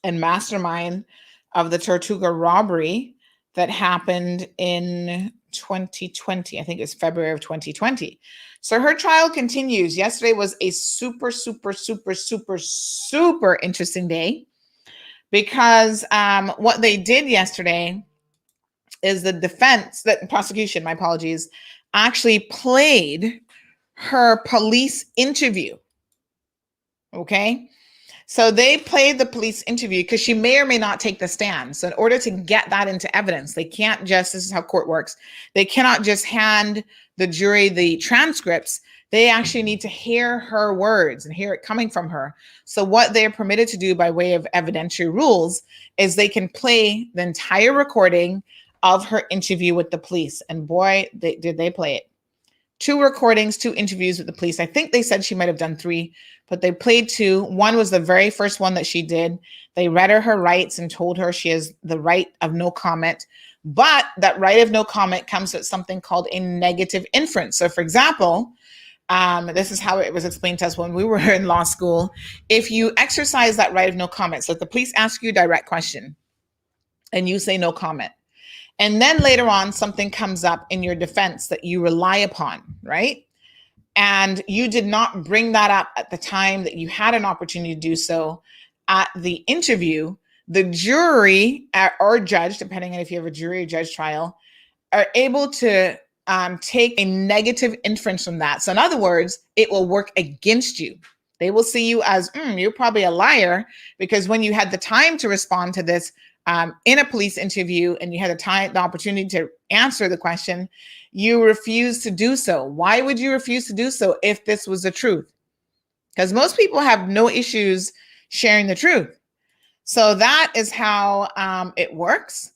and mastermind of the Tortuga robbery that happened in 2020. I think it's February of 2020. So her trial continues. Yesterday was a super interesting day because what they did yesterday is the prosecution, my apologies, actually played her police interview. Okay. So they played the police interview because she may or may not take the stand. So in order to get that into evidence, they can't just, this is how court works. They cannot just hand the jury the transcripts. They actually need to hear her words and hear it coming from her. So what they're permitted to do by way of evidentiary rules is they can play the entire recording of her interview with the police. And boy, did they play it. 2 recordings, 2 interviews with the police. I think they said she might have done 3, but they played 2. One was the very first one that she did. They read her rights and told her she has the right of no comment. But that right of no comment comes with something called a negative inference. So for example, this is how it was explained to us when we were in law school. If you exercise that right of no comment, so if the police ask you a direct question and you say no comment, and then later on, something comes up in your defense that you rely upon, right? And you did not bring that up at the time that you had an opportunity to do so at the interview, the jury or judge, depending on if you have a jury or judge trial, are able to take a negative inference from that. So in other words, it will work against you. They will see you as, you're probably a liar, because when you had the time to respond to this, in a police interview and you had the opportunity to answer the question, you refused to do so. Why would you refuse to do so if this was the truth? Because most people have no issues sharing the truth. So that is how it works.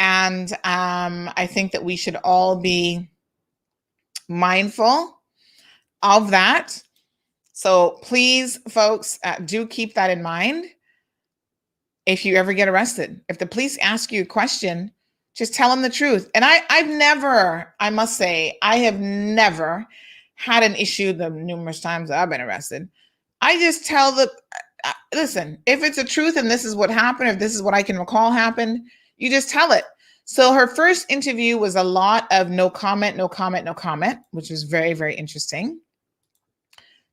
And I think that we should all be mindful of that. So please, folks, do keep that in mind. If you ever get arrested, if the police ask you a question, just tell them the truth. And I must say, I have never had an issue the numerous times that I've been arrested. I just tell listen, if it's the truth and this is what happened, if this is what I can recall happened, you just tell it. So her first interview was a lot of no comment, which was very, very interesting.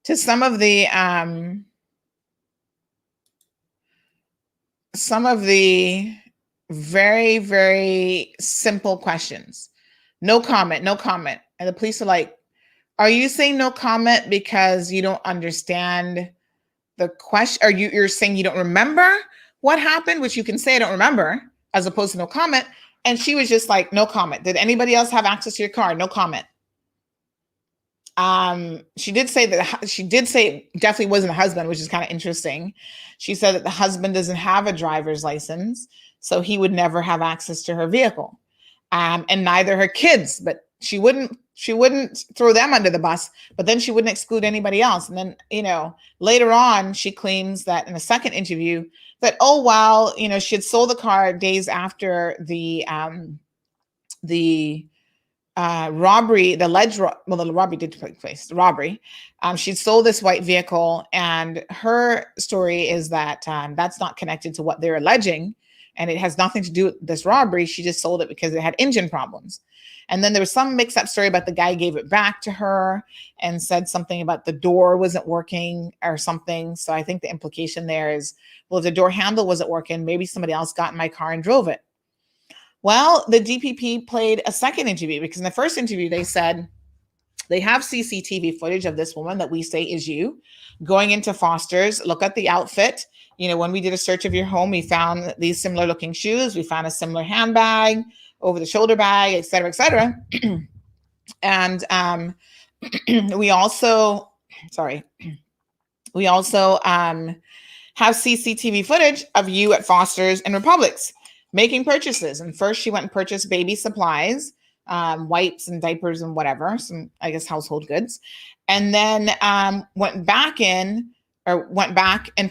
To some of the very, very simple questions. No comment. And the police are like, are you saying no comment because you don't understand the question? Are you're saying you don't remember what happened, which you can say I don't remember, as opposed to no comment. And she was just like, no comment. Did anybody else have access to your car? No comment. She did say it definitely wasn't a husband, which is kind of interesting. She said that the husband doesn't have a driver's license, so he would never have access to her vehicle. And neither her kids, but she wouldn't throw them under the bus, but then she wouldn't exclude anybody else. And then, later on, she claims that in a second interview that, she had sold the car days after the robbery, the robbery did take place, the robbery. She'd sold this white vehicle, and her story is that that's not connected to what they're alleging, and it has nothing to do with this robbery. She just sold it because it had engine problems. And then there was some mix-up story about the guy gave it back to her and said something about the door wasn't working or something. So I think the implication there is, well, if the door handle wasn't working, maybe somebody else got in my car and drove it. Well, the DPP played a second interview, because in the first interview, they said they have CCTV footage of this woman that we say is you going into Foster's. Look at the outfit. when we did a search of your home, we found these similar looking shoes. We found a similar handbag, over the shoulder bag, et cetera, et cetera. And we also have CCTV footage of you at Foster's and Republic's making purchases. And first she went and purchased baby supplies, wipes and diapers and whatever, some, I guess, household goods. And then went back and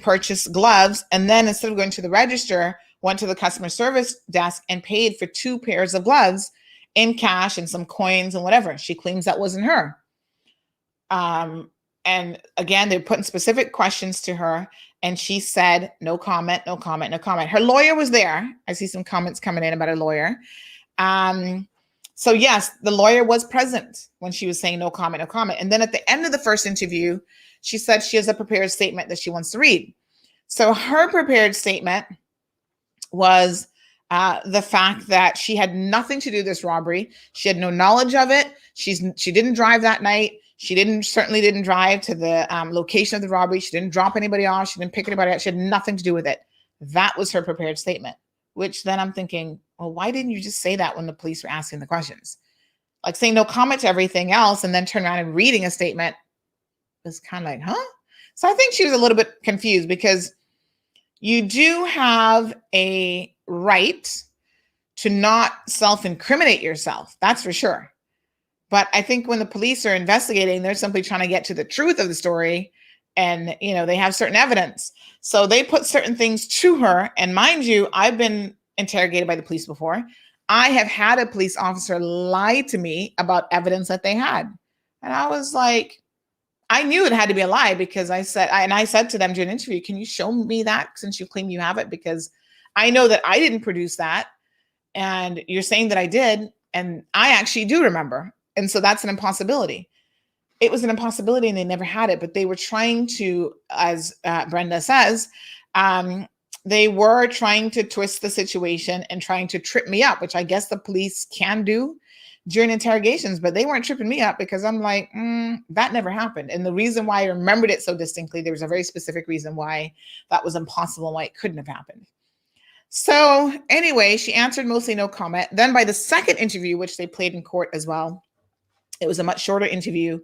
purchased gloves. And then instead of going to the register, went to the customer service desk and paid for 2 pairs of gloves in cash and some coins and whatever. She claims that wasn't her. And again, they're putting specific questions to her. And she said, no comment, no comment, no comment. Her lawyer was there. I see some comments coming in about her lawyer. So yes, the lawyer was present when she was saying no comment, no comment. And then at the end of the first interview, she said she has a prepared statement that she wants to read. So her prepared statement was the fact that she had nothing to do with this robbery. She had no knowledge of it. She didn't drive that night. She certainly didn't drive to the location of the robbery. She didn't drop anybody off. She didn't pick anybody up. She had nothing to do with it. That was her prepared statement, which then I'm thinking, well, why didn't you just say that when the police were asking the questions? Like saying no comment to everything else and then turn around and reading a statement was kind of like, huh? So I think she was a little bit confused because you do have a right to not self-incriminate yourself. That's for sure. But I think when the police are investigating, they're simply trying to get to the truth of the story. And, they have certain evidence. So they put certain things to her. And mind you, I've been interrogated by the police before. I have had a police officer lie to me about evidence that they had. And I was like, I knew it had to be a lie because I said to them during an interview, can you show me that since you claim you have it? Because I know that I didn't produce that. And you're saying that I did. And I actually do remember. And so that's an impossibility. It was an impossibility and they never had it, but they were trying to, as Brenda says, they were trying to twist the situation and trying to trip me up, which I guess the police can do during interrogations, but they weren't tripping me up because I'm like, that never happened. And the reason why I remembered it so distinctly, there was a very specific reason why that was impossible and why it couldn't have happened. So anyway, she answered mostly no comment. Then by the second interview, which they played in court as well, it was a much shorter interview.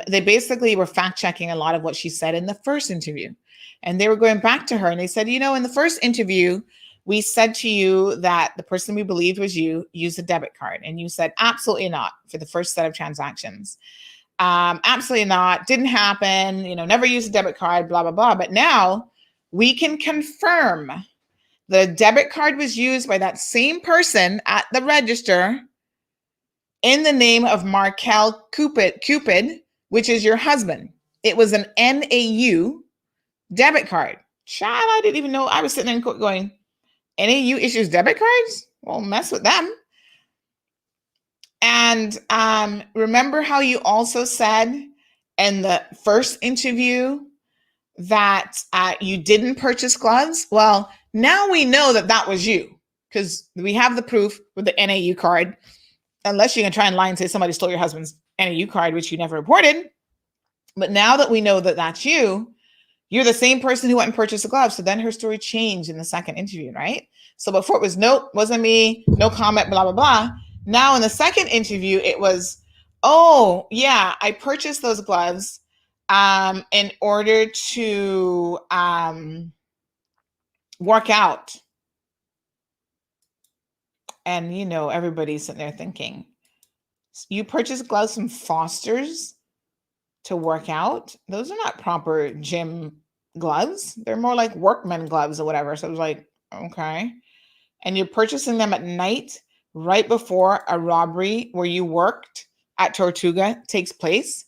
They basically were fact checking a lot of what she said in the first interview. And they were going back to her and they said, in the first interview, we said to you that the person we believed was you used a debit card. And you said, absolutely not for the first set of transactions. Absolutely not. Didn't happen. Never used a debit card, blah, blah, blah. But now we can confirm the debit card was used by that same person at the register in the name of Markel Cupid, which is your husband. It was an NAU debit card. Child, I didn't even know. I was sitting there going, NAU issues debit cards? Well, mess with them. And remember how you also said in the first interview that you didn't purchase gloves? Well, now we know that was you because we have the proof with the NAU card. Unless you can try and lie and say somebody stole your husband's NAU card, which you never reported. But now that we know that that's you, you're the same person who went and purchased the gloves. So then her story changed in the second interview, right? So before it was, nope, wasn't me, no comment, blah, blah, blah. Now in the second interview, it was, oh, yeah, I purchased those gloves in order to work out. And, everybody's sitting there thinking, you purchase gloves from Foster's to work out? Those are not proper gym gloves. They're more like workman gloves or whatever. So I was like, okay. And you're purchasing them at night right before a robbery where you worked at Tortuga takes place?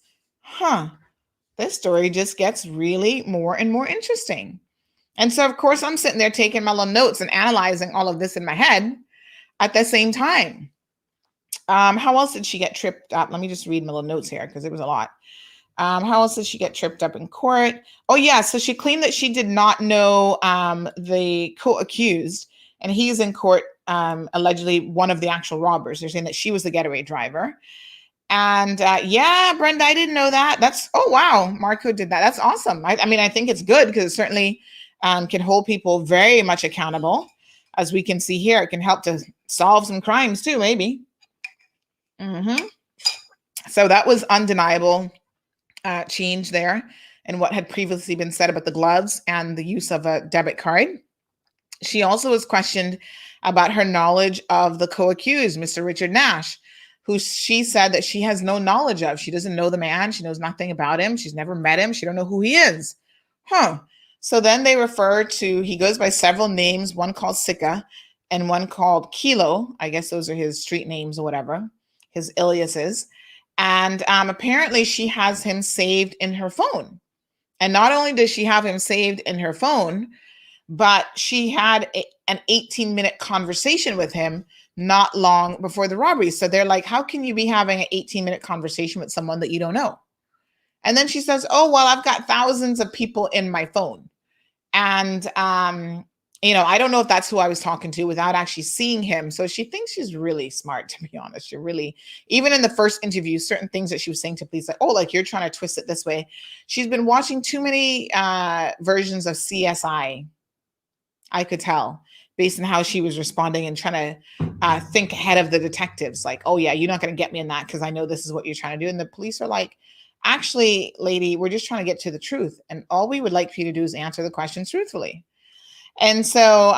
This story just gets really more and more interesting. And so, of course, I'm sitting there taking my little notes and analyzing all of this in my head. At the same time, how else did she get tripped up? Let me just read my little notes here because it was a lot. How else did she get tripped up in court? Oh, yeah. So she claimed that she did not know the co-accused, and he's in court, allegedly one of the actual robbers. They're saying that she was the getaway driver. And yeah, Brenda, I didn't know that. Oh, wow. Marco did that. That's awesome. I mean, I think it's good because it certainly can hold people very much accountable. As we can see here, it can help to solve some crimes too, maybe. So that was undeniable change there in what had previously been said about the gloves and the use of a debit card. She also was questioned about her knowledge of the co-accused, Mr. Richard Nash, who she said that she has no knowledge of. She doesn't know the man. She knows nothing about him. She's never met him. She don't know who he is. So then they refer to, he goes by several names, one called Sika and one called Kilo. I guess those are his street names or whatever, his aliases. And apparently she has him saved in her phone. And not only does she have him saved in her phone, but she had an 18-minute conversation with him not long before the robbery. So they're like, how can you be having an 18-minute conversation with someone that you don't know? And then she says, oh, well, I've got thousands of people in my phone. And, I don't know if that's who I was talking to without actually seeing him. So she thinks she's really smart, to be honest. She really, even in the first interview, certain things that she was saying to police, like, oh, like you're trying to twist it this way. She's been watching too many versions of CSI. I could tell based on how she was responding and trying to think ahead of the detectives. Like, oh yeah, you're not going to get me in that because I know this is what you're trying to do. And the police are like, actually, lady, we're just trying to get to the truth. And all we would like for you to do is answer the questions truthfully. And so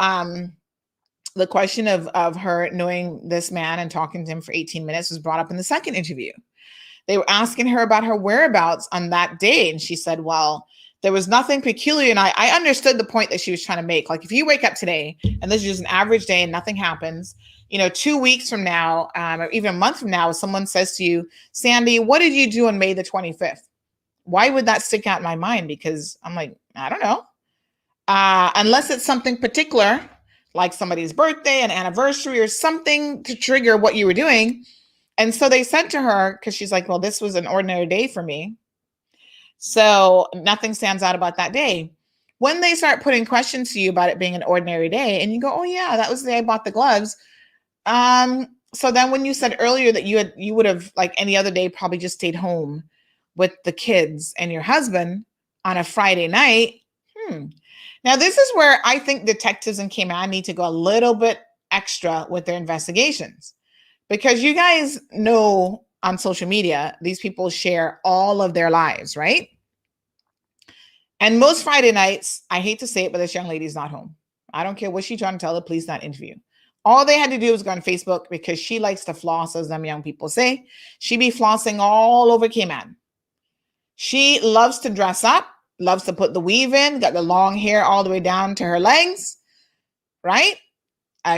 the question of her knowing this man and talking to him for 18 minutes was brought up in the second interview. They were asking her about her whereabouts on that day. And she said, well, there was nothing peculiar. And I understood the point that she was trying to make. Like if you wake up today and this is just an average day and nothing happens, 2 weeks from now, or even a month from now, someone says to you, Sandy, what did you do on May the 25th? Why would that stick out in my mind? Because I'm like, I don't know. Unless it's something particular, like somebody's birthday, an anniversary, or something to trigger what you were doing. And so they said to her, because she's like, well, this was an ordinary day for me. So nothing stands out about that day. When they start putting questions to you about it being an ordinary day, and you go, oh yeah, that was the day I bought the gloves. So then when you said earlier that you would have, like any other day, probably just stayed home with the kids and your husband on a Friday night. Now this is where I think detectives in Cayman need to go a little bit extra with their investigations, because you guys know on social media, these people share all of their lives, right? And most Friday nights, I hate to say it, but this young lady's not home. I don't care what she's trying to tell the police, not interview. All they had to do was go on Facebook, because she likes to floss, as them young people say. She be flossing all over Cayman. She loves to dress up, loves to put the weave in, got the long hair all the way down to her legs, right?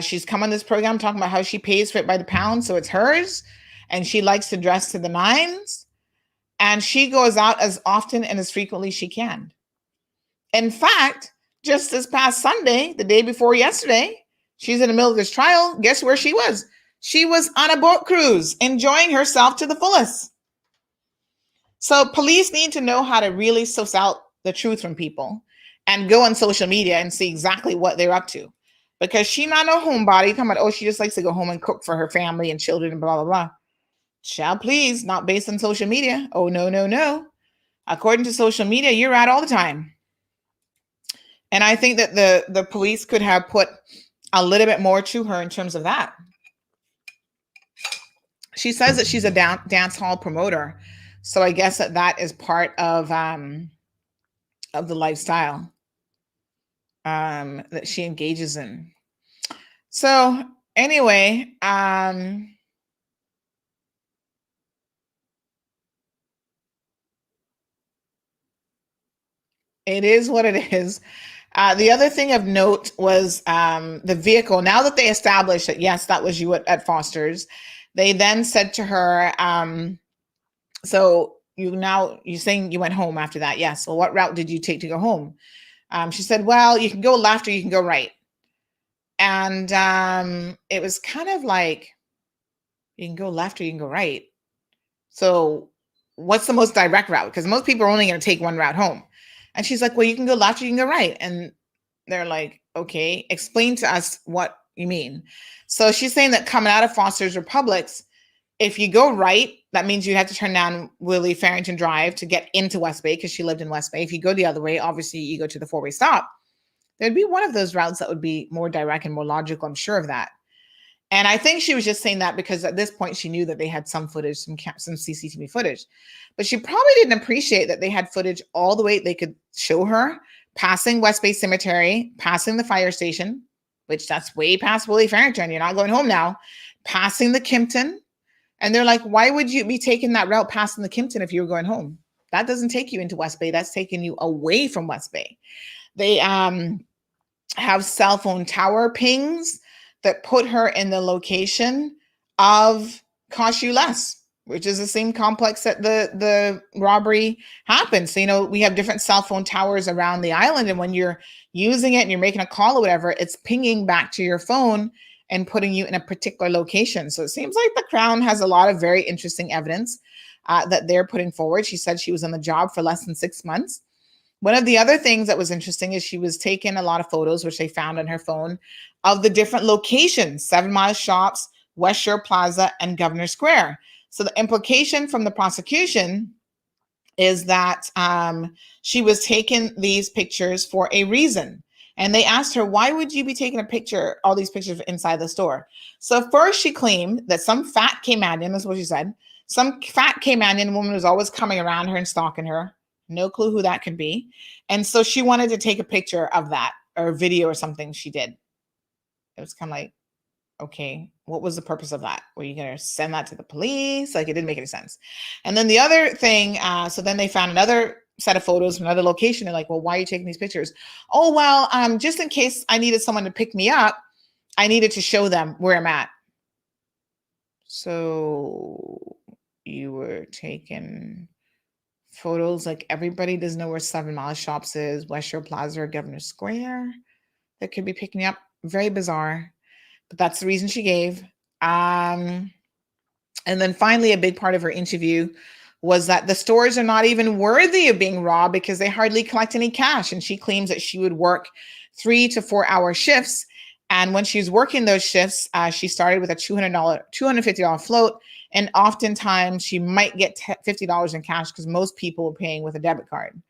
She's come on this program talking about how she pays for it by the pound, so it's hers. And she likes to dress to the nines. And she goes out as often and as frequently as she can. In fact, just this past Sunday, the day before yesterday, she's in the middle of this trial. Guess where she was? She was on a boat cruise, enjoying herself to the fullest. So police need to know how to really suss out the truth from people and go on social media and see exactly what they're up to. Because she's not no homebody. Talking about, oh, she just likes to go home and cook for her family and children and blah, blah, blah. Child, please, not based on social media. Oh, no, no, no. According to social media, you're out all the time. And I think that the police could have put a little bit more to her in terms of that. She says that she's a dance hall promoter. So I guess that is part of the lifestyle that she engages in. So anyway, it is what it is. The other thing of note was the vehicle. Now that they established that, yes, that was you at Foster's, they then said to her, so you're saying you went home after that. Yes. Well, what route did you take to go home? She said, well, you can go left or you can go right. And it was kind of like, you can go left or you can go right. So what's the most direct route? Because most people are only going to take one route home. And she's like, well, you can go left or you can go right. And they're like, okay, explain to us what you mean. So she's saying that coming out of Foster's Republics, if you go right, that means you have to turn down Willie Farrington Drive to get into West Bay, because she lived in West Bay. If you go the other way, obviously you go to the four-way stop. there'd be one of those routes that would be more direct and more logical. I'm sure of that. And I think she was just saying that because at this point she knew that they had some footage, some CCTV footage, but she probably didn't appreciate that they had footage all the way. They could show her passing West Bay Cemetery, passing the fire station, which that's way past Willie Farrington. You're not going home now. Passing the Kimpton. And they're like, why would you be taking that route passing the Kimpton if you were going home? That doesn't take you into West Bay. That's taking you away from West Bay. They have cell phone tower pings that put her in the location of Cost You Less, which is the same complex that the robbery happened. So, we have different cell phone towers around the island. And when you're using it and you're making a call or whatever, it's pinging back to your phone and putting you in a particular location. So it seems like the Crown has a lot of very interesting evidence that they're putting forward. She said she was on the job for less than 6 months. One of the other things that was interesting is she was taking a lot of photos, which they found on her phone, of the different locations, 7 Mile Shops, West Shore Plaza, and Governor Square. So the implication from the prosecution is that she was taking these pictures for a reason. And they asked her, why would you be taking all these pictures inside the store? So first she claimed that some fat Caymanian, that's what she said, some fat Caymanian woman was always coming around her and stalking her. No clue who that could be. And so she wanted to take a picture of that, or a video or something she did. It was kind of like, okay, what was the purpose of that? Were you going to send that to the police? Like, it didn't make any sense. And then the other thing, so then they found another set of photos from another location. They're like, well, why are you taking these pictures? Oh, well, just in case I needed someone to pick me up, I needed to show them where I'm at. So you were taking photos like everybody doesn't know where 7 Mile Shops is, West Shore Plaza, or Governor Square, that could be picking you up. Very bizarre, but that's the reason she gave. And then finally, a big part of her interview was that the stores are not even worthy of being robbed because they hardly collect any cash. And she claims that she would work 3 to 4 hour shifts. And when she was working those shifts, she started with a $250 float. And oftentimes she might get $50 in cash because most people were paying with a debit card.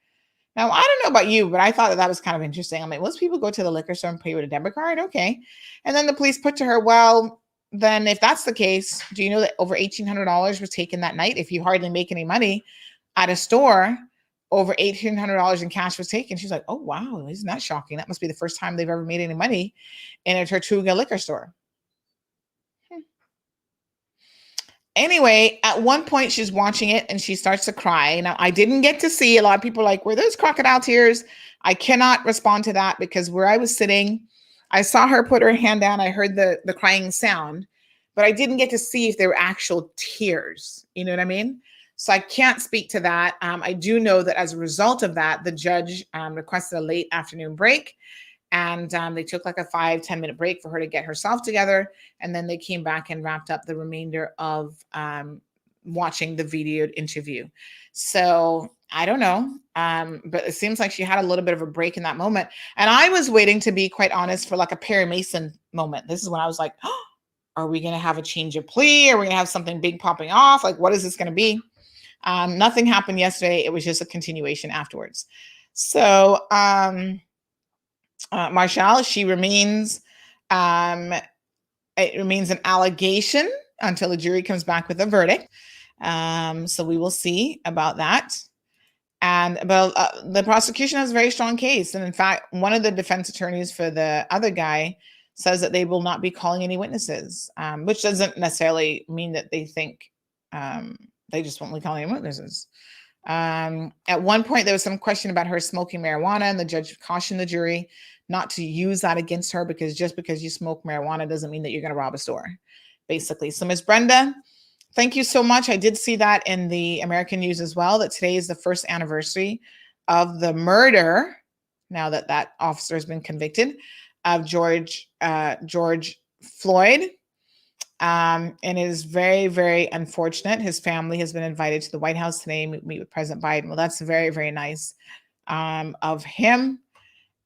Now, I don't know about you, but I thought that was kind of interesting. I'm like, most people go to the liquor store and pay with a debit card. Okay. And then the police put to her, well, then if that's the case, do you know that over $1,800 was taken that night? If you hardly make any money at a store, over $1,800 in cash was taken. She's like, oh, wow, isn't that shocking? That must be the first time they've ever made any money in a Tortuga liquor store. Anyway, at one point she's watching it and she starts to cry. Now, I didn't get to see, a lot of people are like, were those crocodile tears? I cannot respond to that because where I was sitting, I saw her put her hand down. I heard the crying sound, but I didn't get to see if they were actual tears. You know what I mean? So I can't speak to that. I do know that as a result of that, the judge requested a late afternoon break. And they took like a 5-10 minute break for her to get herself together. And then they came back and wrapped up the remainder of watching the videoed interview. So I don't know. But it seems like she had a little bit of a break in that moment. And I was waiting, to be quite honest, for like a Perry Mason moment. This is when I was like, oh, are we going to have a change of plea? Are we going to have something big popping off? Like, what is this going to be? Nothing happened yesterday. It was just a continuation afterwards. So, Marshall, she remains, it remains an allegation until the jury comes back with a verdict. So we will see about that. And the prosecution has a very strong case. And in fact, one of the defense attorneys for the other guy says that they will not be calling any witnesses, which doesn't necessarily mean that they think they just won't be calling any witnesses. At one point, there was some question about her smoking marijuana, and the judge cautioned the jury not to use that against her because just because you smoke marijuana doesn't mean that you're going to rob a store, basically. So, Ms. Brenda, thank you so much. I did see that in the American news as well, that today is the first anniversary of the murder, now that that officer has been convicted, of George Floyd. And it is very, very unfortunate. His family has been invited to the White House today to meet with President Biden. Well, that's very, very nice of him.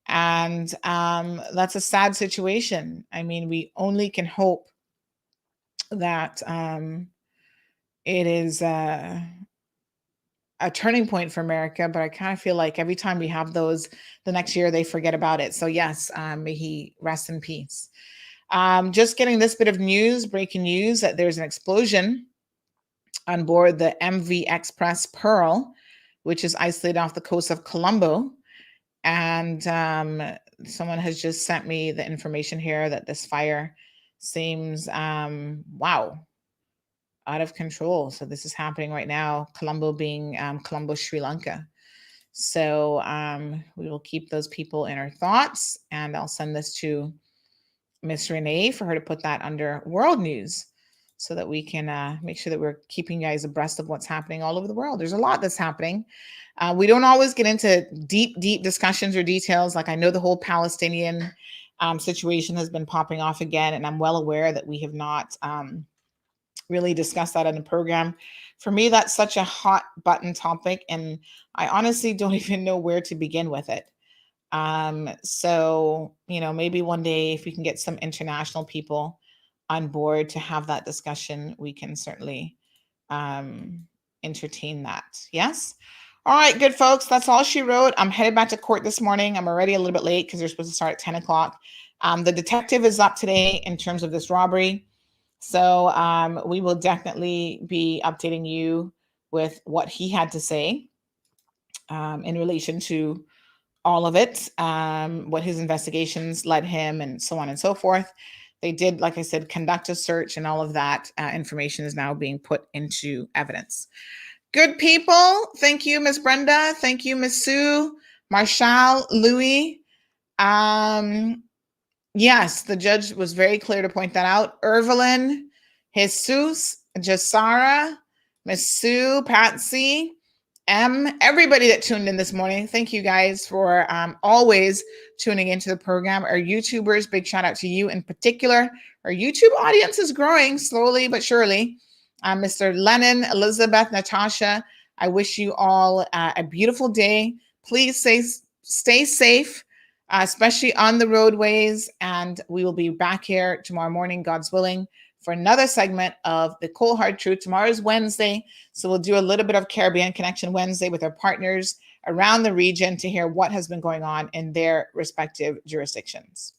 And that's a sad situation. I mean, we only can hope that it is a turning point for America, but I kind of feel like every time we have those, the next year they forget about it. So yes, may he rest in peace. Just getting this bit of news, breaking news, that there's an explosion on board the MV Express Pearl, which is isolated off the coast of Colombo. And someone has just sent me the information here that this fire seems, wow, out of control. So this is happening right now, Colombo being Colombo, Sri Lanka. So we will keep those people in our thoughts, and I'll send this to Miss Renee for her to put that under world news so that we can make sure that we're keeping you guys abreast of what's happening all over the world. There's a lot that's happening. We don't always get into deep discussions or details. Like I know the whole Palestinian situation has been popping off again, and I'm well aware that we have not really discussed that in the program. For me, that's such a hot button topic, and I honestly don't even know where to begin with it. So, maybe one day if we can get some international people on board to have that discussion, we can certainly entertain that. Yes. All right, good folks. That's all she wrote. I'm headed back to court this morning. I'm already a little bit late because they're supposed to start at 10 o'clock. The detective is up today in terms of this robbery. So we will definitely be updating you with what he had to say in relation to all of it, what his investigations led him, and so on and so forth. They did, like I said, conduct a search, and all of that information is now being put into evidence. Good people. Thank you, Miss Brenda. Thank you, Miss Sue, Marshall, Louis. Yes, the judge was very clear to point that out. Evelyn, Jesus, Jasara, Miss Sue, Patsy, everybody that tuned in this morning. Thank you guys for always tuning into the program. Our YouTubers, big shout out to you in particular. Our YouTube audience is growing slowly but surely. Mr. Lennon, Elizabeth, Natasha, I wish you all a beautiful day. Please stay safe, especially on the roadways. And we will be back here tomorrow morning, God's willing, for another segment of the Cold Hard Truth. Tomorrow is Wednesday, so we'll do a little bit of Caribbean Connection Wednesday with our partners around the region to hear what has been going on in their respective jurisdictions.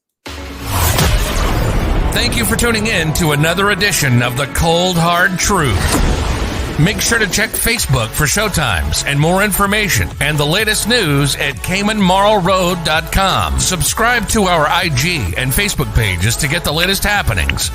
Thank you for tuning in to another edition of the Cold Hard Truth. Make sure to check Facebook for showtimes and more information and the latest news at CaymanMarlRoad.com. Subscribe to our IG and Facebook pages to get the latest happenings.